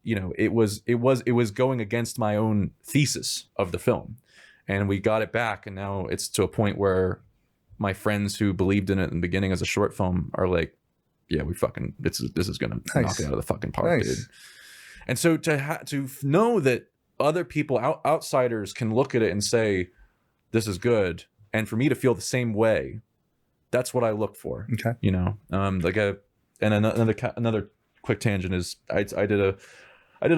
you know, it was going against my own thesis of the film. And we got it back, and now it's to a point where my friends who believed in it in the beginning as a short film are like, yeah, this is gonna knock it out of the fucking park, dude. And so to know that other people, outsiders, can look at it and say, this is good, and for me to feel the same way, that's what I look for. Okay. You know, and another quick tangent is I did a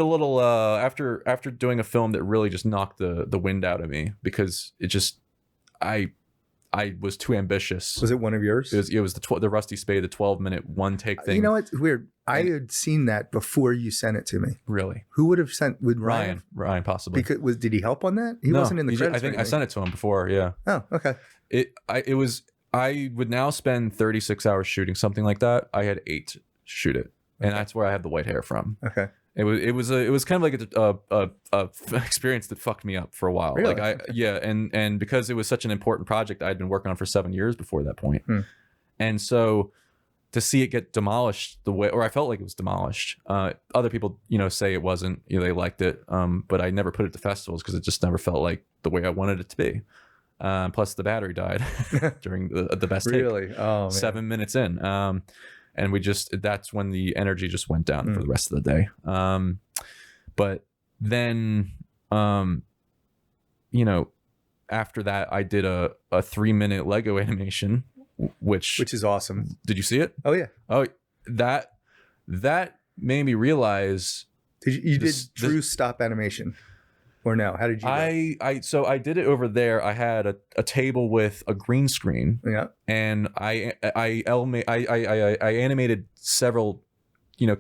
little after doing a film that really just knocked the wind out of me, because it just I was too ambitious. Was it one of yours? It was the Rusty Spade, the 12-minute one take thing. You know what's weird? I had seen that before you sent it to me. Really? Who would have sent? Would Ryan possibly? Because did he help on that? He wasn't in the credits. I think I sent it to him before. Yeah. Oh, okay. I would now spend 36 hours shooting something like that. I had 8 to shoot it, and that's where I had the white hair from. Okay. It was kind of like a experience that fucked me up for a while. Really? Like and because it was such an important project I'd been working on for 7 years before that point. And so to see it get demolished the way, or I felt like it was demolished. Other people, you know, say it wasn't. You know, they liked it, but I never put it to festivals because it just never felt like the way I wanted it to be. Plus the battery died during the best take. Really? Oh, man. 7 minutes in. And that's when the energy just went down for the rest of the day. But then, you know, after that, I did a 3-minute Lego animation, which is awesome. Did you see it? Oh yeah. Oh, that made me realize. You did true stop animation. Or no? How did you? So I did it over there. I had a table with a green screen. Yeah. And I animated several, you know,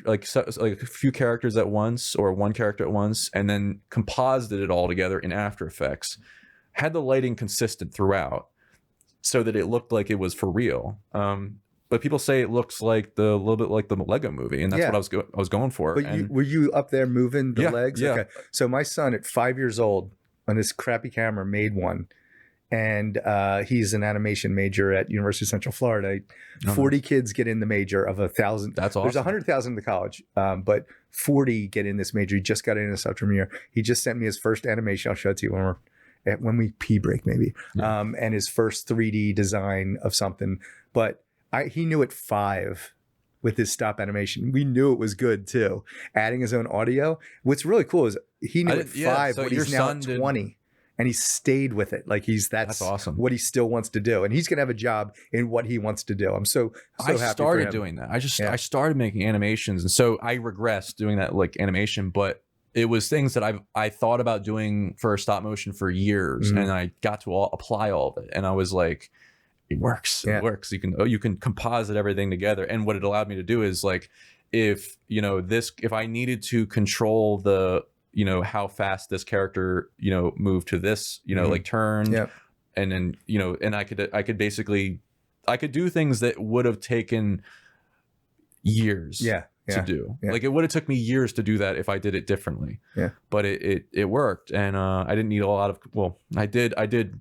like a few characters at once, or one character at once, and then composited it all together in After Effects. Had the lighting consistent throughout, so that it looked like it was for real. But people say it looks like a little bit like the Lego movie, and that's what I was going for. But were you up there moving the legs? Yeah. Okay. So my son at 5 years old on this crappy camera made one, and he's an animation major at University of Central Florida. 40 kids get in the major of 1,000. That's awesome. There's 100,000 in the college, but 40 get in this major. He just got in a sub premiere. He just sent me his first animation. I'll show it to you when we pee break maybe, and his first 3D design of something, but. He knew at 5 with his stop animation. We knew it was good too. Adding his own audio. What's really cool is he knew at 5, but he's now at 20, and he stayed with it. Like that's awesome. What he still wants to do, and he's gonna have a job in what he wants to do. I'm so happy. I started doing that. I started making animations, and so I regressed doing that like animation, but it was things that I thought about doing for stop motion for years, and I got to apply all of it, and I was like. It works. Yeah. It works. You can composite everything together. And what it allowed me to do is like, if I needed to control the, you know, how fast this character, you know, moved to this, you know, like turn, and then, you know, and I could basically, I could do things that would have taken years. To do. Like it would have took me years to do that if I did it differently. But it worked, and I didn't need a lot of. Well, I did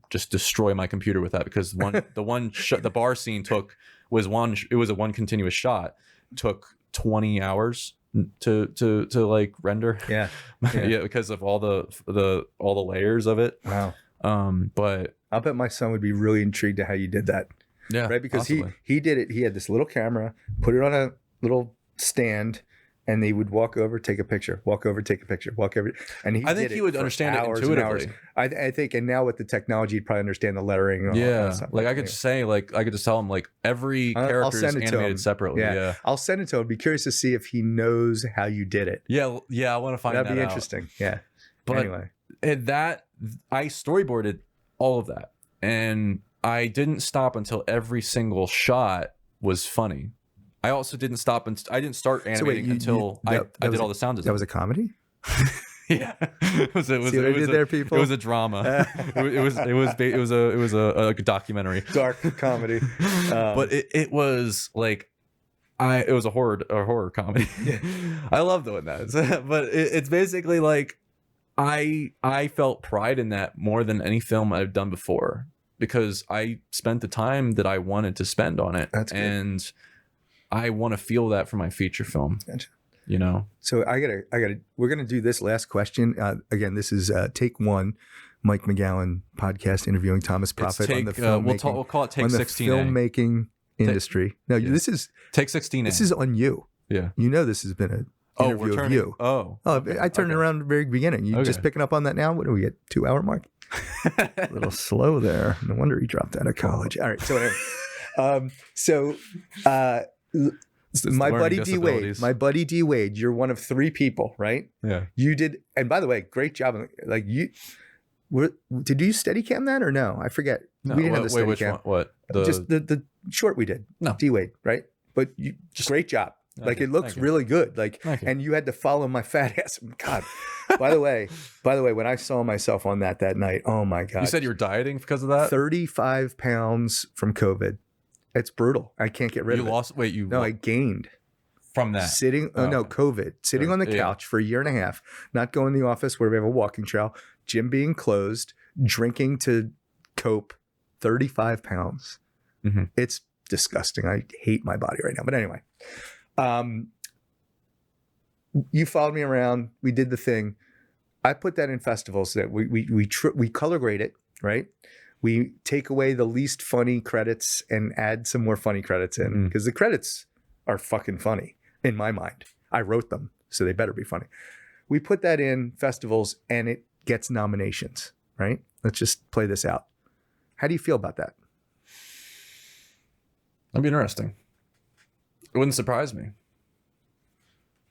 just destroy my computer with that, because the bar scene was a one continuous shot, took 20 hours to like render. Yeah, because of all the layers of it. Wow. But I'll bet my son would be really intrigued at how you did that. Yeah, right, because he did it. He had this little camera, put it on a little stand, and they would walk over, take a picture, walk over, take a picture, walk over. And I think he would understand it intuitively. I think, and now with the technology, he'd probably understand the lettering. And all that stuff. Like I could just say, like I could just tell him, like every character is animated separately. Yeah, I'll send it to him. Be curious to see if he knows how you did it. Yeah, I want to find that out. That'd be interesting. Yeah. But anyway, I storyboarded all of that, and I didn't stop until every single shot was funny. I also didn't stop, and I didn't start animating until I did all the sound design. That was a comedy? Yeah, it was people? It was a drama. it was a documentary, dark comedy. But it was like it was a horror comedy. Yeah. I love doing that. But it's basically like I felt pride in that more than any film I've done before, because I spent the time that I wanted to spend on it. That's good. And I want to feel that for my feature film. Gotcha. You know? So we're going to do this last question. Again, this is take one, Mike McGowan podcast interviewing Thomas Prophet on the filmmaking. We'll call it take 16. Filmmaking industry. This is take 16. This is on you. Yeah. You know, this has been an interview of you. I turned it around at the very beginning. You just picking up on that now? What do we get? 2 hour mark? A little slow there. No wonder he dropped out of college. All right. So anyway, my buddy D Wade, you're one of 3 people, right? Yeah. You did, and by the way, great job. Like did you Steadicam that or no? I forget. No, we didn't have the Steadicam. Which one? What? Just the short we did. No. D Wade, right? But you great job. Like it looks really good. Like, and you had to follow my fat ass. God. By the way, when I saw myself on that night, oh my God. You said you were dieting because of that? 35 pounds from COVID. It's brutal. I can't get rid of it. You lost? Wait, I gained. From that? COVID. Sitting on the couch for a year and a half, not going to the office where we have a walking trail, gym being closed, drinking to cope, 35 pounds. Mm-hmm. It's disgusting. I hate my body right now. But anyway, you followed me around. We did the thing. I put that in festivals that we color grade it, right? We take away the least funny credits and add some more funny credits in, because the credits are fucking funny in my mind. I wrote them, so they better be funny. We put that in festivals and it gets nominations, right? Let's just play this out. How do you feel about that? That'd be interesting. It wouldn't surprise me,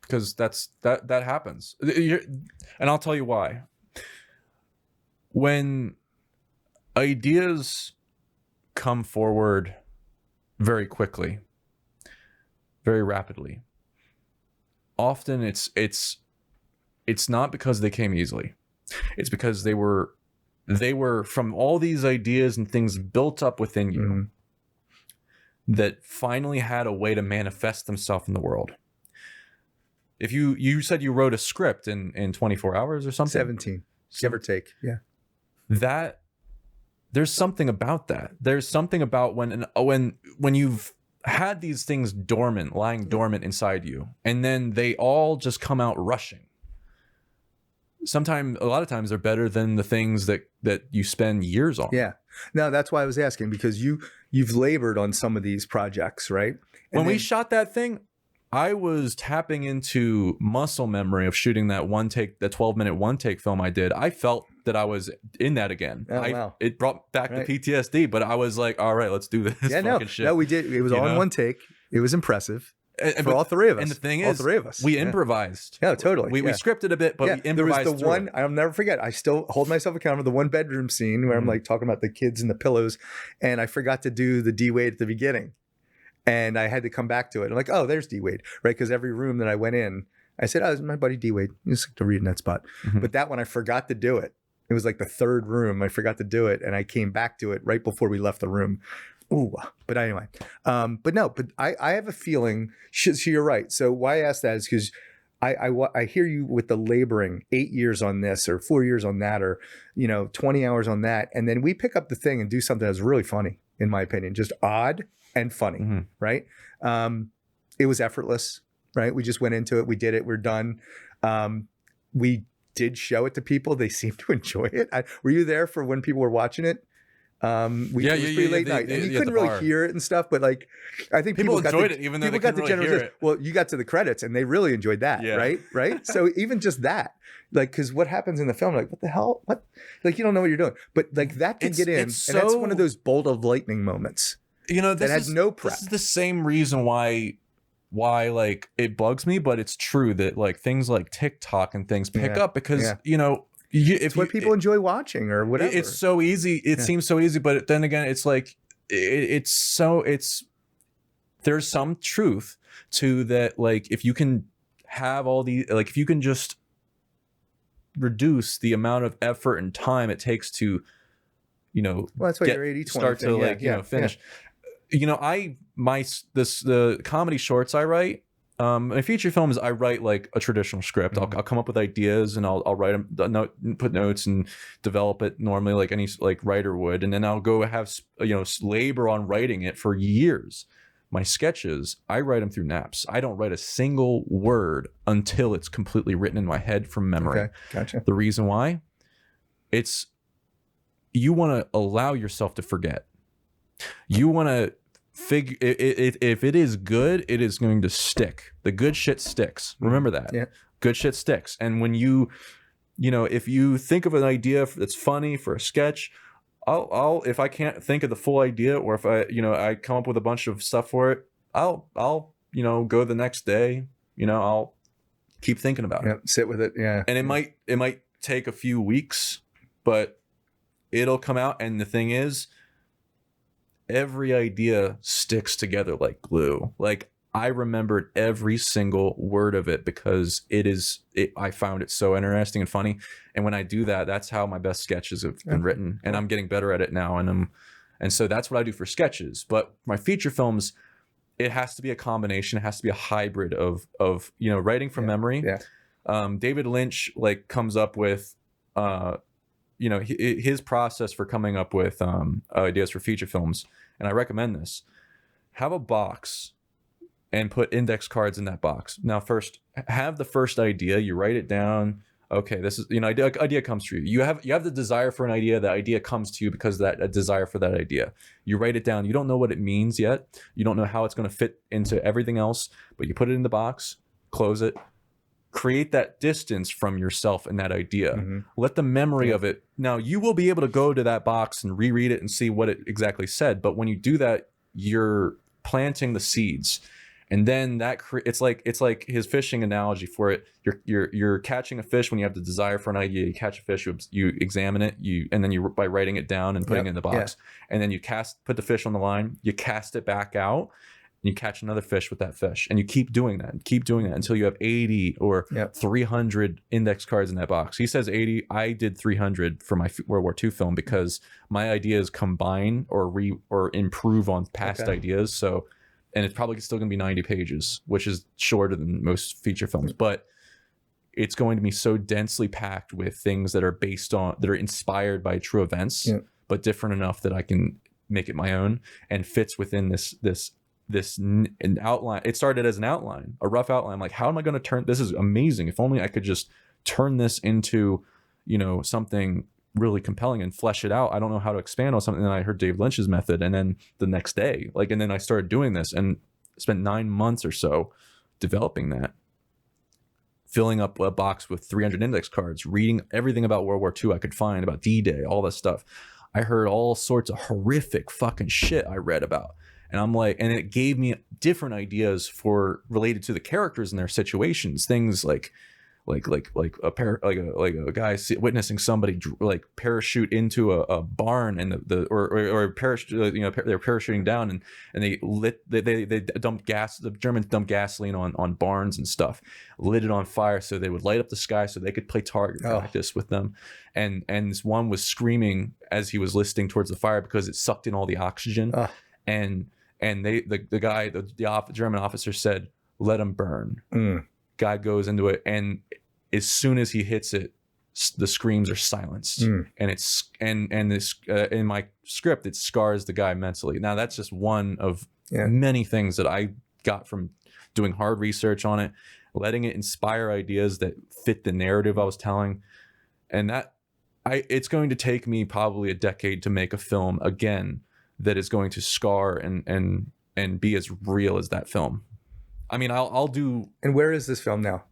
because that happens. And I'll tell you why. When ideas come forward very quickly, very rapidly, often it's not because they came easily. It's because they were from all these ideas and things built up within you that finally had a way to manifest themselves in the world. If you said you wrote a script in 24 hours or something? 17, give or take. Yeah. There's something about that. There's something about when you've had these things lying dormant inside you, and then they all just come out rushing. A lot of times they're better than the things that you spend years on. Yeah. No, that's why I was asking, because you've labored on some of these projects, right? When we shot that thing, I was tapping into muscle memory of shooting that 12-minute one-take film I did. I felt that I was in that again. Wow. It brought back the PTSD, but I was like, all right, let's do this. Shit. No, we did. It was all in one take. It was impressive. For all 3 of us. And the thing is, all 3 of us. We improvised. Yeah, totally. We scripted a bit, but we improvised. There was the one, I'll never forget. I still hold myself accountable. The one bedroom scene where I'm like talking about the kids and the pillows, and I forgot to do the D Wade at the beginning. And I had to come back to it. I'm like, oh, there's D Wade, right? Because every room that I went in, I said, oh, it's my buddy D Wade. He used to read in that spot. But that one, I forgot to do it. It was like the 3rd room. I forgot to do it. And I came back to it right before we left the room. Ooh, but anyway, but I have a feeling, so you're right. So why I ask that is because I hear you with the laboring 8 years on this or 4 years on that, or, 20 hours on that. And then we pick up the thing and do something that's really funny, in my opinion, just odd and funny, right? It was effortless, right? We just went into it. We did it. We're done. We did show it to people. They seemed to enjoy it. Were you there for when people were watching it? It was pretty late night, and you couldn't really hear it and stuff. But like, I think people enjoyed it, even though they couldn't really hear it. Well, you got to the credits, and they really enjoyed that, right? So even just that, like, because what happens in the film, like, what the hell, what, like, you don't know what you're doing, but like that can get in, and that's one of those bolt of lightning moments. You know, that has no prep. This is the same reason why like it bugs me, but it's true that like things like TikTok and things pick up because you know. It's what people enjoy watching or whatever. It's so easy. It seems so easy, but then again, it's like there's some truth to that. Like if you can have all the, like if you can just reduce the amount of effort and time it takes to, you know, that's why your 80-20 start to like, you know, finish. You know, the comedy shorts I write. My feature films, I write like a traditional script. I'll come up with ideas and I'll write them, put notes and develop it normally like any like writer would, and then I'll go have labor on writing it for years. My sketches, I write them through naps. I don't write a single word until it's completely written in my head from memory. Okay, gotcha. The reason why, it's you want to allow yourself to forget. You want to figure if it is good, it is going to stick. The good shit sticks. Remember that. Yeah. Good shit sticks. And when you know, if you think of an idea that's funny for a sketch, I'll if I can't think of the full idea, or if I come up with a bunch of stuff for it, I'll go the next day. I'll keep thinking about it. Sit with it. Yeah. And it might take a few weeks, but it'll come out. And the thing is, every idea sticks together like glue. Like I remembered every single word of it because I found it so interesting and funny. And when I do that, that's how my best sketches have been written. And I'm getting better at it now. And so that's what I do for sketches. But my feature films, it has to be a combination. It has to be a hybrid of writing from memory. Yeah. David Lynch comes up with his process for coming up with ideas for feature films. And I recommend this. Have a box and put index cards in that box. Now, first, have the first idea. You write it down. Okay, this is, idea comes to you. You have the desire for an idea. The idea comes to you because of a desire for that idea. You write it down. You don't know what it means yet. You don't know how it's going to fit into everything else, but you put it in the box, close it, create that distance from yourself and that idea. Mm-hmm. Let the memory of it. Now, you will be able to go to that box and reread it and see what it exactly said. But when you do that, you're planting the seeds. And then it's like his fishing analogy for it. You're catching a fish when you have the desire for an idea. You catch a fish, you examine it, and then by writing it down and putting it in the box, and then you put the fish on the line, you cast it back out, and you catch another fish with that fish, and you keep doing that until you have 80 or 300 index cards in that box. He says 80. I did 300 for my World War II film because my ideas combine or improve on past ideas. So. And it's probably still going to be 90 pages, which is shorter than most feature films, but it's going to be so densely packed with things that are inspired by true events, but different enough that I can make it my own and fits within an outline. It started as an outline, a rough outline. I'm like, how am I going to turn, this is amazing. If only I could just turn this into, something really compelling and flesh it out. I don't know how to expand on something. And I heard Dave Lynch's method. And then the next day, and then I started doing this and spent 9 months or so developing that, filling up a box with 300 index cards, reading everything about World War II I could find, about D-Day, all this stuff. I heard all sorts of horrific fucking shit I read about. And I'm like, and it gave me different ideas related to the characters and their situations, things like a guy witnessing somebody parachute into a barn and or parachute, they're parachuting down and they dumped gas. The Germans dumped gasoline on barns and stuff, lit it on fire so they would light up the sky so they could play target practice with them. And this one was screaming as he was listing towards the fire because it sucked in all the oxygen. And the German officer said, "Let him burn." Guy goes into it, and as soon as he hits it, the screams are silenced. And it's and this in my script, it scars the guy mentally. Now that's just one of many things that I got from doing hard research on it, letting it inspire ideas that fit the narrative I was telling. And it's going to take me probably a decade to make a film again that is going to scar and be as real as that film. I mean, I'll do. And where is this film now?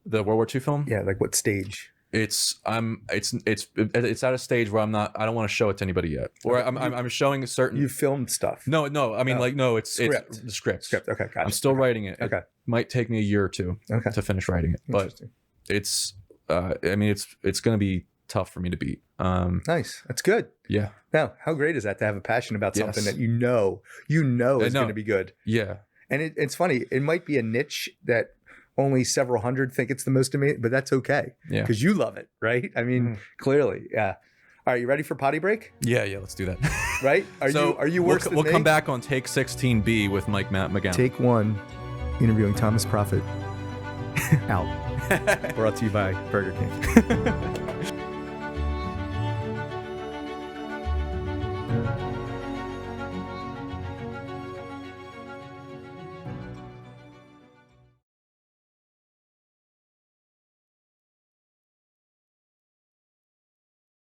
The World War II film? Yeah, like what stage? It's at a stage where I don't want to show it to anybody yet, or I'm showing a certain. You filmed stuff. No, I mean, it's the script. Okay, gotcha. I'm still writing it. Okay, it might take me a year or two to finish writing it, but it's I mean, it's going to be tough for me to beat. Nice, that's good. Yeah. Now, how great is that to have a passion about something that you know is going to be good? Yeah. And it's funny. It might be a niche that only several hundred think it's the most amazing, but that's okay. Yeah. Because you love it, right? I mean, clearly, yeah. All right, you ready for potty break? Yeah, let's do that. Right? Are you worse than me? We'll come back on take 16B with Mike McGowan. Take 1, interviewing Thomas Prophet. Out. Brought to you by Burger King.